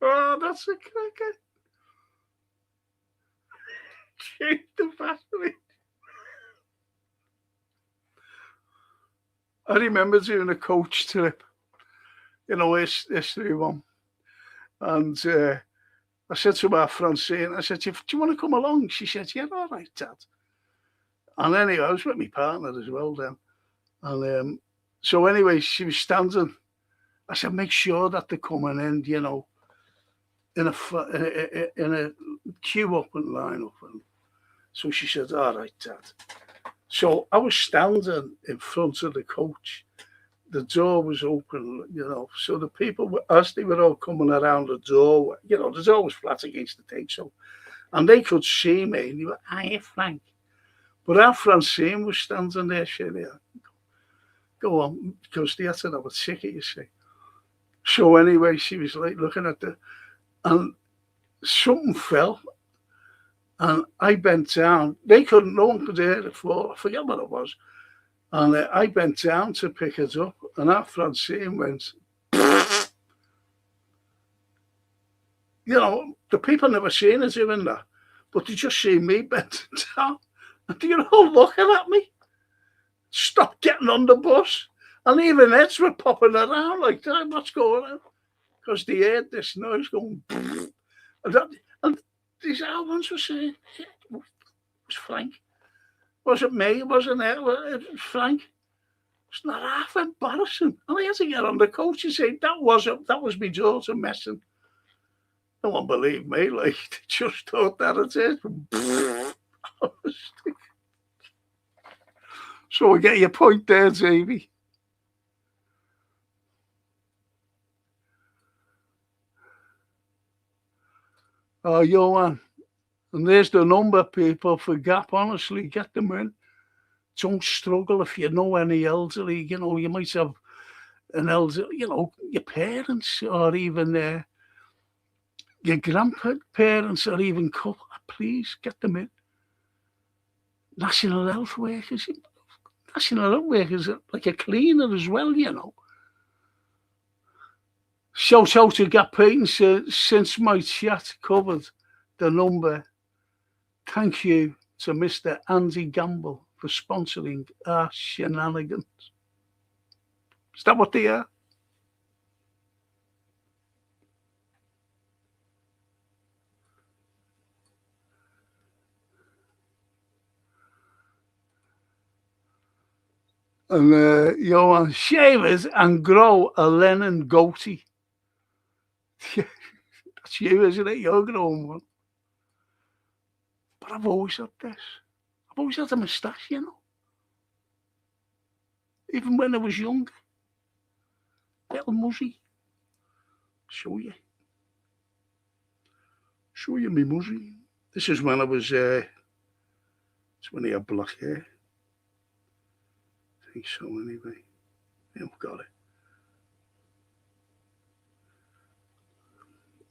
Speaker 1: Oh, that's a cracker. Change the battery. I remember doing a coach trip, history one. And I said to my Francine, I said, "Do you want to come along?" She said, "Yeah, all right, Dad." And anyway, I was with my partner as well then. And so anyway, she was standing. I said, "Make sure that they're coming in, in a queue up and line up." And so she said, "All right, Dad." So I was standing in front of the coach. The door was open, so the people, as they were all coming around the door, the door was flat against the thing, and they could see me, and they were, "Hiya, Frank." But our Francine was standing there, she said, "Yeah, go on," because they had to have a ticket, you see. So anyway, she was like looking at and something fell, and I bent down. No one could hear it fall. I forget what it was. And I bent down to pick it up, and our Francine went, the people never seen her doing that, but they just see me bent down, and they're all looking at me. Stop getting on the bus. And even heads were popping around like that. What's going on? Because they heard this noise going, and these other ones were saying, "It was Frank. Wasn't me, it wasn't it, it was Frank." It's not half embarrassing. And I had to get on the coach and say, that was my daughter messing. No one believed me. Like, they just thought that it is. So we get your point there, Davey. Oh, Johan. And there's the number, people, for Gap. Honestly, get them in. Don't struggle if you know any elderly. You know, you might have an elderly, you know, your parents or even your grandparents or even couple. Please get them in. National health workers. National health workers are like a cleaner as well, you know. Shout out to Gap Payton since my chat covered the number. Thank you to Mr. Andy Gamble for sponsoring our shenanigans. Is that what they are? And Johan, shavers and grow a Lennon goatee. That's you, isn't it? You're growing one. But I've always had this. I've always had a moustache, you know. Even when I was younger. Little muzzy. Show you. Show you me muzzy. This is when I was, it's when I had black hair. I think so, anyway. Yeah, I've got it.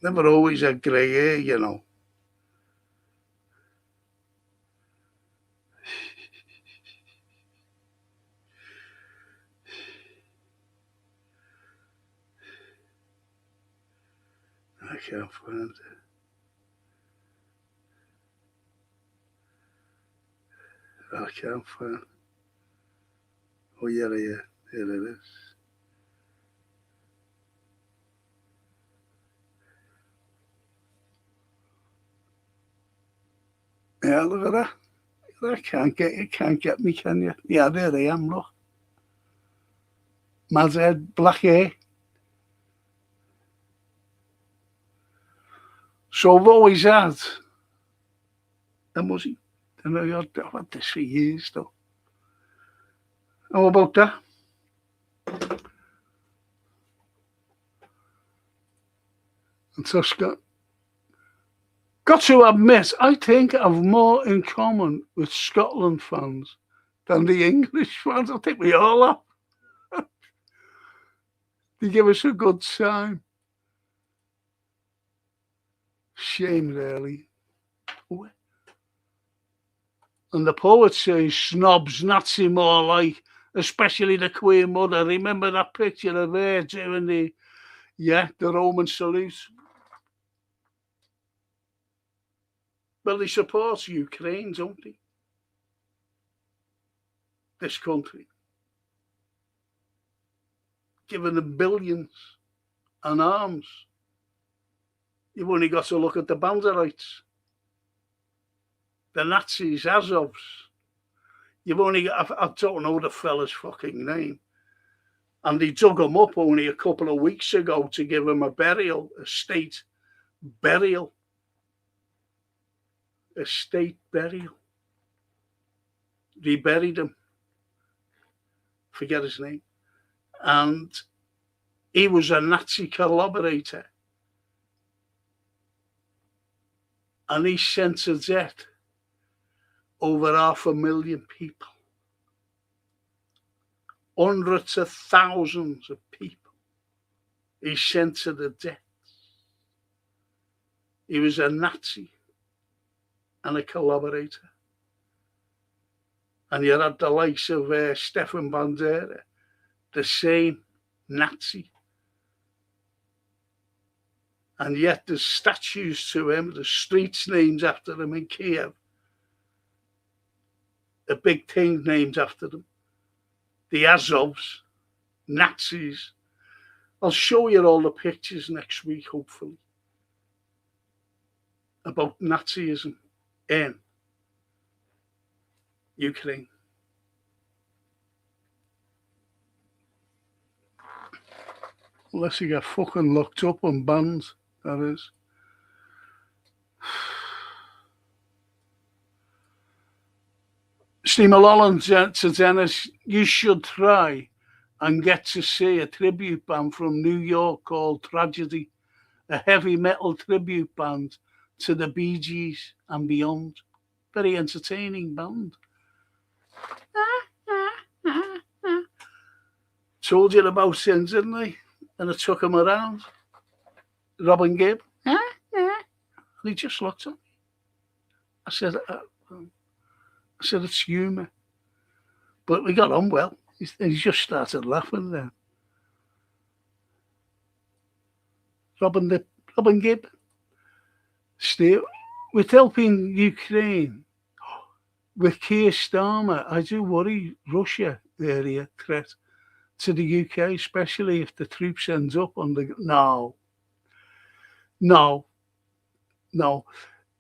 Speaker 1: Never always had grey hair, you know. I can't find it. I can't find it. Oh, yeah, here it is. Yeah, look at that. That can't get me, can you? Yeah, there I am, look. Mad head, black hair. So I've always had a muzzy. And I've had this for years, though. How about that? And so Scott. Got to admit, I think I've more in common with Scotland fans than the English fans. I think we all have. They give us a good time. Shame, really. And the poet says, snobs, Nazi more like, especially the Queen Mother. Remember that picture of her doing the Roman salute? Well, they support Ukraine, don't they? This country. Giving them billions and arms. You've only got to look at the Banderites, the Nazis, Azovs. You've only got, I don't know the fella's fucking name. And they dug him up only a couple of weeks ago to give him a burial, a state burial. A state burial. They buried him. Forget his name. And he was a Nazi collaborator. And he sent to death over 500,000 people. Hundreds of thousands of people he sent to the death. He was a Nazi and a collaborator. And you had the likes of Stefan Bandera, the same Nazi. And yet there's statues to him, the streets named after him in Kiev. A big thing named after them. The Azovs, Nazis. I'll show you all the pictures next week, hopefully, about Nazism in Ukraine. Unless you get fucking locked up and banned, that is. Steve Mulholland to Dennis, you should try and get to see a tribute band from New York called Tragedy, a heavy metal tribute band to the Bee Gees and beyond. Very entertaining band. Told you about him, didn't I? And I took him around. Robin Gibb. And he just looked at me. I said, it's humour. But we got on well. He just started laughing then. Robin Gibb. Steve, with helping Ukraine, with Keir Starmer, I do worry Russia area threat to the UK, especially if the troops ends up on the... No.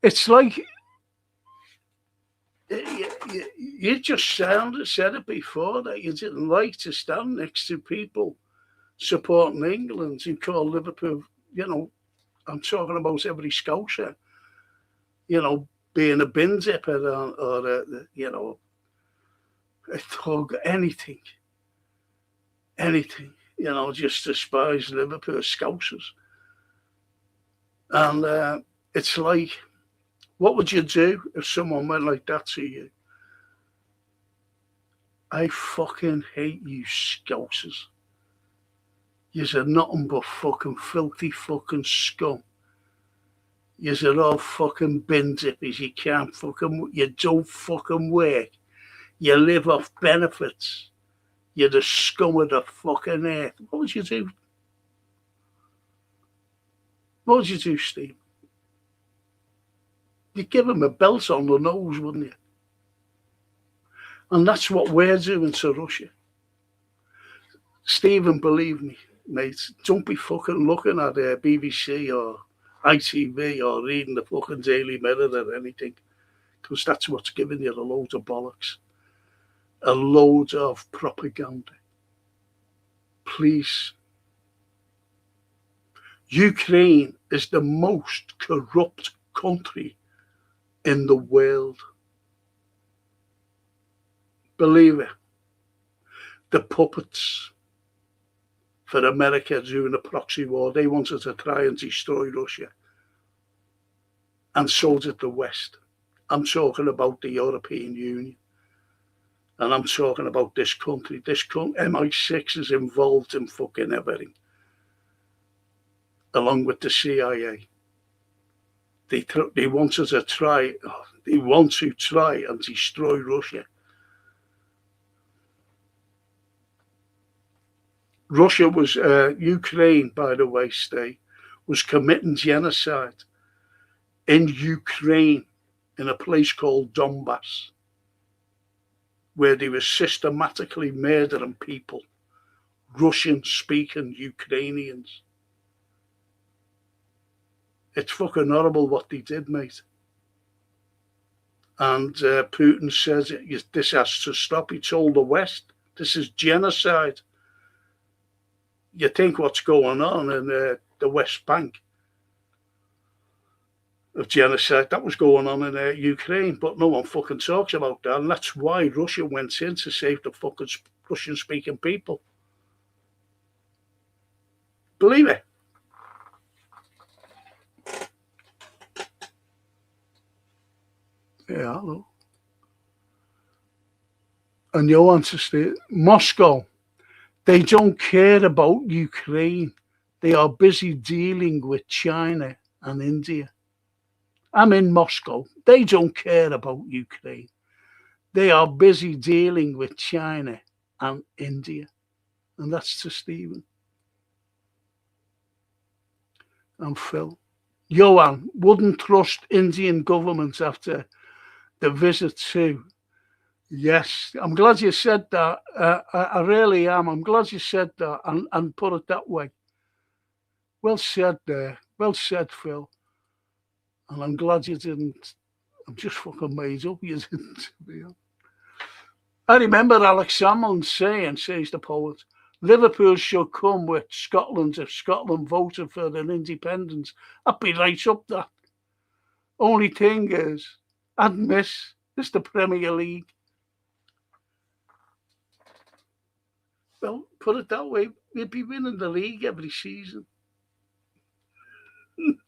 Speaker 1: It's like... You just said it before that you didn't like to stand next to people supporting England who call Liverpool, I'm talking about every Scouser, being a bin dipper or a thug, anything, just despise Liverpool Scousers. And it's like, what would you do if someone went like that to you? I fucking hate you Scousers. You're nothing but fucking filthy fucking scum. You're all fucking bin dippers. You don't fucking work. You live off benefits. You're the scum of the fucking earth. What would you do? What would you do, Steve? You'd give him a belt on the nose, wouldn't you? And that's what we're doing to Russia. Stephen, believe me, mate, don't be fucking looking at BBC or ITV or reading the fucking Daily Mirror or anything, because that's what's giving you a load of bollocks, a load of propaganda. Please. Ukraine is the most corrupt country in the world. Believe it. The puppets for America during the proxy war, they wanted to try and destroy Russia. And so did the West. I'm talking about the European Union. And I'm talking about this country. MI6 is involved in fucking everything. Along with the CIA. They want to try and destroy Russia. Russia was, Ukraine, by the way, was committing genocide in Ukraine, in a place called Donbass, where they were systematically murdering people, Russian-speaking Ukrainians. It's fucking horrible what they did, mate. And Putin says this has to stop. He told the West, this is genocide. You think what's going on in the West Bank of genocide, that was going on in Ukraine, but no one fucking talks about that. And that's why Russia went in to save the fucking Russian-speaking people. Believe it. Yeah, hello. And you want to stay Moscow. They don't care about Ukraine. They are busy dealing with China and India. I'm in Moscow. They don't care about Ukraine. They are busy dealing with China and India. And that's to Stephen. And Phil. Johan, wouldn't trust Indian government after the visit too. Yes, I'm glad you said that. I really am. I'm glad you said that and put it that way. Well said there. Well said, Phil. And I'm glad you didn't. I'm just fucking made up. You didn't. I remember Alex Salmond says the poet, Liverpool should come with Scotland if Scotland voted for an independence. I'd be right up that. Only thing is, I'd miss. It's the Premier League. Well, put it that way, we'd be winning the league every season,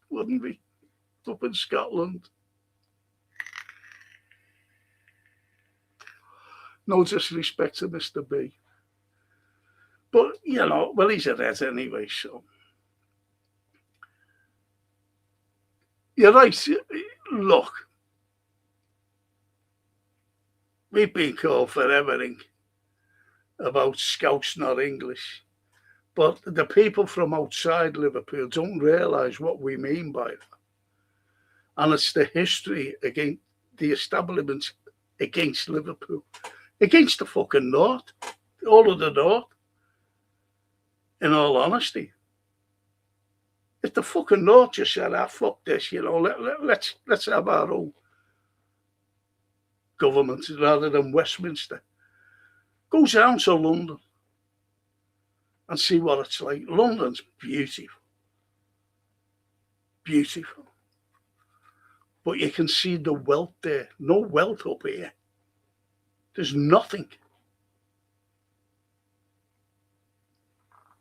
Speaker 1: wouldn't we? Up in Scotland. No disrespect to Mr. B. But, well, he's a red anyway, so. You're right. Look, we've been called for everything about Scouse not English. But the people from outside Liverpool don't realise what we mean by that. And it's the history against the establishment against Liverpool, against the fucking North, all of the North, in all honesty. If the fucking North just said, fuck this, let's have our own government rather than Westminster. Go down to London and see what it's like. London's beautiful. Beautiful. But you can see the wealth there. No wealth up here. There's nothing.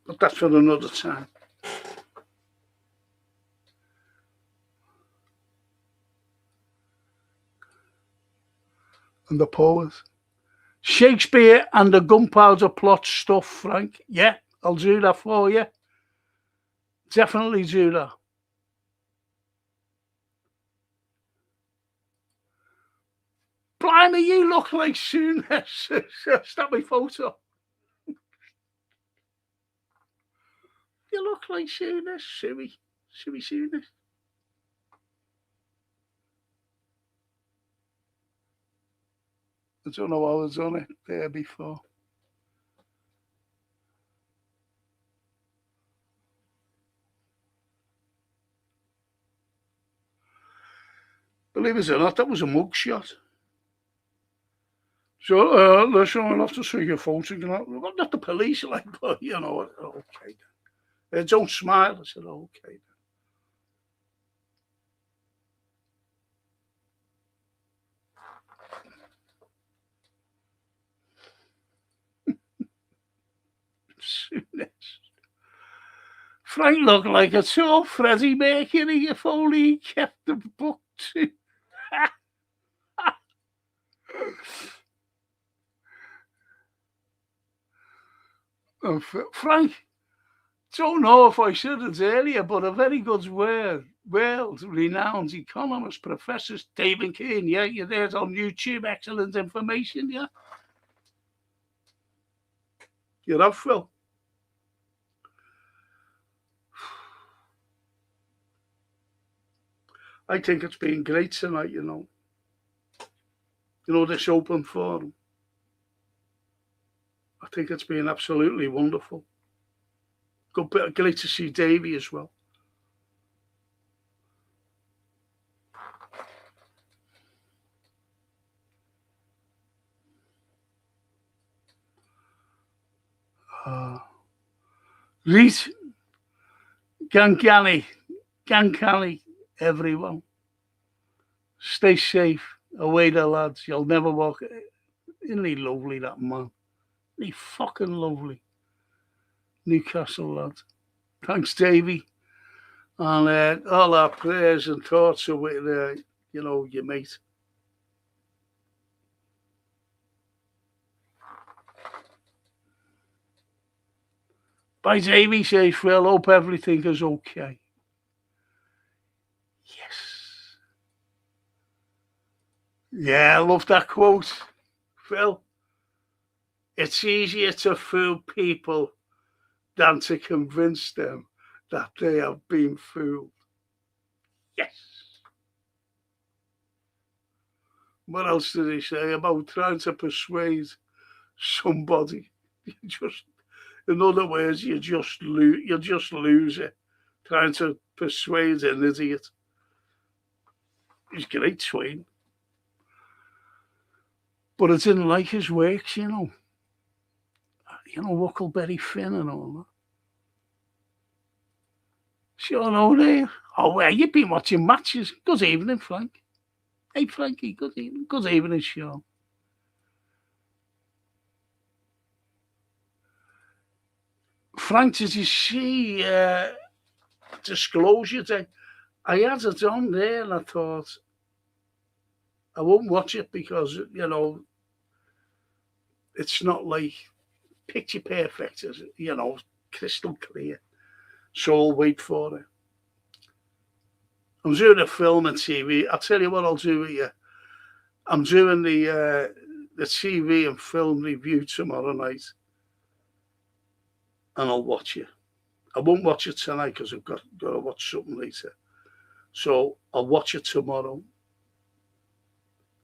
Speaker 1: But that's for another time. And the poets. Shakespeare and the gunpowder plot stuff, Frank. Yeah, I'll do that for you. Definitely do that. Blimey, you look like Soonest. Stop my photo. You look like Soonest, Suey Soonest. I don't know how I've done it there before. Believe it or not, that was a mugshot. So, listen, I'll have to see your photo. Well, not the police, like, but, okay. Don't smile. I said, okay. Frank looked like a tall Freddie Mercury if only he kept the book too. Frank, don't know if I said it earlier, but a very good world-renowned economist, Professor Stephen King. Yeah, you're there on YouTube. Excellent information, yeah. You're up, Phil. I think it's been great tonight, this open forum. I think it's been absolutely wonderful. Great to see Davey as well. Reese, Gankani, everyone. Stay safe. Away the lads. You'll never walk. Isn't he lovely, that man? Isn't he fucking lovely? Newcastle lad. Thanks, Davey. And all our prayers and thoughts are with, your mate. Bye, Davey, says Phil. Hope everything is okay. Yes. Yeah, I love that quote, Phil. It's easier to fool people than to convince them that they have been fooled. Yes. What else did he say about trying to persuade somebody? In other words, you just lose it trying to persuade an idiot. He's great, Swain. But I didn't like his works, Huckleberry Finn and all that. Sure, no, there. Oh, well, you've been watching matches. Good evening, Frank. Hey, Frankie, good evening. Good evening, Sean. Frank, did you see Disclosure Day? I had it on there and I thought I won't watch it because, it's not like picture perfect, crystal clear. So I'll wait for it. I'm doing a film and TV. I'll tell you what I'll do with you. I'm doing the TV and film review tomorrow night, and I'll watch it. I won't watch it tonight because I've got to watch something later. So I'll watch it tomorrow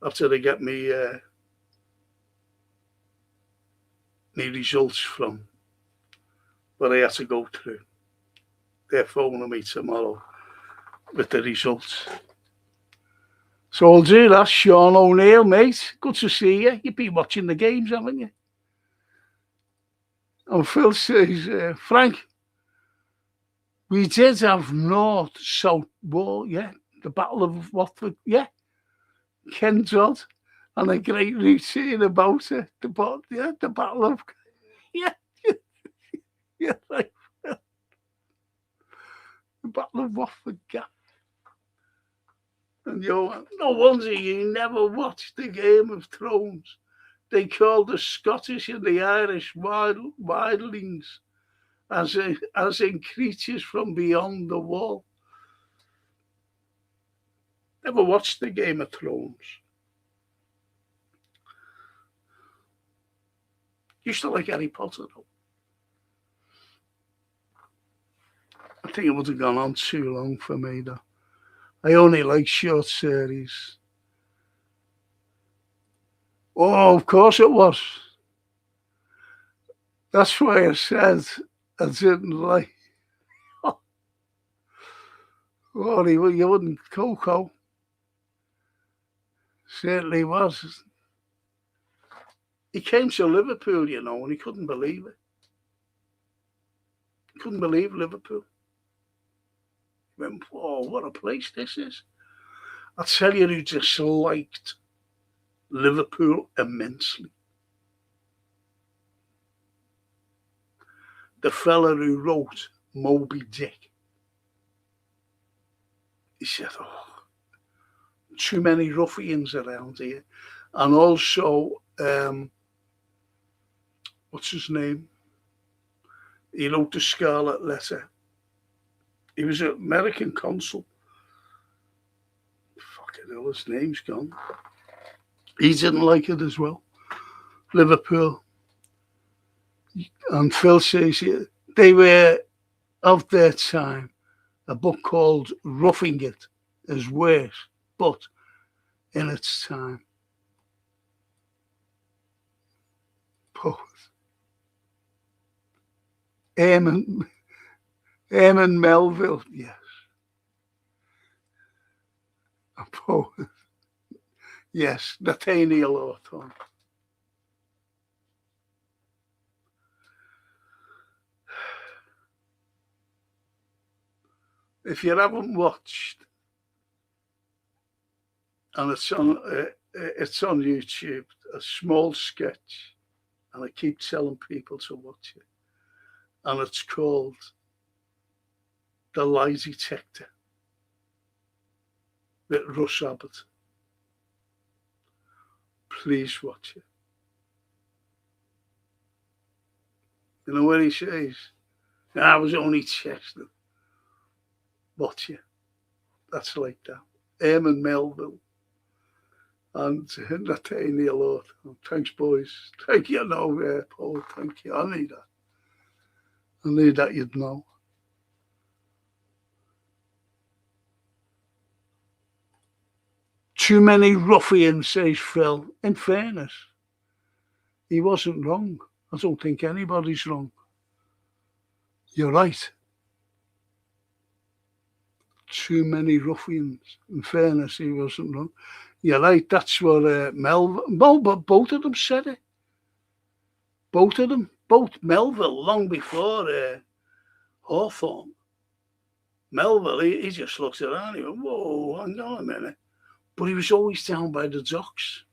Speaker 1: after they get me results from what I had to go through. They're phoning me tomorrow with the results. So I'll do that. Sean O'Neill, mate. Good to see you. You've been watching the games, haven't you? And Phil says, Frank, we did have North-South War, yeah. The Battle of Watford, yeah. Ken Dodd, and a great routine about it. The Battle of, yeah, yeah, right. The Battle of Watford Gap. And no wonder you never watched the Game of Thrones. They called the Scottish and the Irish wildlings, as in creatures from beyond the wall. Never watched the Game of Thrones. Used to like Harry Potter, though. I think it would have gone on too long for me, though. I only like short series. Oh, of course it was. That's why I said I didn't like. Oh, you wouldn't. Coco. Certainly was. He came to Liverpool, and he couldn't believe it. He couldn't believe Liverpool. He went, "Whoa, what a place this is." I'll tell you who disliked Liverpool immensely. The fella who wrote Moby Dick. He said, "Oh, too many ruffians around here." And also, what's his name? He wrote the Scarlet Letter. He was an American consul. Fucking hell, his name's gone. He didn't like it as well. Liverpool. And Phil says they were, of their time, a book called Roughing It is worse, but in its time. Both. Eamon Melville, yes. Both. Yes, Nathaniel Hawthorne. If you haven't watched, and it's on YouTube, a small sketch, and I keep telling people to watch it, and it's called The Lie Detector with Russ Abbott. Please watch it. You know what he says? I was only testing. Watch it. That's like that. Eamon Melville and Nathaniel Hawthorne. Thanks, boys. Thank you, Paul. Thank you. I need that. I need that you'd know. Too many ruffians, says Phil. In fairness, he wasn't wrong. I don't think anybody's wrong. You're right. Too many ruffians. In fairness, he wasn't wrong. You're right. That's what but both of them said it. Both of them. Both Melville, long before Hawthorne. Melville, he just looks around. He went, "Whoa, hang on a minute." But he was always down by the docks.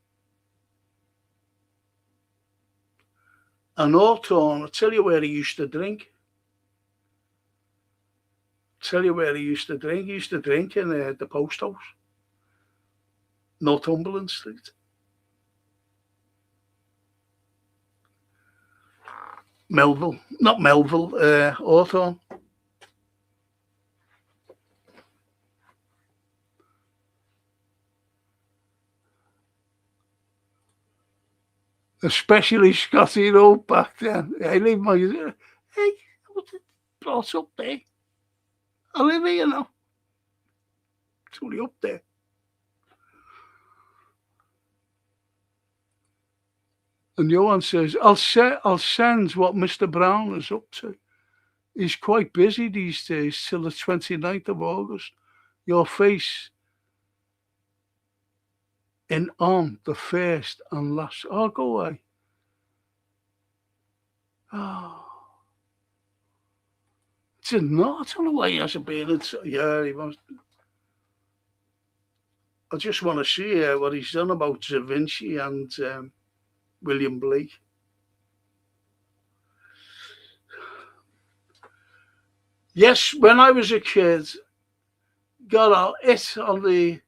Speaker 1: And Hawthorne, I'll tell you where he used to drink. Tell you where he used to drink. He used to drink in the post house, Northumberland Street. Melville, not Melville, Hawthorne. Especially Scotty Road back then. I leave my, hey, what's it brought up there? I live here now. It's only up there. And Johan says, I'll send what Mr. Brown is up to. He's quite busy these days till the 29th of August. Your face in on the first and last. Oh, go away. Oh. I don't know why he hasn't been. Yeah, he must. I just want to see what he's done about Da Vinci and William Blake. Yes, when I was a kid, got hit on the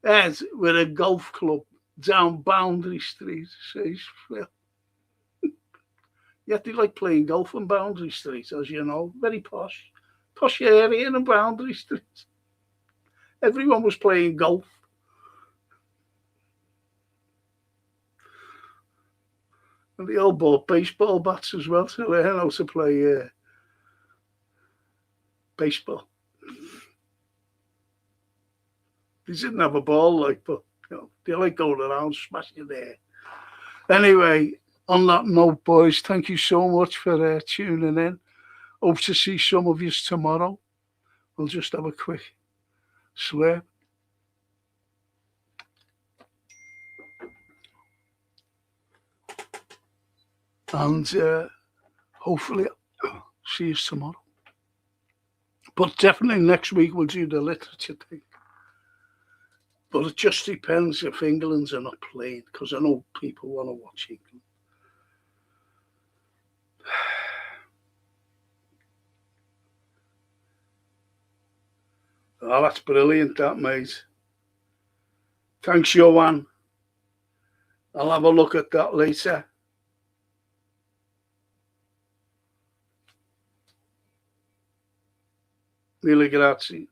Speaker 1: head with a golf club down Boundary Street. Says Phil. You have to like playing golf on Boundary Street, as you know. Very posh area in Boundary Street. Everyone was playing golf. And they all bought baseball bats as well to learn how to play baseball. They didn't have a ball, but they like going around smashing it there. Anyway, on that note, boys, thank you so much for tuning in. Hope to see some of you tomorrow. We'll just have a quick slurp. And hopefully see you tomorrow. But definitely next week we'll do the literature thing. But it just depends if England's are not playing, because I know people want to watch England. Oh, that's brilliant, that, mate. Thanks, Johan. I'll have a look at that later. Mille grazie.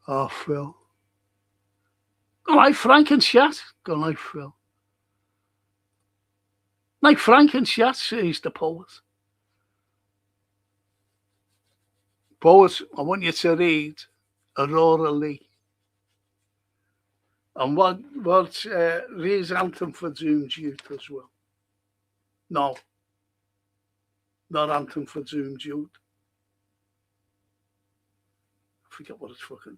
Speaker 1: Oh, Phil. Go like Frank and chat. Go like Phil. Like Frank and chat, says the poet. Poet, I want you to read Aurora Lee. And what Ray's Anthem for Doomed Youth as well. No. Not Anthem for Doomed Youth. I forget what it's fucking.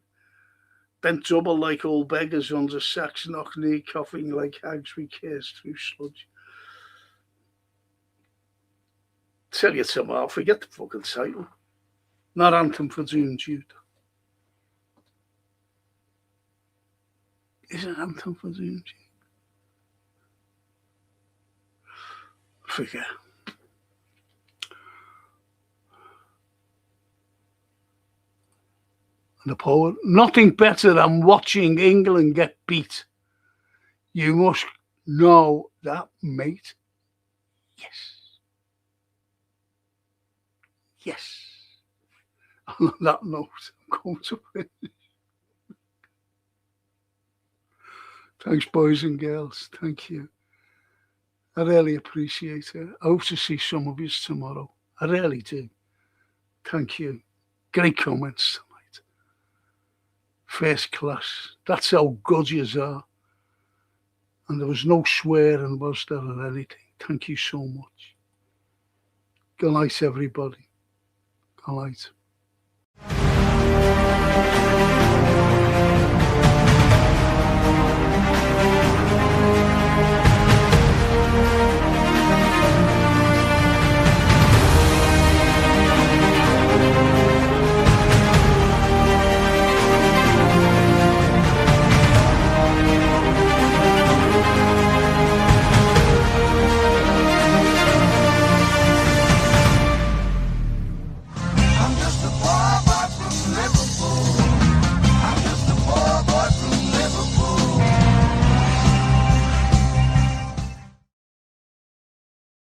Speaker 1: Bent double like old beggars under sacks, knock knee, coughing like hags we curse through sludge. Tell you something, I'll forget the fucking title. Not Anthem for Doomed Youth. Is it Anthem for Doomed Youth? Forget. And the poet, nothing better than watching England get beat. You must know that, mate. Yes. Yes. And on that note, I'm going to finish. Thanks, boys and girls. Thank you. I really appreciate it. I hope to see some of you tomorrow. I really do. Thank you. Great comments tonight. First class. That's how good you are. And there was no swearing, was there, or anything. Thank you so much. Good night, everybody. Good night.